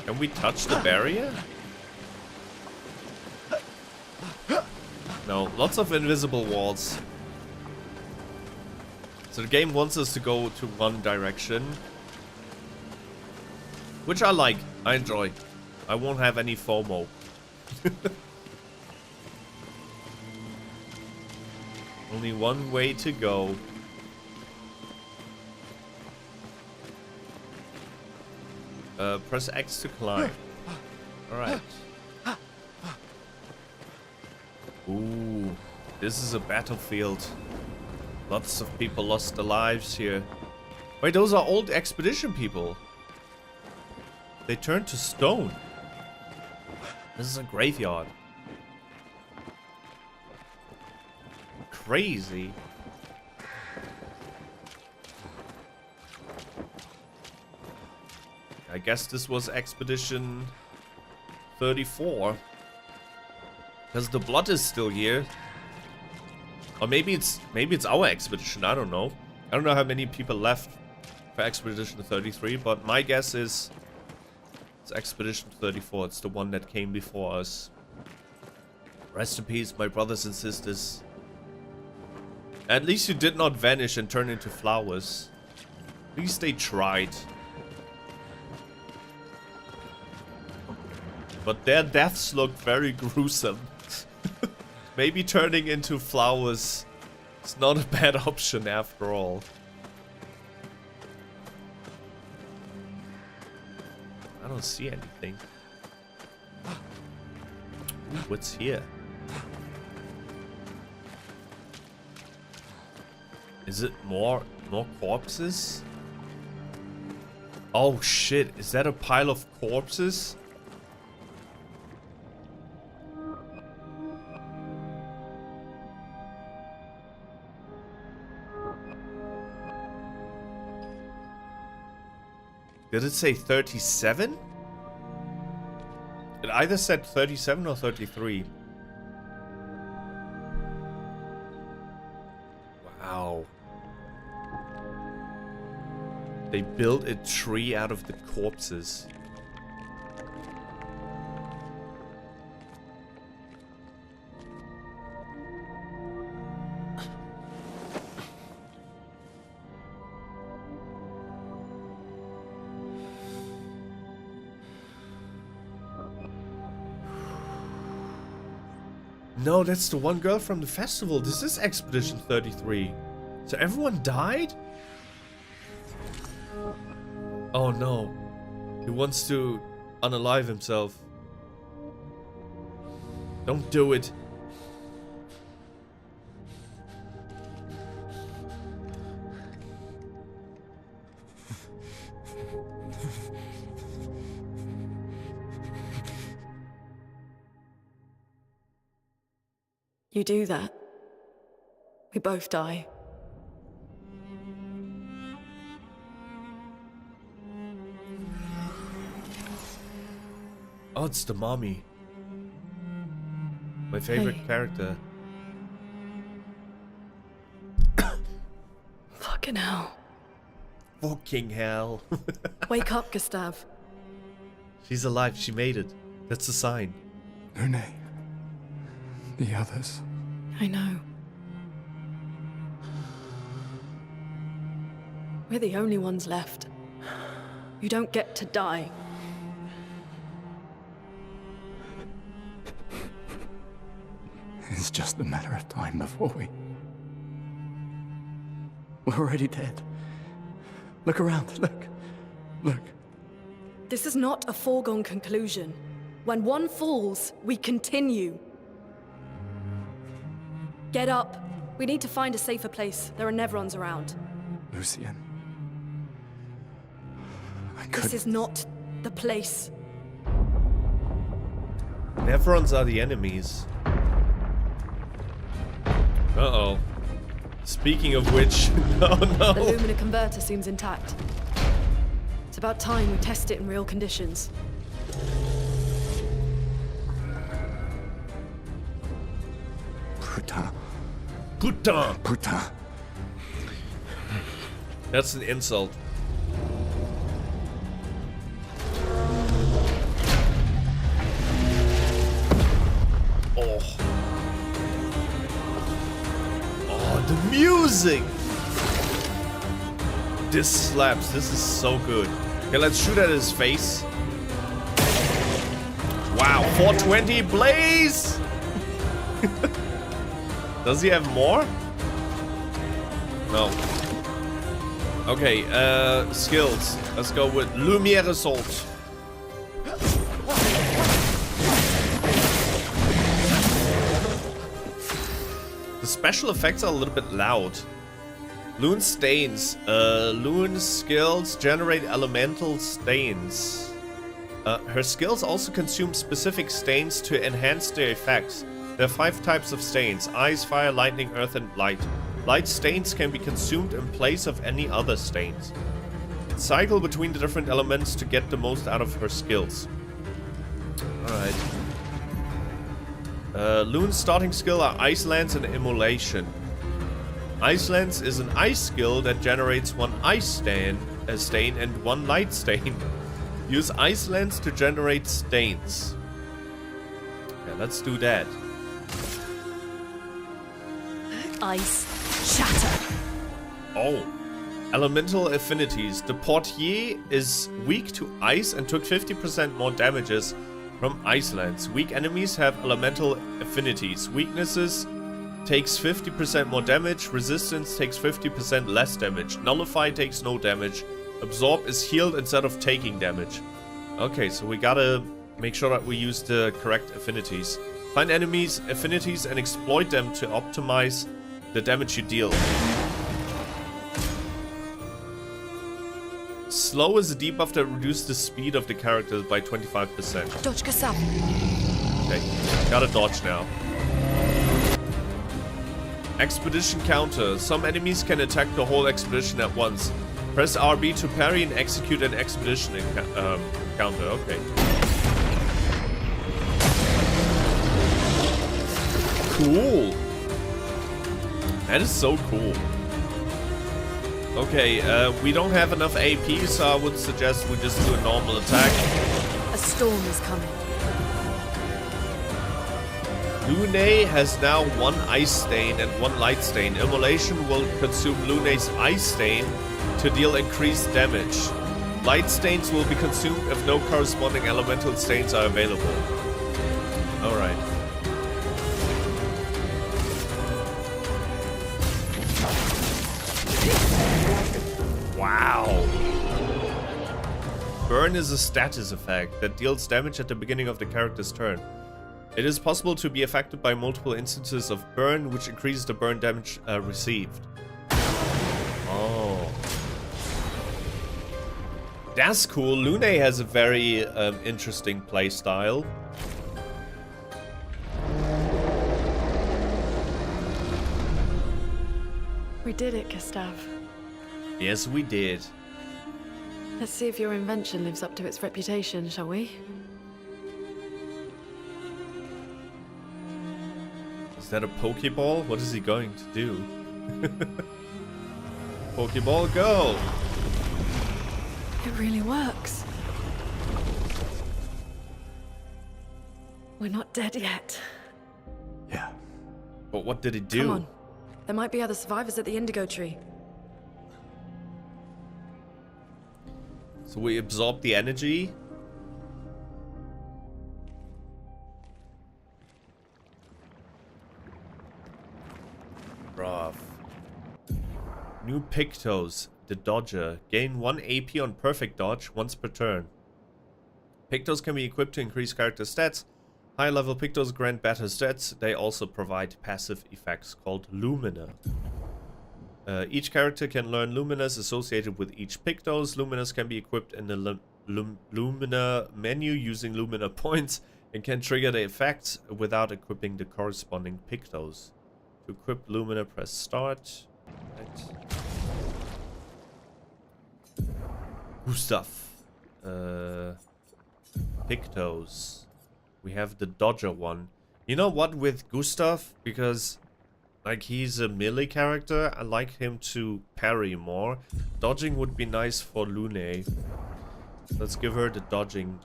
Can we touch the barrier? No, lots of invisible walls. So the game wants us to go to one direction. Which I like. I enjoy. I won't have any FOMO. Only one way to go. Press X to climb. Alright. Ooh, this is a battlefield. Lots of people lost their lives here. Wait, those are old expedition people. They turn to stone. This is a graveyard. Crazy. I guess this was Expedition 34. Because the blood is still here. Or maybe it's our expedition, I don't know. I don't know how many people left for Expedition 33, but my guess is it's Expedition 34. It's the one that came before us. Rest in peace, my brothers and sisters. At least you did not vanish and turn into flowers. At least they tried. But their deaths look very gruesome. Maybe turning into flowers is not a bad option after all. I don't see anything. Ooh, what's here? Is it more corpses? Oh shit, is that a pile of corpses? Did it say 37? It either said 37 or 33. Wow. They built a tree out of the corpses. No, that's the one girl from the festival. This is Expedition 33. So everyone died? Oh no. He wants to unalive himself. Don't do it. You do that, we both die. Oh, it's the mommy. My favorite character. Fucking hell. Fucking hell. Wake up, Gustav. She's alive. She made it. That's a sign. Lune. The others. I know. We're the only ones left. You don't get to die. It's just a matter of time before we're already dead. Look around, look. This is not a foregone conclusion. When one falls, we continue. Get up. We need to find a safer place. There are Nevrons around. Lucien. This is not the place. Nevrons are the enemies. Uh-oh. Speaking of which... Oh no! The Lumina converter seems intact. It's about time we test it in real conditions. Putain. That's an insult. Oh, the music! This slaps. This is so good. Okay, let's shoot at his face. Wow, 420 blaze! Does he have more? No. Okay, skills. Let's go with Lumiere Assault. The special effects are a little bit loud. Lune stains. Lune skills generate elemental stains. Her skills also consume specific stains to enhance their effects. There are 5 types of stains: ice, fire, lightning, earth, and light. Light stains can be consumed in place of any other stains. Cycle between the different elements to get the most out of her skills. Alright. Lune's starting skill are Ice Lance and Immolation. Ice Lance is an ice skill that generates 1 ice stain and 1 light stain. Use Ice Lance to generate stains. Okay, let's do that. Ice shatter. Oh. Elemental affinities. The Portier is weak to ice and took 50% more damages from Ice Lance. Weak enemies have elemental affinities. Weaknesses takes 50% more damage. Resistance takes 50% less damage. Nullify takes no damage. Absorb is healed instead of taking damage. Okay, so we gotta make sure that we use the correct affinities. Find enemies' affinities and exploit them to optimize the damage you deal. Slow is a debuff that reduces the speed of the character by 25%. Dodge Kasab. Okay, gotta dodge now. Expedition counter. Some enemies can attack the whole expedition at once. Press RB to parry and execute an expedition counter. Okay. Cool. That is so cool. Okay, we don't have enough AP, so I would suggest we just do a normal attack. A storm is coming. Lune has now 1 ice stain and 1 light stain. Immolation will consume Lune's ice stain to deal increased damage. Light stains will be consumed if no corresponding elemental stains are available. Alright. Wow. Burn is a status effect that deals damage at the beginning of the character's turn. It is possible to be affected by multiple instances of burn, which increases the burn damage received. Oh. That's cool. Lune has a very interesting playstyle. We did it, Gustav. Yes, we did. Let's see if your invention lives up to its reputation, shall we? Is that a Pokeball? What is he going to do? Pokeball, go! It really works. We're not dead yet. Yeah. But what did it do? Come on. There might be other survivors at the Indigo Tree. So we absorb the energy. Bruv. New Pictos, the Dodger. Gain 1 AP on perfect dodge once per turn. Pictos can be equipped to increase character stats. High level Pictos grant better stats. They also provide passive effects called Lumina. Each character can learn Luminas associated with each Pictos. Luminas can be equipped in the Lumina menu using Lumina points and can trigger the effects without equipping the corresponding Pictos. To equip Lumina, press start. Right. Gustav. Pictos. We have the Dodger one. You know what with Gustav? Because like he's a melee character, I like him to parry more. Dodging would be nice for Lune. Let's give her the dodging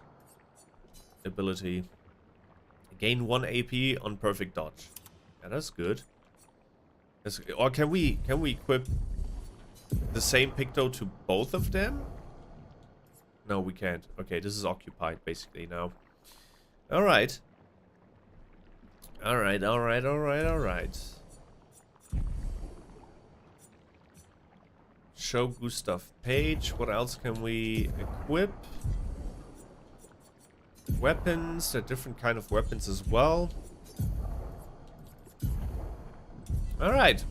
ability. Gain 1 AP on perfect dodge. Yeah, that's good. Or can we equip the same Picto to both of them? No, we can't. Okay, this is occupied basically now. Alright. Alright. Show Gustav page. What else can we equip? Weapons. There are different kind of weapons as well. Alright.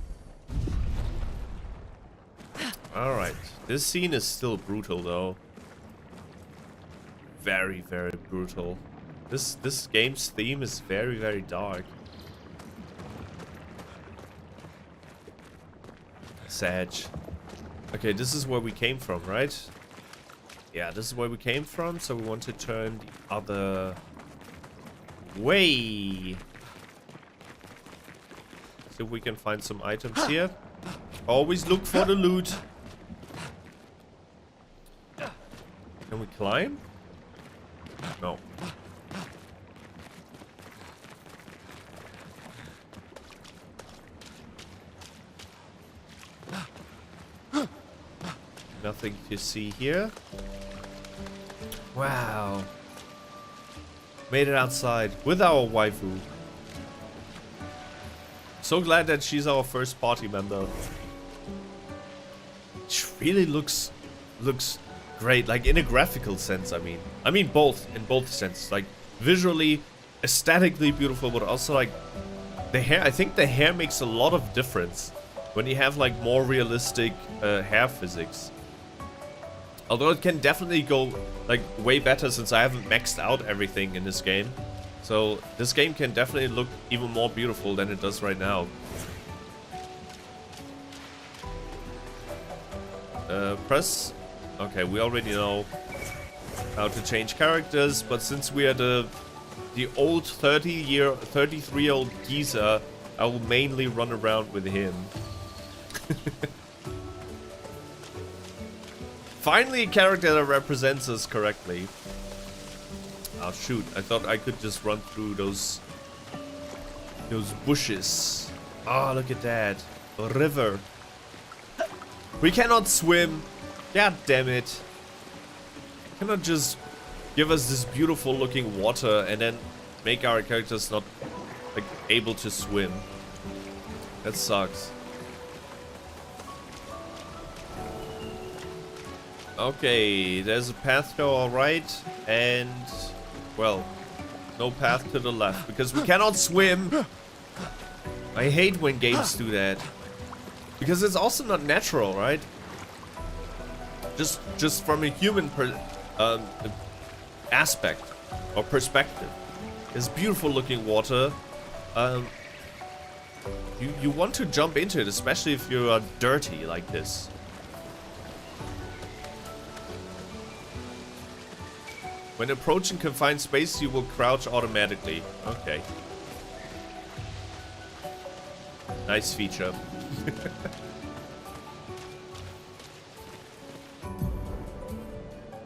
Alright. This scene is still brutal though. very, very brutal. This game's theme is very, very dark. Sag. Okay, this is where we came from, right? Yeah, this is where we came from, so we want to turn the other way. See if we can find some items here. Always look for the loot. Can we climb? No. Nothing to see here. Wow. Made it outside with our waifu. So glad that she's our first party member. She really looks great, like in a graphical sense. I mean both, in both senses, like visually, aesthetically beautiful, but also like the hair. I think the hair makes a lot of difference when you have like more realistic hair physics. Although it can definitely go like way better since I haven't maxed out everything in this game. So this game can definitely look even more beautiful than it does right now. Press. Okay, we already know how to change characters, but since we are the old 33-year-old geezer, I will mainly run around with him. Finally, a character that represents us correctly. Oh shoot, I thought I could just run through those bushes. Oh, look at that. A river. We cannot swim. God damn it. You cannot just give us this beautiful looking water and then make our characters not like able to swim. That sucks. Okay, there's a path to our right and, well, no path to the left because we cannot swim. I hate when games do that because it's also not natural, right? Just from a human aspect or perspective. It's beautiful looking water. You want to jump into it, especially if you are dirty like this. When approaching confined space, you will crouch automatically. Okay. Nice feature.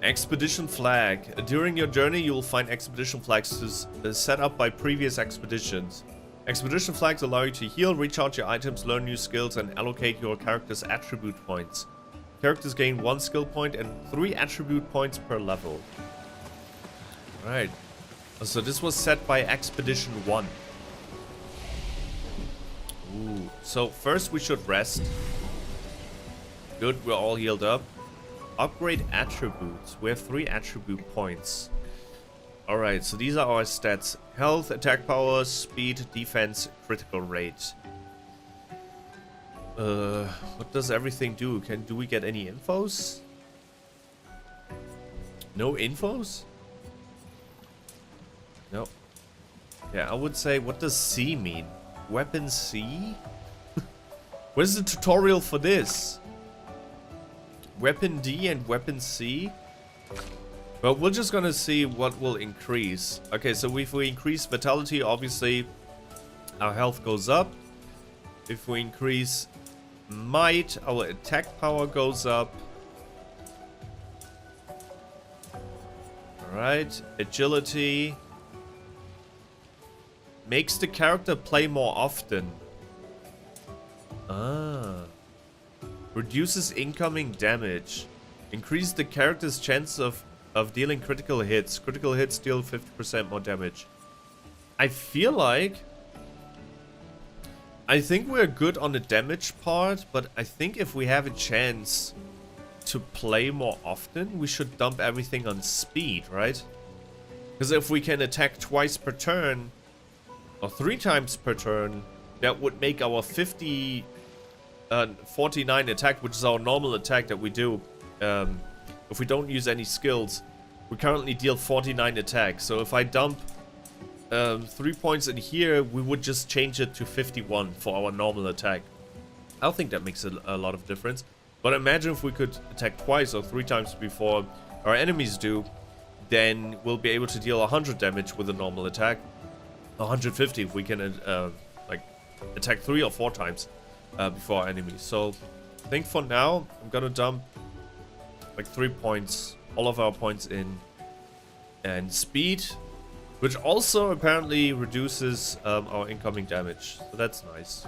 Expedition flag. During your journey, you will find expedition flags set up by previous expeditions. Expedition flags allow you to heal, recharge your items, learn new skills, and allocate your character's attribute points. Characters gain 1 skill point and 3 attribute points per level. Right. So this was set by Expedition 1. Ooh. So first we should rest. Good, we're all healed up. Upgrade attributes. We have 3 attribute points. Alright, so these are our stats. Health, attack power, speed, defense, critical rate. What does everything do? Do we get any infos? No infos? No. Yeah, I would say, what does C mean? Weapon C? Where's the tutorial for this? Weapon D and weapon C? Well, we're just gonna see what will increase. Okay, so if we increase vitality, obviously our health goes up. If we increase might, our attack power goes up. Alright, agility. Makes the character play more often. Ah. Reduces incoming damage. Increase the character's chance of dealing critical hits. Critical hits deal 50% more damage. I feel like... I think we're good on the damage part, but I think if we have a chance to play more often, we should dump everything on speed, right? Because if we can attack twice per turn, or 3 times per turn, that would make our 49 attack, which is our normal attack that we do if we don't use any skills, we currently deal 49 attacks. So if I dump 3 points in here, we would just change it to 51 for our normal attack. I don't think that makes a lot of difference. But imagine if we could attack twice or 3 times before our enemies do, then we'll be able to deal 100 damage with a normal attack. 150 if we can like attack 3 or 4 times before our enemies. So I think for now I'm gonna dump like 3 points, all of our points in and speed, which also apparently reduces our incoming damage. So that's nice.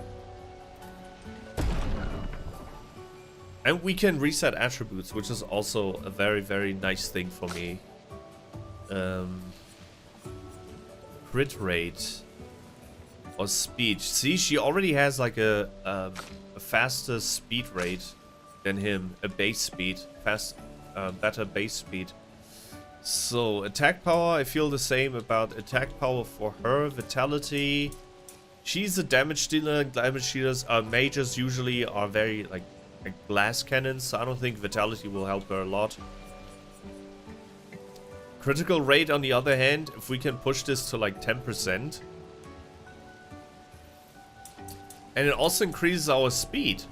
And we can reset attributes, which is also a very, very nice thing for me. Crit rate or speed. See, she already has like a faster speed rate than him, a base speed, better base speed. So attack power, I feel the same about attack power for her. Vitality, she's a damage dealer. Damage dealers, mages usually are very like glass cannons, so I don't think vitality will help her a lot. Critical rate, on the other hand, if we can push this to like 10%. And it also increases our speed.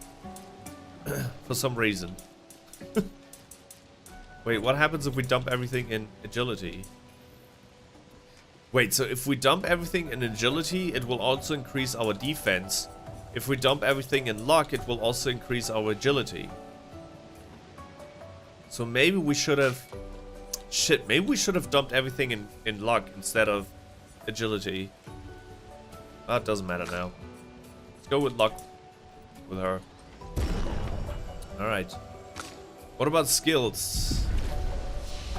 For some reason. Wait, what happens if we dump everything in agility? Wait, so if we dump everything in agility, it will also increase our defense. If we dump everything in luck, it will also increase our agility. So maybe we should have... Shit, maybe we should have dumped everything in luck instead of agility. That doesn't matter now. Let's go with luck with her. Alright. What about skills?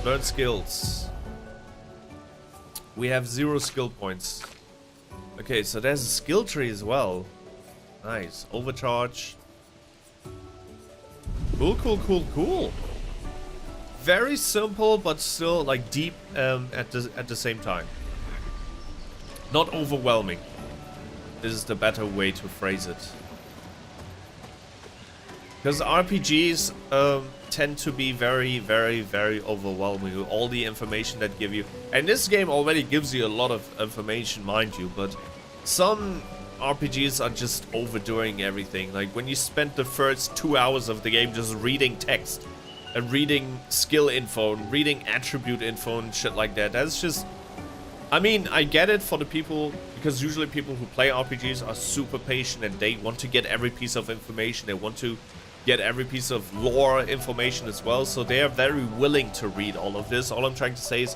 Learn skills. We have 0 skill points. Okay, so there's a skill tree as well. Nice. Overcharge. Cool, cool, cool, cool. Very simple, but still like deep at the same time. Not overwhelming. This is the better way to phrase it. Because RPGs tend to be very, very, very overwhelming with all the information that give you. And this game already gives you a lot of information, mind you, but some RPGs are just overdoing everything. Like when you spend the first 2 hours of the game just reading text and reading skill info and reading attribute info and shit like that. That's just... I mean, I get it for the people, because usually people who play RPGs are super patient and they want to get every piece of information. They want to get every piece of lore information as well, so they are very willing to read all of this. All I'm trying to say is,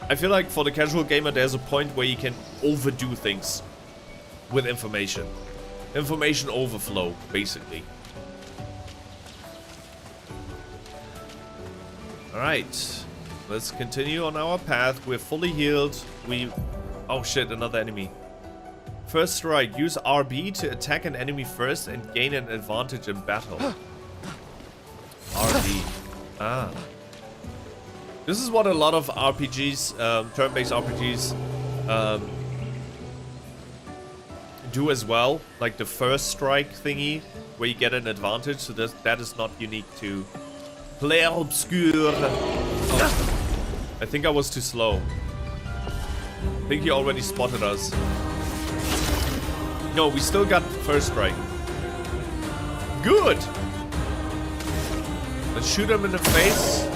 I feel like for the casual gamer, there's a point where you can overdo things with information. Information overflow, basically. Alright, let's continue on our path. We're fully healed. Oh shit, another enemy. First strike, use RB to attack an enemy first and gain an advantage in battle. RB. Ah. This is what a lot of RPGs, turn-based RPGs, do as well. Like the first strike thingy, where you get an advantage. So that is not unique to CLAIR OBSCUR. Oh. I think I was too slow. I think he already spotted us. No, we still got first strike. Good! Let's shoot him in the face.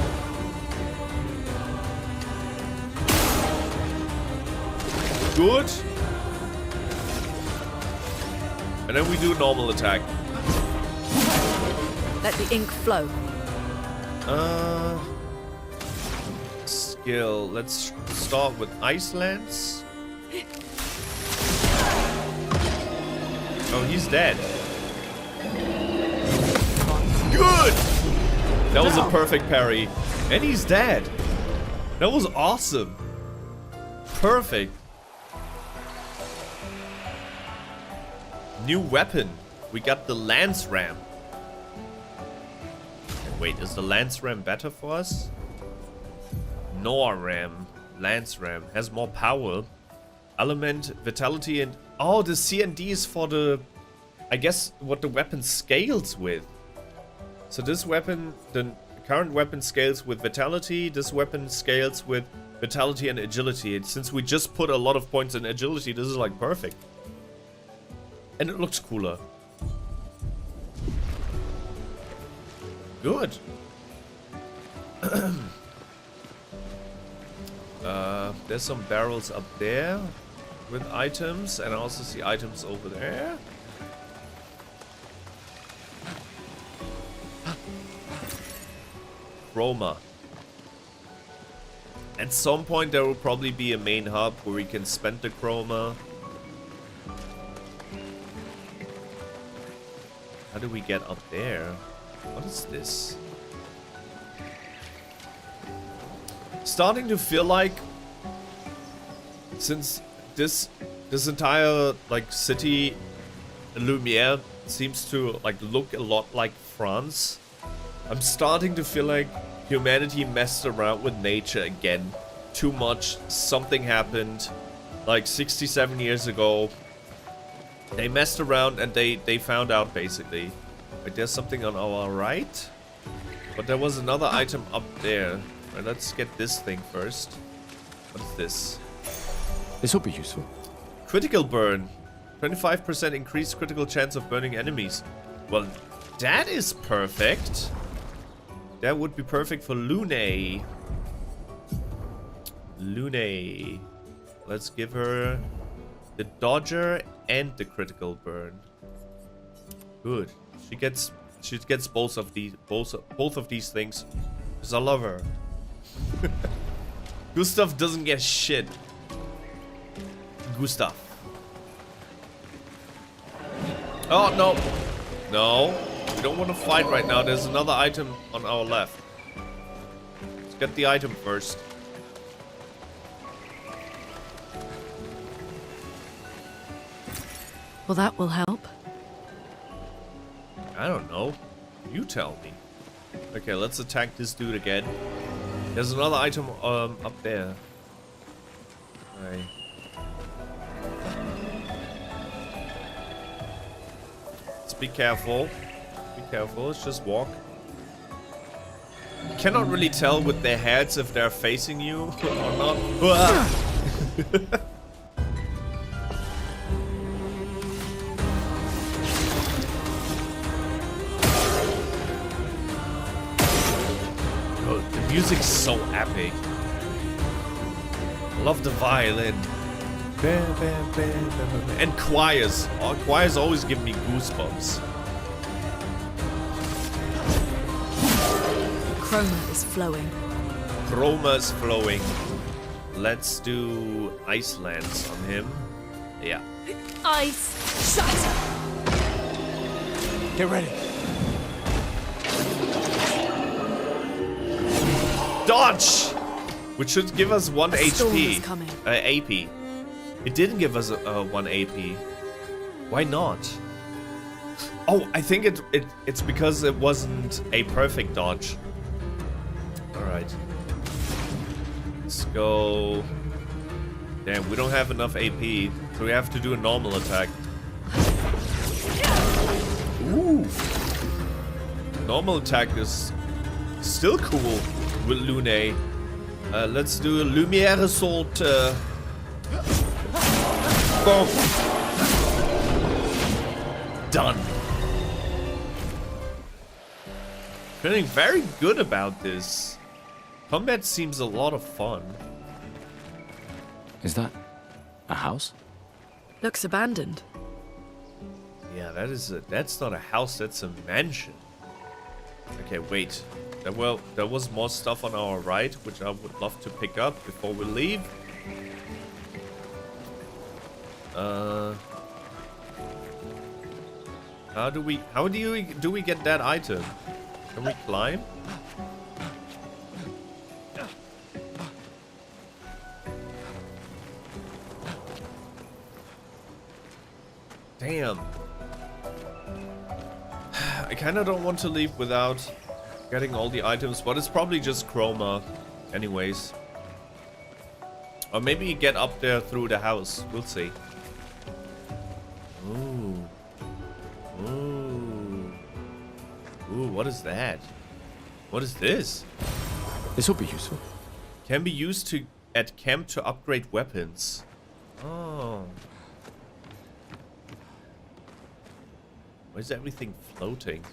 Good. And then we do a normal attack. Let the ink flow. Skill. Let's start with Ice Lance. Oh, he's dead. Good! That was a perfect parry. And he's dead. That was awesome. Perfect. New weapon. We got the Lanceram. Wait, is the Lanceram better for us? Norram. Lanceram has more power. Element, vitality, and... Oh, the C&D is for the... I guess what the weapon scales with. So this weapon, the current weapon scales with vitality. This weapon scales with vitality and agility. And since we just put a lot of points in agility, this is like perfect. And it looks cooler. Good. There's some barrels up there with items, and I also see items over there. Chroma. At some point there will probably be a main hub where we can spend the chroma. How do we get up there? What is this? Starting to feel like, since this entire like city, Lumiere, seems to like look a lot like France, I'm starting to feel like humanity messed around with nature again. Too much. Something happened like 67 years ago. They messed around and they found out basically. Like, there's something on our right, but there was another item up there. Right, let's get this thing first. What is this? This will be useful. Critical burn. 25% increased critical chance of burning enemies. Well, that is perfect. That would be perfect for Lune. Lune. Let's give her the dodger and the critical burn. Good. She gets both of these things. Because I love her. Gustav doesn't get shit. Gustav. Oh, no. No. We don't want to fight right now. There's another item on our left. Let's get the item first. Well, that will help. I don't know. You tell me. Okay, let's attack this dude again. There's another item up there. Right. Let's be careful. Be careful. Let's just walk. You cannot really tell with their heads if they're facing you or not. Music's so epic. Love the violin. Bam, bam, bam, bam, bam. And choirs. Oh, choirs always give me goosebumps. Chroma is flowing. Chroma is flowing. Let's do ice lance on him. Yeah. Ice shatter. Get ready. Dodge! Which should give us 1 HP. Coming. AP. It didn't give us 1 AP. Why not? Oh, I think it's because it wasn't a perfect dodge. Alright. Let's go. Damn, we don't have enough AP, so we have to do a normal attack. Ooh. Normal attack is still cool with Lune. Let's do a Lumiere assault. Boom. Done. Feeling very good about this. Combat seems a lot of fun. Is that a house? Looks abandoned. Yeah, that's not a house, that's a mansion. Okay, wait. There was more stuff on our right, which I would love to pick up before we leave. How do we get that item? Can we climb? Damn. I kind of don't want to leave without getting all the items, but it's probably just chroma anyways. Or maybe get up there through the house. We'll see. Ooh. Ooh. Ooh, what is that? What is this? This will be useful. Can be used at camp to upgrade weapons. Oh. Why is everything floating?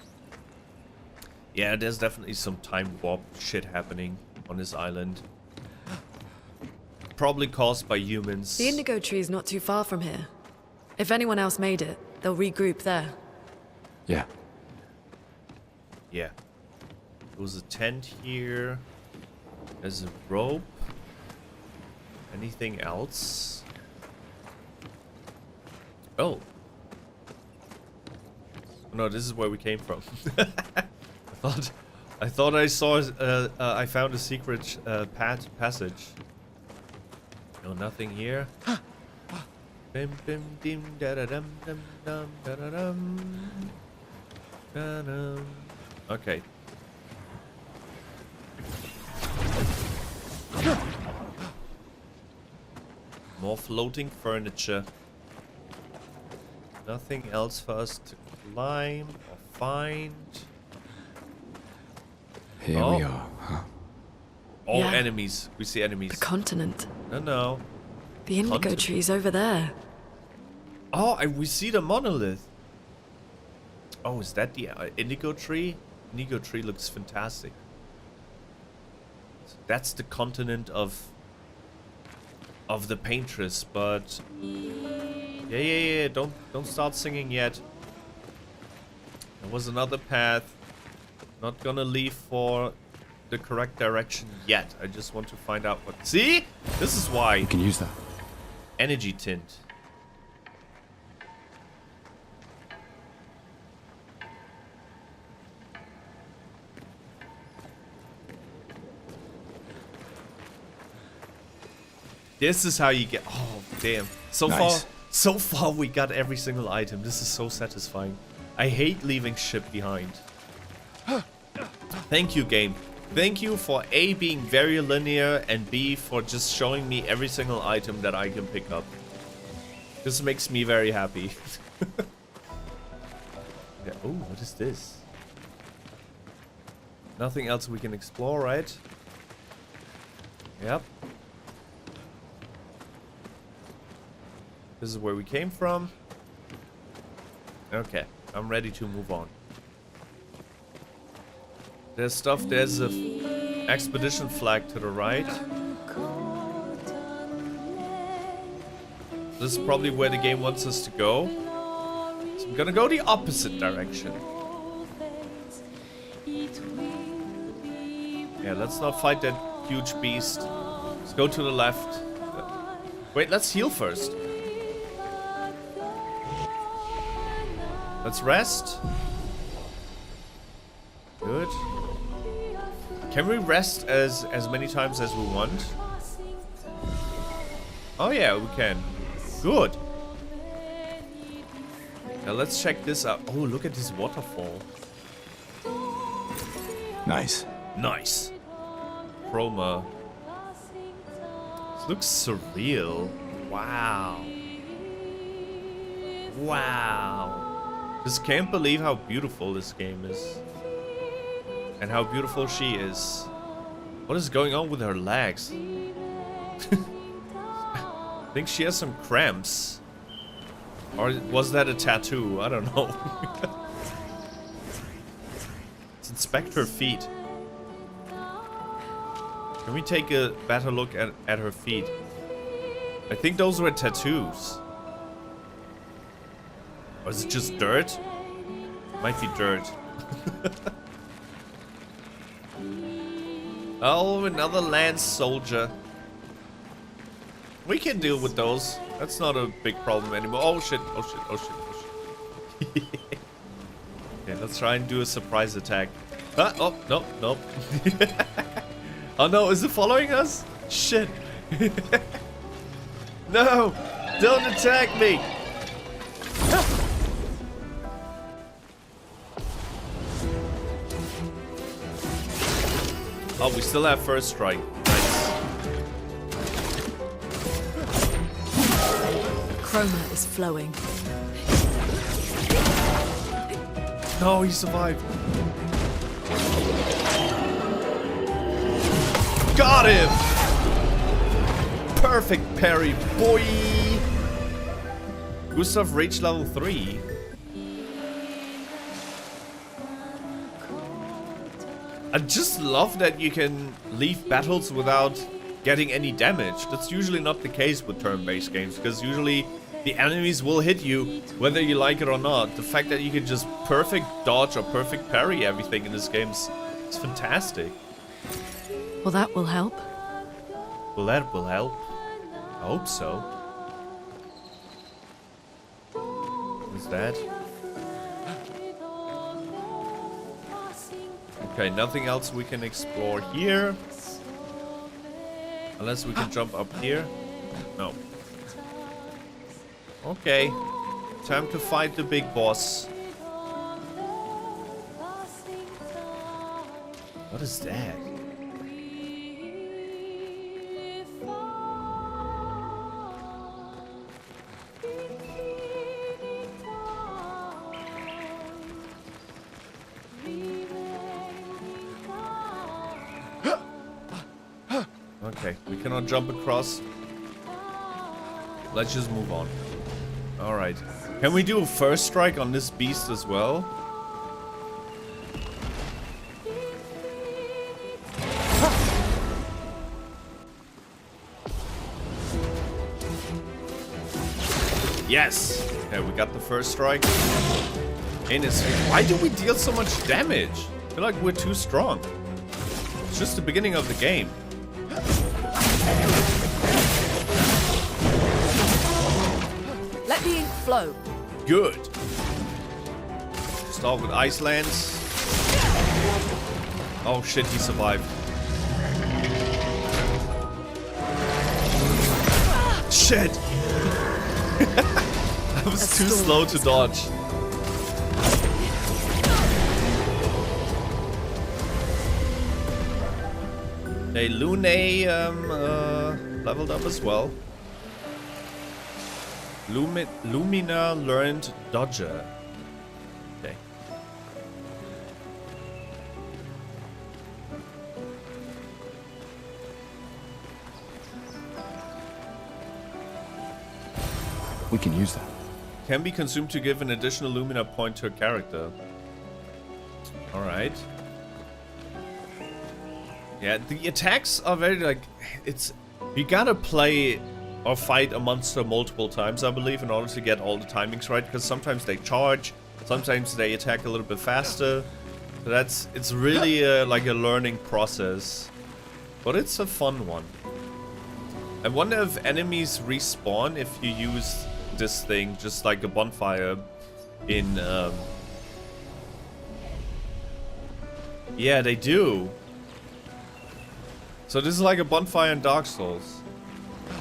Yeah, there's definitely some time warp shit happening on this island. Probably caused by humans. The indigo tree is not too far from here. If anyone else made it, they'll regroup there. Yeah. Yeah. There was a tent here. There's a rope. Anything else? Oh. No, this is where we came from. I thought I saw. I found a secret passage. No, nothing here. Bim bim dim da da dum dum dum da da dum. Da dum. Okay. More floating furniture. Nothing else for us to climb or find. Here we are, huh? All Yeah. enemies. We see enemies. The continent. No. The indigo Continent. tree's over there. Oh, we see the monolith. Oh, is that the indigo tree? Indigo tree looks fantastic. So that's the continent of the Paintress, but yeah. Don't start singing yet. There was another path. Not gonna leave for the correct direction yet. I just want to find out what. See, this is why You can use that. energy tint. This is how you get. Oh, damn. Nice. So far we got every single item. This is so satisfying. I hate leaving shit behind. Thank you, game. Thank you for A, being very linear, and B, for just showing me every single item that I can pick up. This makes me very happy. Yeah. Oh, what is this? Nothing else we can explore, right? Yep. This is where we came from. Okay, I'm ready to move on. There's stuff, there's a expedition flag to the right. This is probably where the game wants us to go. So I'm gonna go the opposite direction. Yeah, let's not fight that huge beast. Let's go to the left. Wait, let's heal first. Let's rest. Good. Can we rest as many times as we want? Oh yeah, we can. Good. Now let's check this out. Oh, look at this waterfall. Nice. Nice. Chroma. This looks surreal. Wow. Wow. Just can't believe how beautiful this game is. And how beautiful she is. What is going on with her legs? I think she has some cramps. Or was that a tattoo? I don't know. Let's inspect her feet. Can we take a better look at her feet? I think those were tattoos. Or is it just dirt? Might be dirt. Oh, another Lance soldier. We can deal with those. That's not a big problem anymore. Oh shit, oh shit, oh shit, oh shit. Okay, let's try and do a surprise attack. Oh, nope, nope. Oh no, is it following us? Shit. No, don't attack me. Oh, we still have first strike. Nice. Chroma is flowing. No, he survived. Got him! Perfect parry, boy! Gustav reached level 3. I just love that you can leave battles without getting any damage. That's usually not the case with turn-based games, because usually the enemies will hit you whether you like it or not. The fact that you can just perfect dodge or perfect parry everything in this game is fantastic. Well, that will help. Well, that will help. I hope so. What's that? Okay, nothing else we can explore here. Unless we can jump up here. No. Okay. Time to fight the big boss. What is that? Okay, we cannot jump across. Let's just move on. Alright. Can we do a first strike on this beast as well? Yes! Okay, we got the first strike. In his face. Why do we deal so much damage? I feel like we're too strong. It's just the beginning of the game. Let the ink flow. Good. Start with Ice Lance. Oh shit, he survived. Shit! I was too slow to dodge. Hey, Lune leveled up as well. Lumina learned Dodger. Okay. We can use that. Can be consumed to give an additional Lumina point to a character. Alright. Yeah, the attacks are very like, it's, you gotta play or fight a monster multiple times, I believe, in order to get all the timings right, because sometimes they charge, sometimes they attack a little bit faster. So it's really like a learning process, but it's a fun one. I wonder if enemies respawn if you use this thing, just like a bonfire in, yeah, they do. So this is like a bonfire in Dark Souls.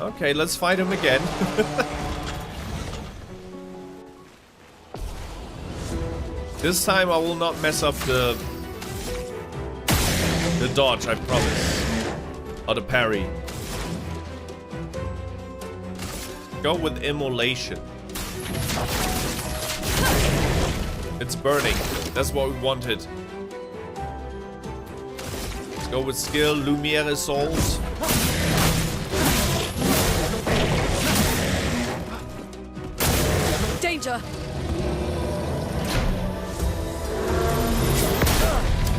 Okay, let's fight him again. This time I will not mess up the dodge, I promise. Or the parry. Go with Immolation. It's burning. That's what we wanted. Let's go with skill, Lumiere Assault. Danger!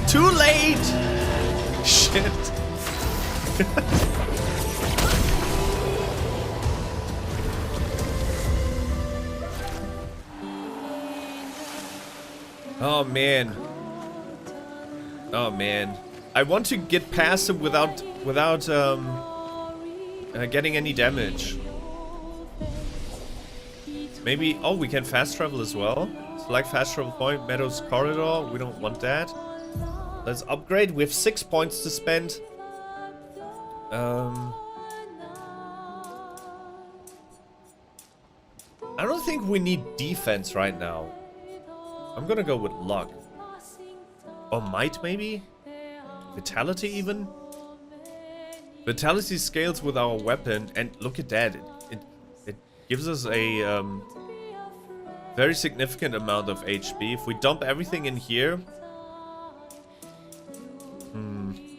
Too late! Shit. Oh man. Oh man. I want to get past him without getting any damage. Maybe, oh, we can fast travel as well. Select fast travel point, Meadows corridor. We don't want that. Let's upgrade. We have 6 points to spend. I don't think we need defense right now. I'm gonna go with luck. Or might, maybe? Vitality, even? Vitality scales with our weapon, and look at that. It gives us a very significant amount of HP. If we dump everything in here...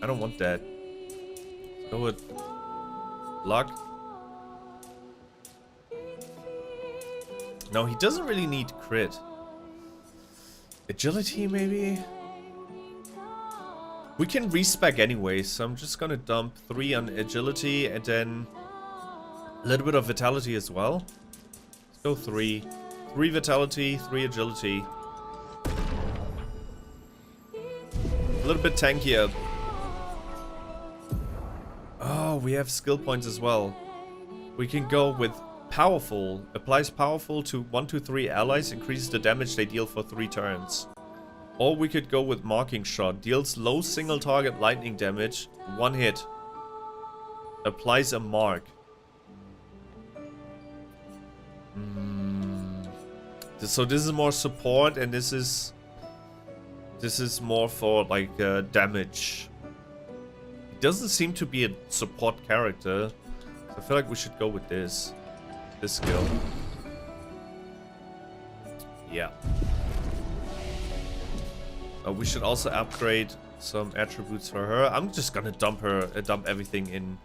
I don't want that. Go with luck. No, he doesn't really need crit. Agility, maybe? We can respec anyway, so I'm just gonna dump 3 on agility and then a little bit of vitality as well. Let's go 3. 3 vitality, 3 agility. A little bit tankier. Oh, we have skill points as well. We can go with powerful. Applies powerful to 1 to 3 allies, increases the damage they deal for 3 turns. Or we could go with marking shot. Deals low single target lightning damage, 1 hit. Applies a mark. So this is more support, and this is more for like damage. It doesn't seem to be a support character, so I feel like we should go with this skill. Yeah. We should also upgrade some attributes for her. I'm just gonna dump everything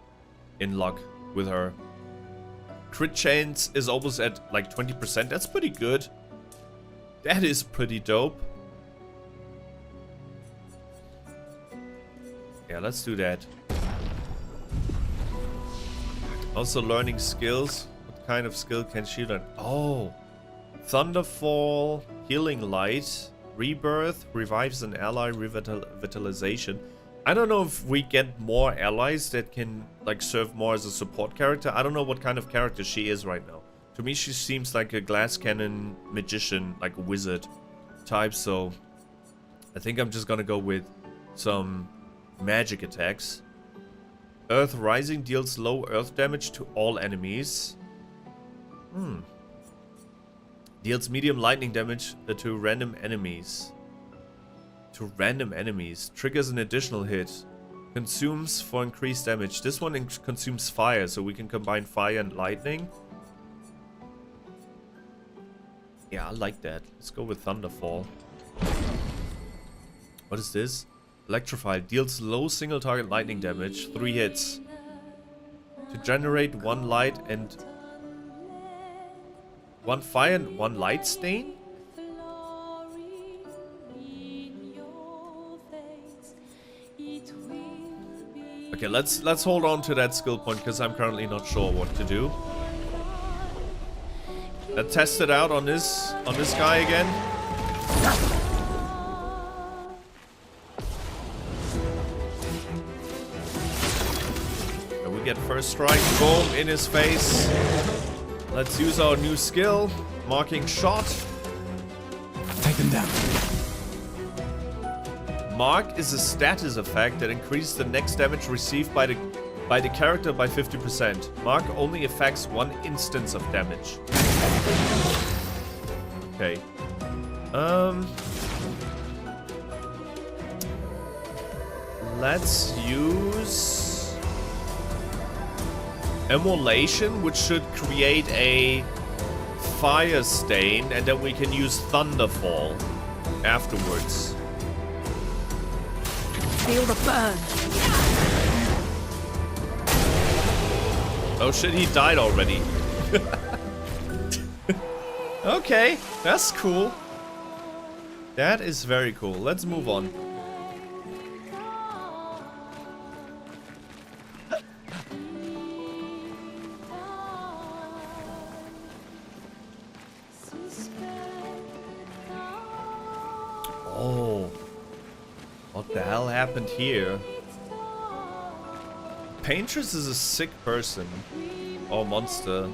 in luck with her. Crit chance is almost at like 20%. That's pretty good. That is pretty dope. Yeah, let's do that. Also learning skills. What kind of skill can she learn? Oh, Thunderfall, Healing Light, Rebirth, revives an ally, revitalization. I don't know if we get more allies that can like serve more as a support character. I don't know what kind of character she is right now. To me, she seems like a glass cannon magician, like a wizard type. So I think I'm just gonna go with some magic attacks. Earth Rising deals low earth damage to all enemies. Deals medium lightning damage to random enemies. Triggers an additional hit. Consumes for increased damage. This one consumes fire, so we can combine fire and lightning. Yeah, I like that. Let's go with Thunderfall. What is this? Electrify. Deals low single target lightning damage. 3 hits. To generate 1 light and 1 fire and 1 light stain? Okay, let's hold on to that skill point because I'm currently not sure what to do. Let's test it out on this guy again. And we get first strike, boom, in his face. Let's use our new skill, marking shot. Take them down. Mark is a status effect that increases the next damage received by the character by 50%. Mark only affects 1 instance of damage. Okay. Let's use Immolation, which should create a fire stain, and then we can use Thunderfall afterwards. Feel the burn. Oh shit, he died already. Okay, that's cool. That is very cool. Let's move on. Oh. What the hell happened here? Paintress is a sick person. Or monster.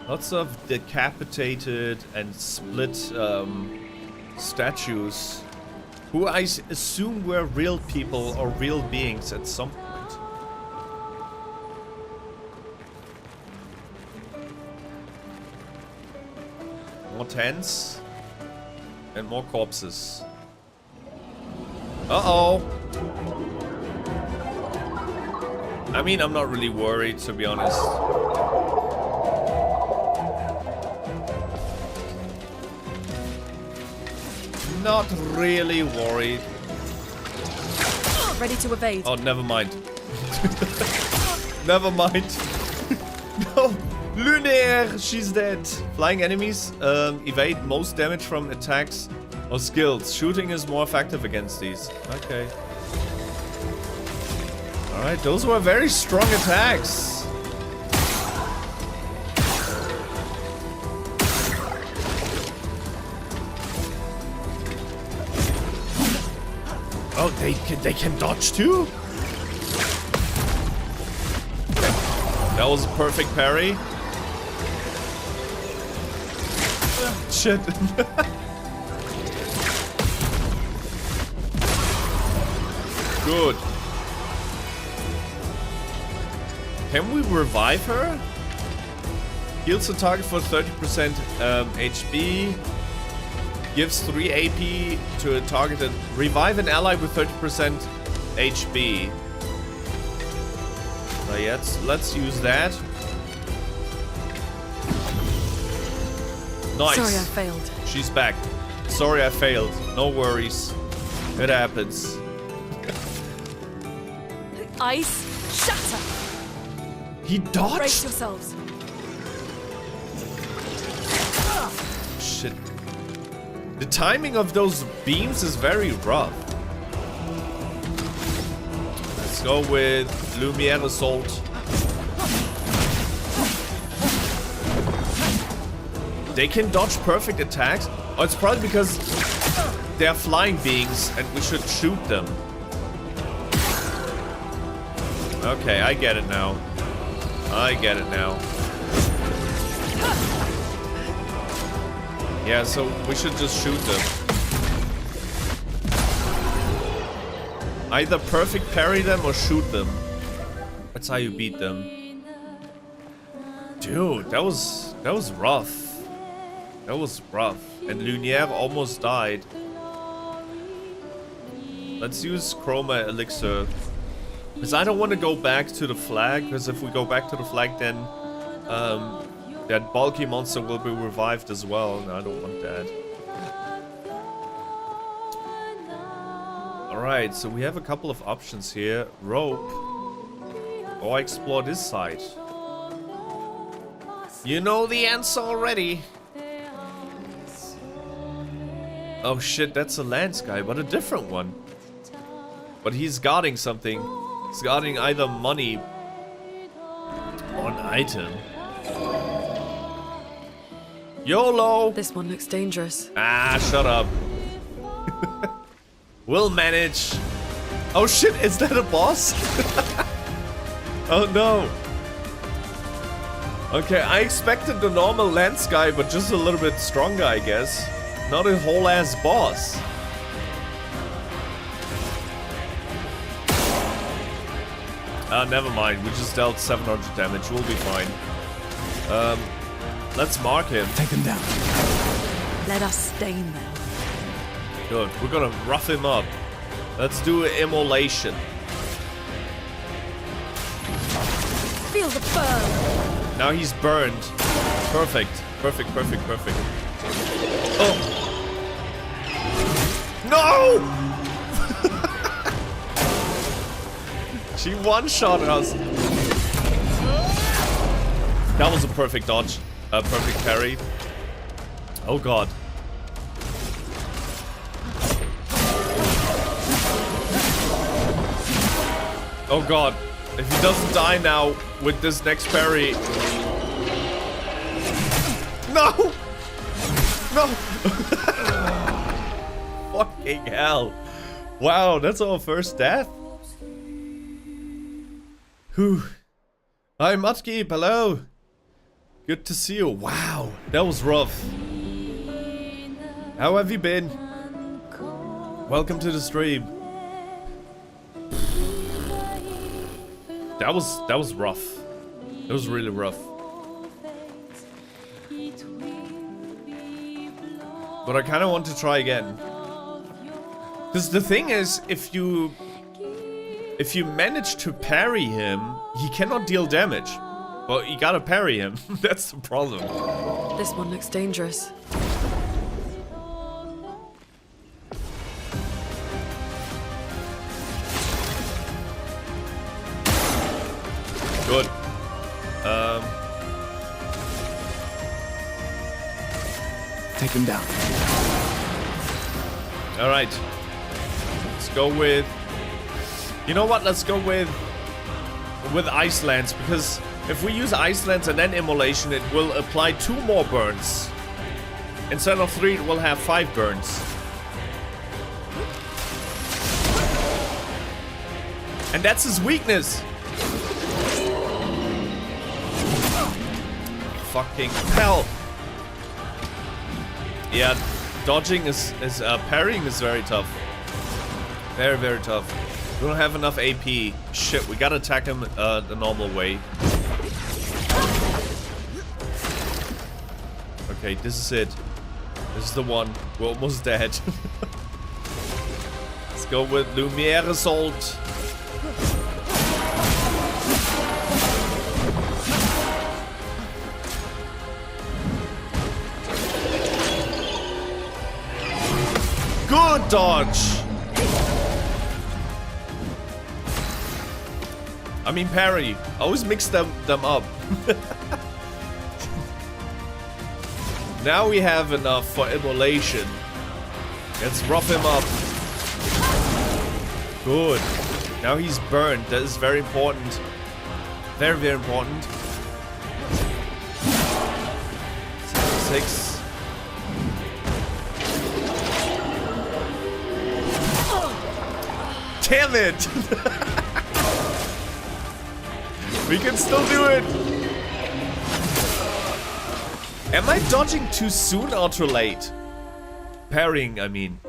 Lots of decapitated and split statues. Who I assume were real people or real beings at some point. More tents. And more corpses. Uh-oh. I mean, I'm not really worried, to be honest. Not really worried. Ready to evade. Oh, never mind. Never mind. No. Lumiere, she's dead. Flying enemies evade most damage from attacks or skills. Shooting is more effective against these. Okay. Alright, those were very strong attacks. Oh, they can dodge too? That was a perfect parry. Shit. Good. Can we revive her? Heals the target for 30% HP. Gives 3 AP to a targeted. Revive an ally with 30% HP. Let's use that. Nice. Sorry, I failed. She's back. Sorry, I failed. No worries. It happens. Ice, shatter. He dodged? Brace yourselves. Shit. The timing of those beams is very rough. Let's go with Lumiere Assault. They can dodge perfect attacks. Oh, it's probably because they're flying beings and we should shoot them. Okay, I get it now. I get it now. Yeah, so we should just shoot them. Either perfect parry them or shoot them. That's how you beat them. Dude, that was rough. That was rough. And Lumiere almost died. Let's use Chroma Elixir. Because I don't want to go back to the flag. Because if we go back to the flag, then that bulky monster will be revived as well. And I don't want that. Alright, so we have a couple of options here. Rope. Or explore this side. You know the answer already. Oh shit, that's a Lance guy, but a different one. But he's guarding something. He's guarding either money or an item. YOLO! This one looks dangerous. Ah, shut up. We'll manage. Oh shit, is that a boss? Oh no. Okay, I expected the normal Lance guy, but just a little bit stronger, I guess. Not a whole ass boss. Never mind. We just dealt 700 damage. We'll be fine. Let's mark him. Take him down. Let us stain them. Good. We're gonna rough him up. Let's do an immolation. Feel the burn. Now he's burned. Perfect. Perfect, perfect, perfect. Oh. No! She one-shotted us. That was a perfect dodge. A perfect parry. Oh god. Oh god. If he doesn't die now with this next parry. No! No! Fucking hell. Wow, that's our first death. Whew. Hi, Mudkeep, hello. Good to see you. Wow, that was rough. How have you been? Welcome to the stream. That was rough. It was really rough. But I kind of want to try again. Because the thing is, if you manage to parry him, he cannot deal damage. But you gotta parry him. That's the problem. This one looks dangerous. Good. Take him down. All right. Let's go with... You know what? Let's go with Ice Lance, because if we use Ice Lance and then Immolation, it will apply 2 more burns. Instead of 3, it will have 5 burns. And that's his weakness. Fucking hell. Yeah, dodging is parrying is very tough. Very, very tough. We don't have enough AP. Shit, we gotta attack him the normal way. Okay, this is it. This is the one. We're almost dead. Let's go with Lumiere Assault. Good dodge! I mean parry. I always mix them up. Now we have enough for Immolation. Let's rough him up. Good. Now he's burned. That is very important. Very, very important. 6. Damn it! We can still do it! Am I dodging too soon or too late? Parrying, I mean.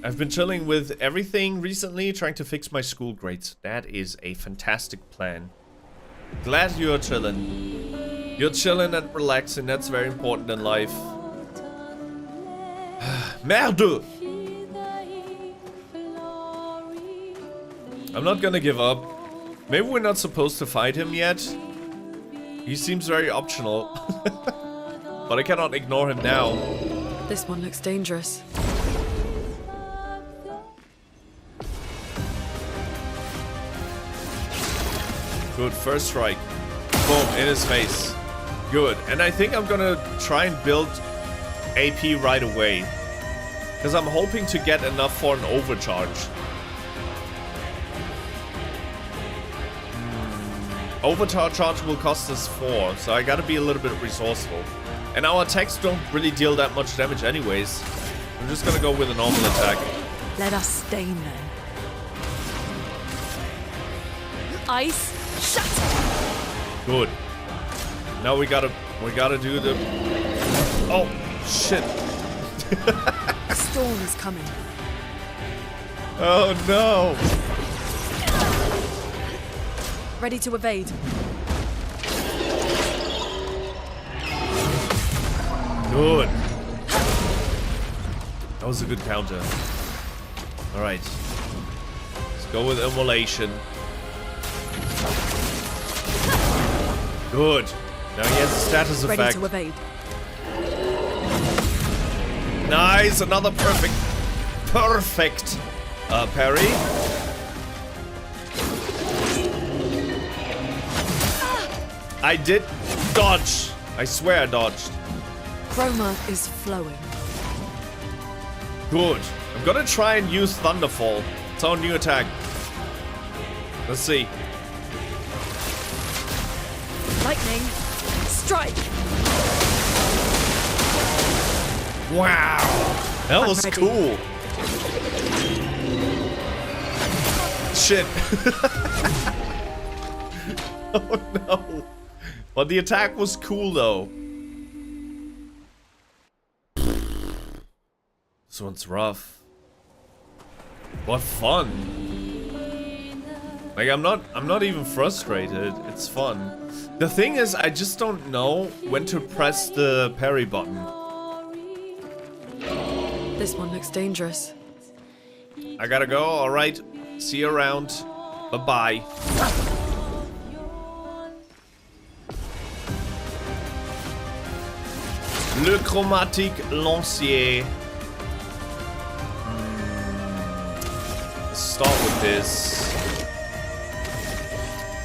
I've been chilling with everything recently, trying to fix my school grades. That is a fantastic plan. Glad you're chilling. You're chilling and relaxing, that's very important in life. Merde! I'm not gonna give up. Maybe we're not supposed to fight him yet. He seems very optional. But I cannot ignore him now. This one looks dangerous. Good, first strike. Boom, in his face. Good, and I think I'm gonna try and build AP right away. Because I'm hoping to get enough for an overcharge. Overcharge will cost us 4, so I gotta be a little bit resourceful. And our attacks don't really deal that much damage anyways. I'm just gonna go with a normal attack. Let us stain them. Ice, shut! Good. Now we gotta do the... Oh, shit. A storm is coming. Oh no! Ready to evade. Good. That was a good counter. Alright. Let's go with Immolation. Good. Now he has a status effect. Ready to evade. Nice, another perfect parry. I did dodge. I swear I dodged. Chroma is flowing. Good. I'm gonna try and use Thunderfall. It's our new attack. Let's see. Lightning, strike. Wow. That was cool. Shit. Oh no. But the attack was cool though. This one's rough. What fun. Like I'm not even frustrated. It's fun. The thing is I just don't know when to press the parry button. This one looks dangerous. I gotta go, alright. See you around. Bye-bye. Le Chromatic Lancelier. Let's start with this.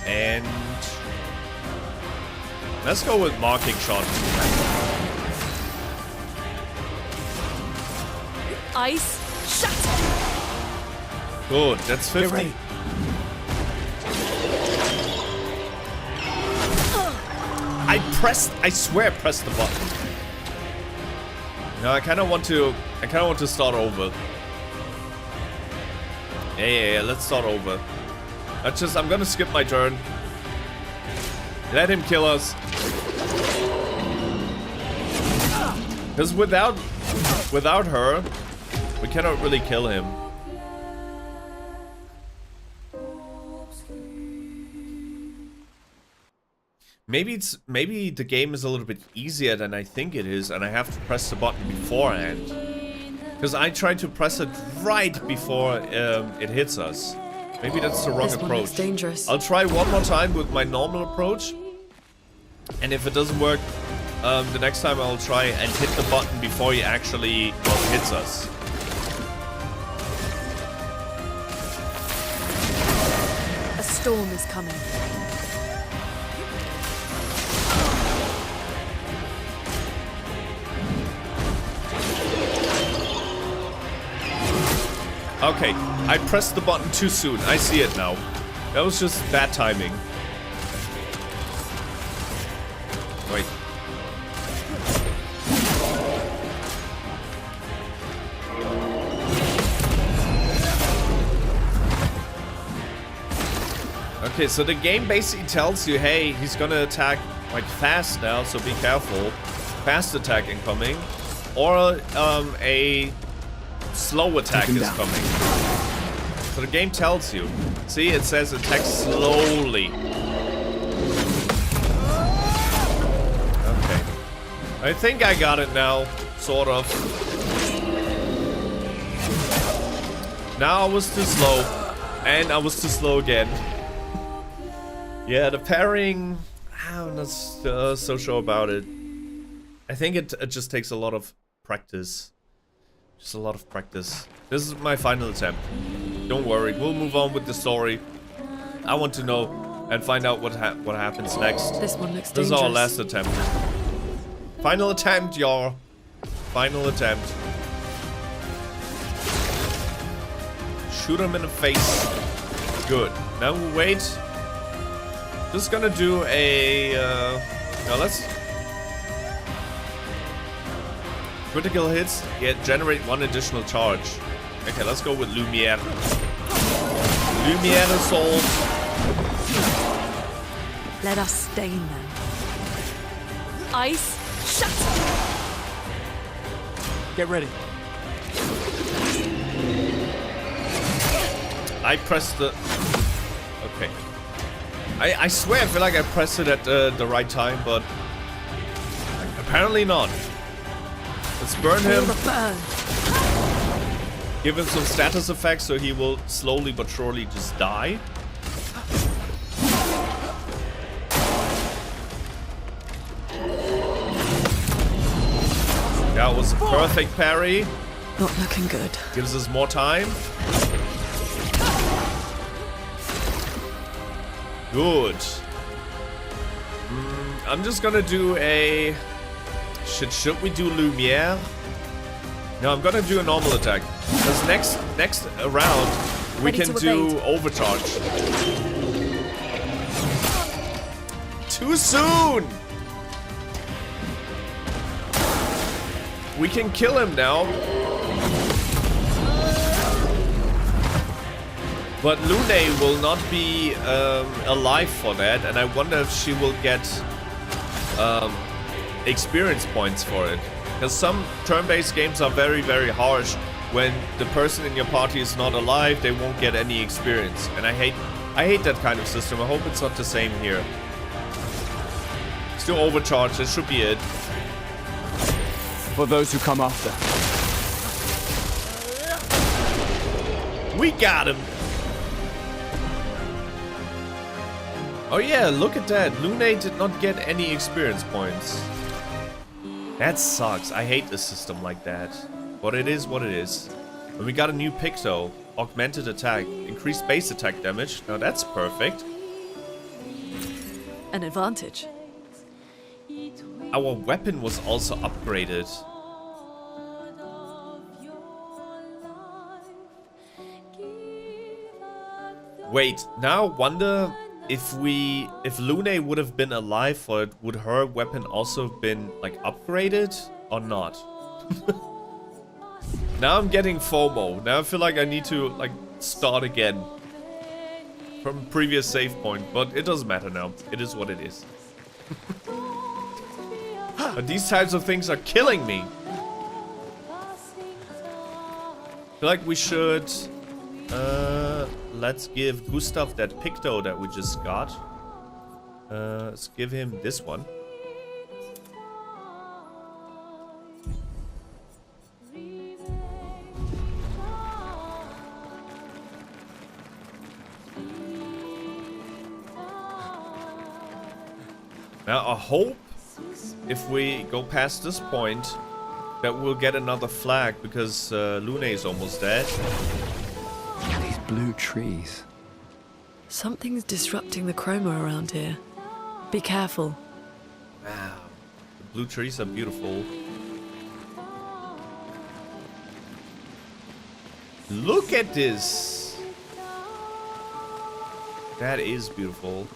And let's go with marking shot. Ice shatter. Good, that's 50. I swear I pressed the button. No, I kinda want to start over. Yeah, let's start over. I'm gonna skip my turn. Let him kill us. Because without her, we cannot really kill him. Maybe the game is a little bit easier than I think it is, and I have to press the button beforehand. Because I tried to press it right before it hits us. Maybe that's the wrong approach. One looks dangerous. I'll try one more time with my normal approach, and if it doesn't work, the next time I'll try and hit the button before he actually hits us. A storm is coming. Okay, I pressed the button too soon. I see it now. That was just bad timing. Wait. Okay, so the game basically tells you, hey, he's gonna attack like fast now, so be careful. Fast attack incoming. Or a slow attack is coming. So the game tells you. See, it says attack slowly. Okay. I think I got it now, sort of. Now I was too slow. And I was too slow again. Yeah, the parrying, I'm not so sure about it. I think it just takes a lot of practice. Just a lot of practice. This is my final attempt. Don't worry, we'll move on with the story. I want to know and find out what happens next. This one looks dangerous. This is our last attempt. Final attempt, y'all. Final attempt. Shoot him in the face. Good. Now we'll wait. Just gonna do a... now let's... Critical hits, generate one additional charge. Okay, let's go with Lumiere. Lumiere Soul. Let us stain them. Ice shatter. Get ready. I pressed the... Okay. I swear I feel like I pressed it at the right time, but... apparently not. Let's burn him. Give him some status effects so he will slowly but surely just die. That was a perfect parry. Not looking good. Gives us more time. Good. I'm just gonna do a... Should we do Lumiere? No, I'm gonna do a normal attack. Because next round we can do overcharge. Too soon! We can kill him now. But Lune will not be alive for that, and I wonder if she will get experience points for it. Because some turn-based games are very, very harsh. When the person in your party is not alive, they won't get any experience. And I hate that kind of system. I hope it's not the same here. Still overcharged, that should be it. For those who come after. We got him! Oh yeah, look at that. Lune did not get any experience points. That sucks. I hate a system like that. But it is what it is. And we got a new Picto. Augmented attack. Increased base attack damage. Now that's perfect. an advantage. Our weapon was also upgraded. Wait, now I wonder if Lune would have been alive, or would her weapon also have been like upgraded or not? Now I'm getting FOMO. Now I feel like I need to like start again from previous save point, but it doesn't matter now. It is what it is. But these types of things are killing me. I feel like we should let's give Gustav that Picto that we just got. Let's give him this one. Now I hope if we go past this point that we'll get another flag, because Lune is almost dead. These blue trees. Something's disrupting the chroma around here. Be careful. Wow. The blue trees are beautiful. Look at this. That is beautiful.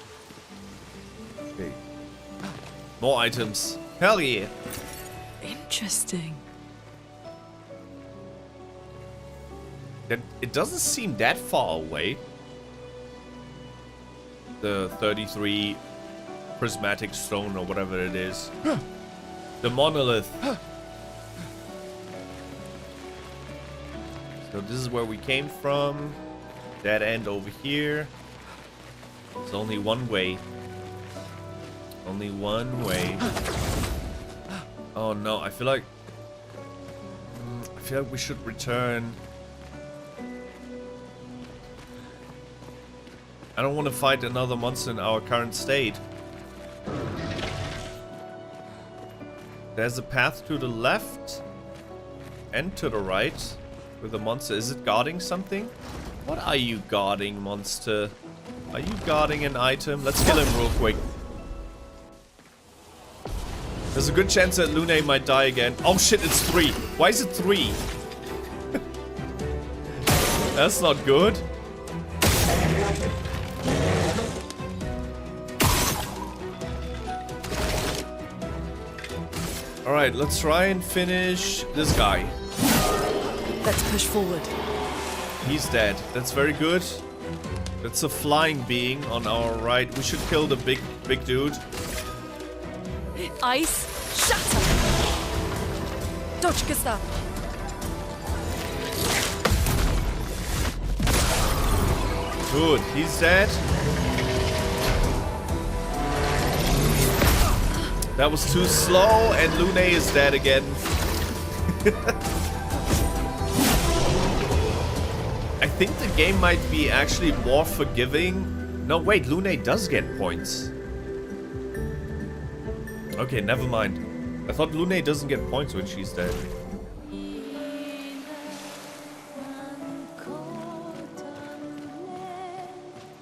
Okay. More items. Hell yeah. Interesting. It doesn't seem that far away. The 33 prismatic stone or whatever it is. The monolith. So this is where we came from. Dead end over here. There's only one way. Only one way. Oh no, I feel like we should return. I don't want to fight another monster in our current state. There's a path to the left and to the right with the monster. Is it guarding something? What are you guarding, monster? Are you guarding an item? Let's kill him real quick. There's a good chance that Lune might die again. Oh shit, it's 3. Why is it 3? That's not good. Alright, let's try and finish this guy. Let's push forward. He's dead. That's very good. That's a flying being on our right. We should kill the big dude. Ice, shatter! Dodge, Gustav. Good, he's dead. That was too slow, and Lune is dead again. I think the game might be actually more forgiving. No, wait, Lune does get points. Okay, never mind. I thought Lune doesn't get points when she's dead.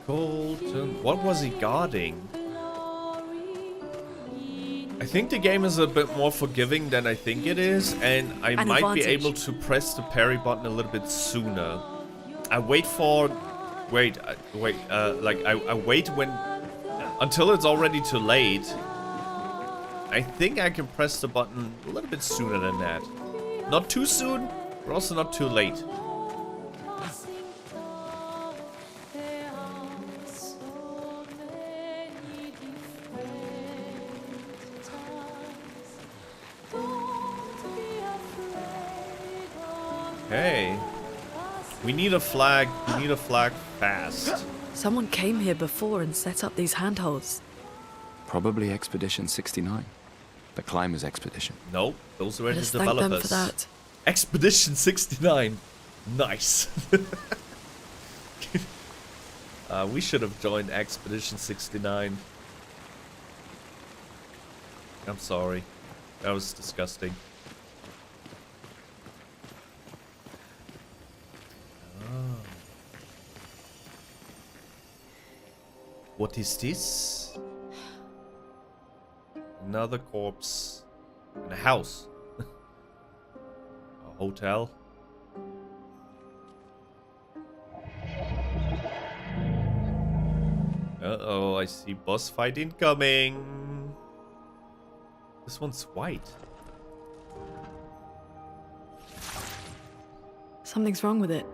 Colton. What was he guarding? I think the game is a bit more forgiving than I think it is, and I might be able to press the parry button a little bit sooner. I wait for... Wait, I wait when... Until it's already too late. I think I can press the button a little bit sooner than that. Not too soon, but also not too late. Okay. We need a flag. We need a flag fast. Someone came here before and set up these handholds. Probably Expedition 69. The Climbers Expedition. Nope, those were the Let's developers. thank them for that. Expedition 69. Nice. We should have joined Expedition 69. I'm sorry. That was disgusting. Oh. What is this? Another corpse in a house. A hotel. Uh-oh, I see boss fight incoming. This one's white. Something's wrong with it.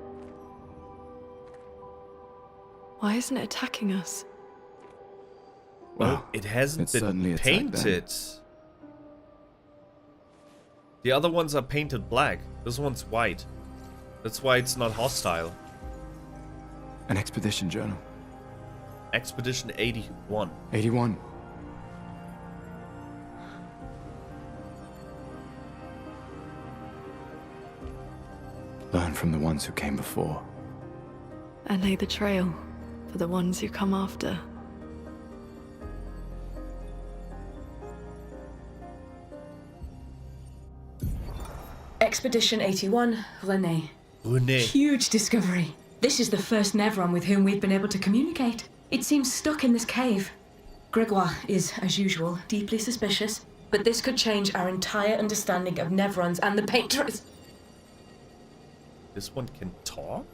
Why isn't it attacking us? Well, it hasn't been painted. The other ones are painted black. This one's white. That's why it's not hostile. An expedition journal. Expedition 81. 81. Learn from the ones who came before. And lay the trail for the ones who come after. Expedition 81, René. René. Huge discovery. This is the first Nevron with whom we've been able to communicate. It seems stuck in this cave. Gregoire is, as usual, deeply suspicious, but this could change our entire understanding of Nevrons and the Paintress. This one can talk?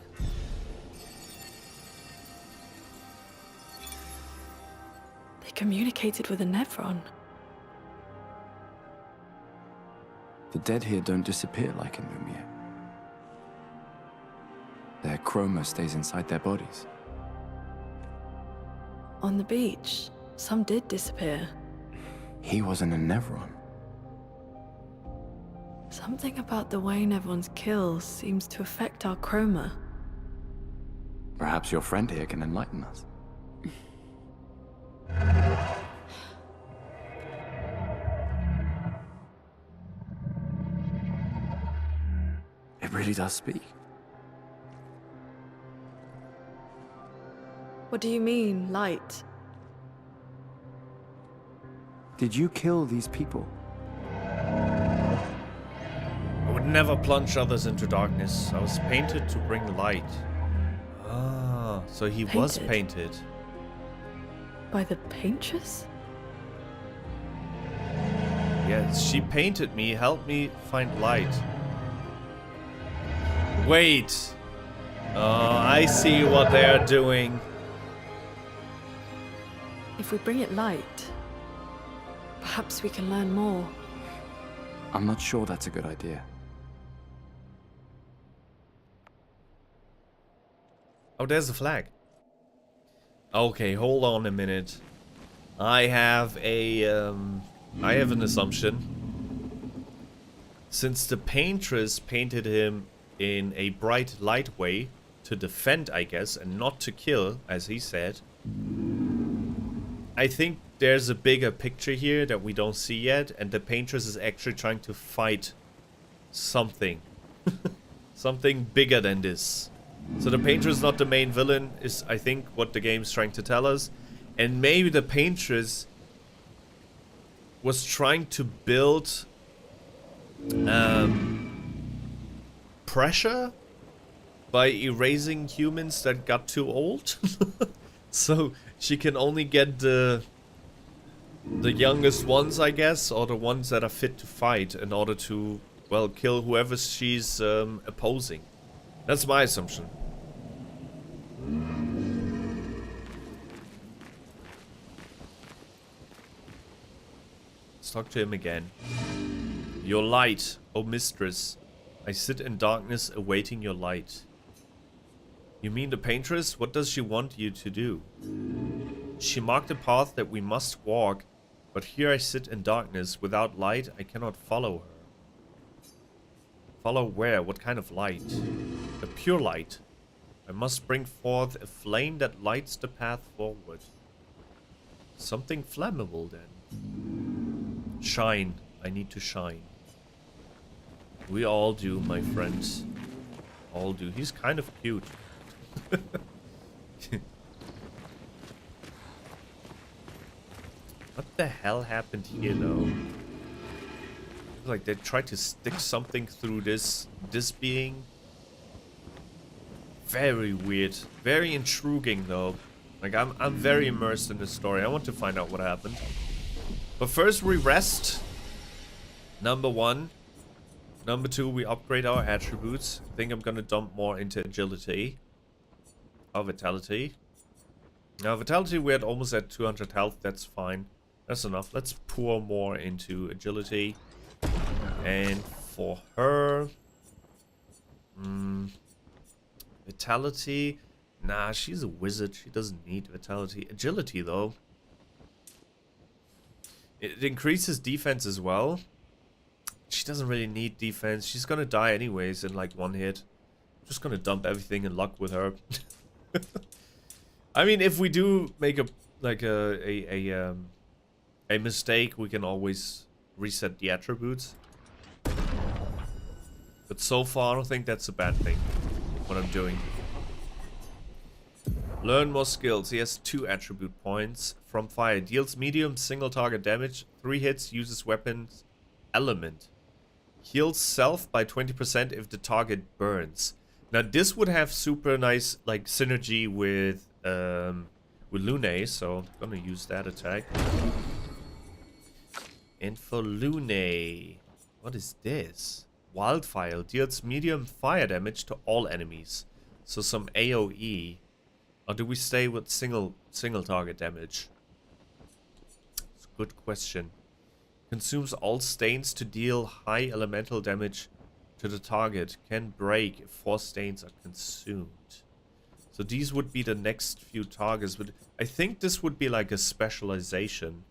They communicated with a Nevron. The dead here don't disappear like in Lumiere. Their chroma stays inside their bodies. On the beach, some did disappear. He wasn't a Nevron. Something about the way Nevrons kill seems to affect our chroma. Perhaps your friend here can enlighten us. It really does speak. What do you mean, light? Did you kill these people? I would never plunge others into darkness. I was painted to bring light. Ah, so he was painted. By the Paintress? Yes, she painted me, helped me find light. Wait. I see what they're doing. If we bring it light, perhaps we can learn more. I'm not sure that's a good idea. Oh, there's the flag. Okay, hold on a minute. I have an assumption. Since the Paintress painted him in a bright light way to defend, I guess, and not to kill, as he said, I think there's a bigger picture here that we don't see yet, and the Paintress is actually trying to fight something. Something bigger than this. So the Paintress, not the main villain, is, I think, what the game's trying to tell us. And maybe the Paintress was trying to build pressure by erasing humans that got too old. So she can only get the youngest ones, I guess, or the ones that are fit to fight in order to, well, kill whoever she's opposing. That's my assumption. Let's talk to him again. Your light, O mistress. I sit in darkness awaiting your light. You mean the Paintress? What does she want you to do? She marked a path that we must walk, but here I sit in darkness. Without light, I cannot follow her. Follow where? What kind of light? A pure light. I must bring forth a flame that lights the path forward. Something flammable then. Shine. I need to shine. We all do, my friends. All do. He's kind of cute. What the hell happened here, though? Like they tried to stick something through this being. Very weird. Very intriguing, though. Like I'm very immersed in this story. I want to find out what happened. But first we rest. Number 1. Number 2, we upgrade our attributes. I think I'm gonna dump more into agility. Or vitality. Now vitality we're almost at 200 health, that's fine. That's enough. Let's pour more into agility. And for her... vitality... Nah, she's a wizard. She doesn't need vitality. Agility though. It increases defense as well. She doesn't really need defense. She's gonna die anyways in like 1 hit. I'm just gonna dump everything in luck with her. I mean, if we do make a mistake, we can always reset the attributes. But so far, I don't think that's a bad thing. What I'm doing. Learn more skills. He has 2 attribute points. From fire. Deals medium single target damage. 3 hits. Uses weapons element. Heals self by 20% if the target burns. Now this would have super nice like synergy with Lune, so I'm gonna use that attack. And for Lune, what is this? Wildfire deals medium fire damage to all enemies. So some AoE. Or do we stay with single target damage? It's a good question. Consumes all stains to deal high elemental damage to the target. Can break if 4 stains are consumed. So these would be the next few targets. But I think this would be like a specialization.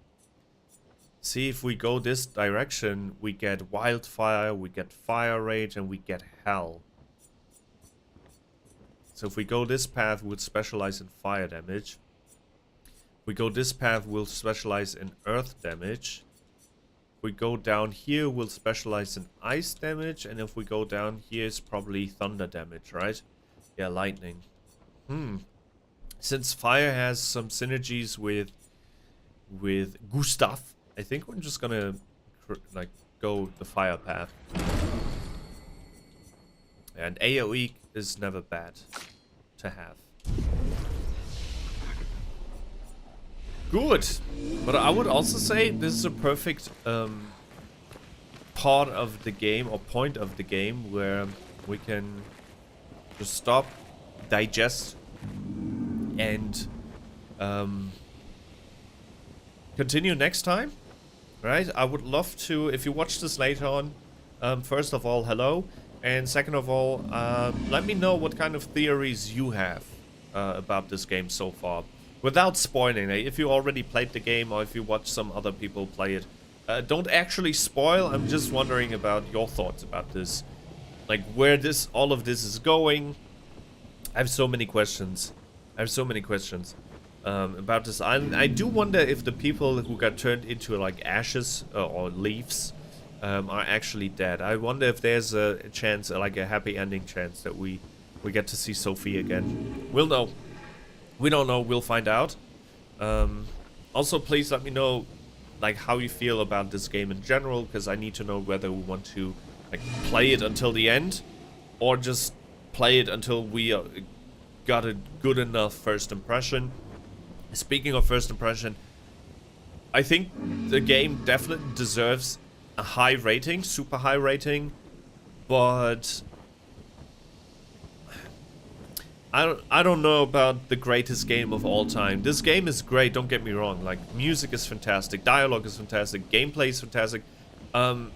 See, if we go this direction, we get wildfire, we get fire rage, and we get hell. So if we go this path, we'll specialize in fire damage. If we go this path, we'll specialize in earth damage. If we go down here, we'll specialize in ice damage. And if we go down here, it's probably thunder damage, right? Yeah, lightning. Since fire has some synergies with Gustav, I think we're just gonna like go the fire path. And AoE is never bad to have. Good. But I would also say this is a perfect part of the game or point of the game where we can just stop, digest, and continue next time. Right? I would love to, if you watch this later on, first of all, hello. And second of all, let me know what kind of theories you have about this game so far. Without spoiling it. If you already played the game or if you watch some other people play it. Don't actually spoil. I'm just wondering about your thoughts about this. Like where all of this is going. I have so many questions. About this island. I do wonder if the people who got turned into like ashes or leaves are actually dead. I wonder if there's a chance, like a happy ending chance, that we get to see Sophie again. We'll know. We don't know. We'll find out. Also, please let me know like how you feel about this game in general, because I need to know whether we want to like play it until the end or just play it until we got a good enough first impression. Speaking of first impression, I think the game definitely deserves a high rating, super high rating, but I don't know about the greatest game of all time. This game is great, don't get me wrong. Like, music is fantastic, dialogue is fantastic, gameplay is fantastic, and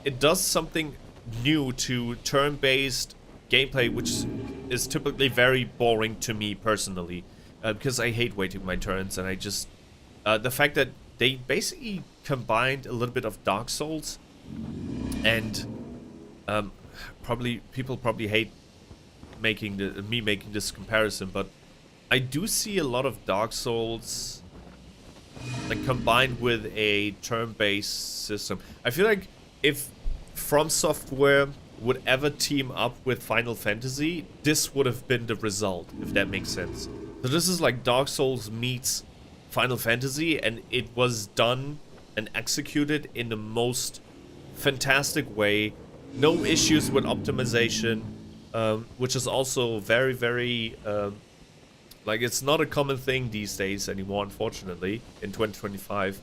it does something new to turn-based gameplay, which is typically very boring to me personally, because I hate waiting my turns, and I just the fact that they basically combined a little bit of Dark Souls, and people probably hate me making this comparison, but I do see a lot of Dark Souls like combined with a turn-based system. I feel like if From Software would ever team up with Final Fantasy, this would have been the result, if that makes sense. So this is like Dark Souls meets Final Fantasy, and it was done and executed in the most fantastic way. No issues with optimization, which is also very, very like, it's not a common thing these days anymore, unfortunately, in 2025.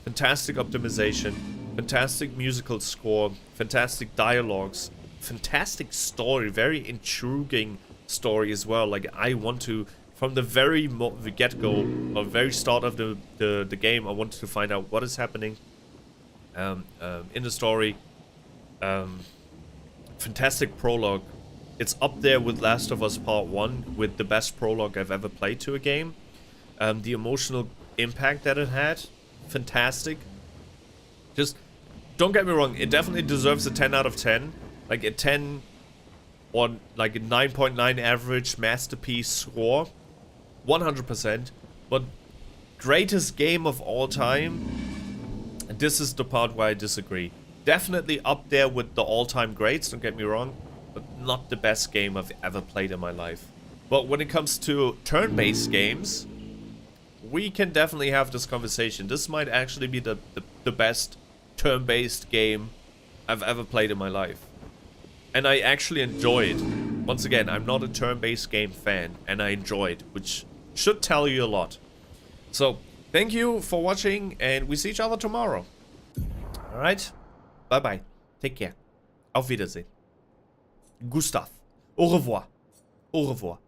fantastic optimization, fantastic musical score, fantastic dialogues, fantastic story, very intriguing story as well. Like, I want to, from the very get-go, or very start of the game, I wanted to find out what is happening in the story. Fantastic prologue. It's up there with Last of Us Part 1 with the best prologue I've ever played to a game. The emotional impact that it had, fantastic. Just, don't get me wrong, it definitely deserves a 10 out of 10. Like a 10 or like a 9.9 average masterpiece score. 100%. But greatest game of all time, and this is the part where I disagree. Definitely up there with the all-time greats, don't get me wrong, but not the best game I've ever played in my life. But when it comes to turn-based games, we can definitely have this conversation. This might actually be the best turn-based game I've ever played in my life. And I actually enjoyed. Once again, I'm not a turn-based game fan, and I enjoyed, which should tell you a lot. So, thank you for watching, and we see each other tomorrow. Alright? Bye-bye. Take care. Auf Wiedersehen. Gustav. Au revoir. Au revoir.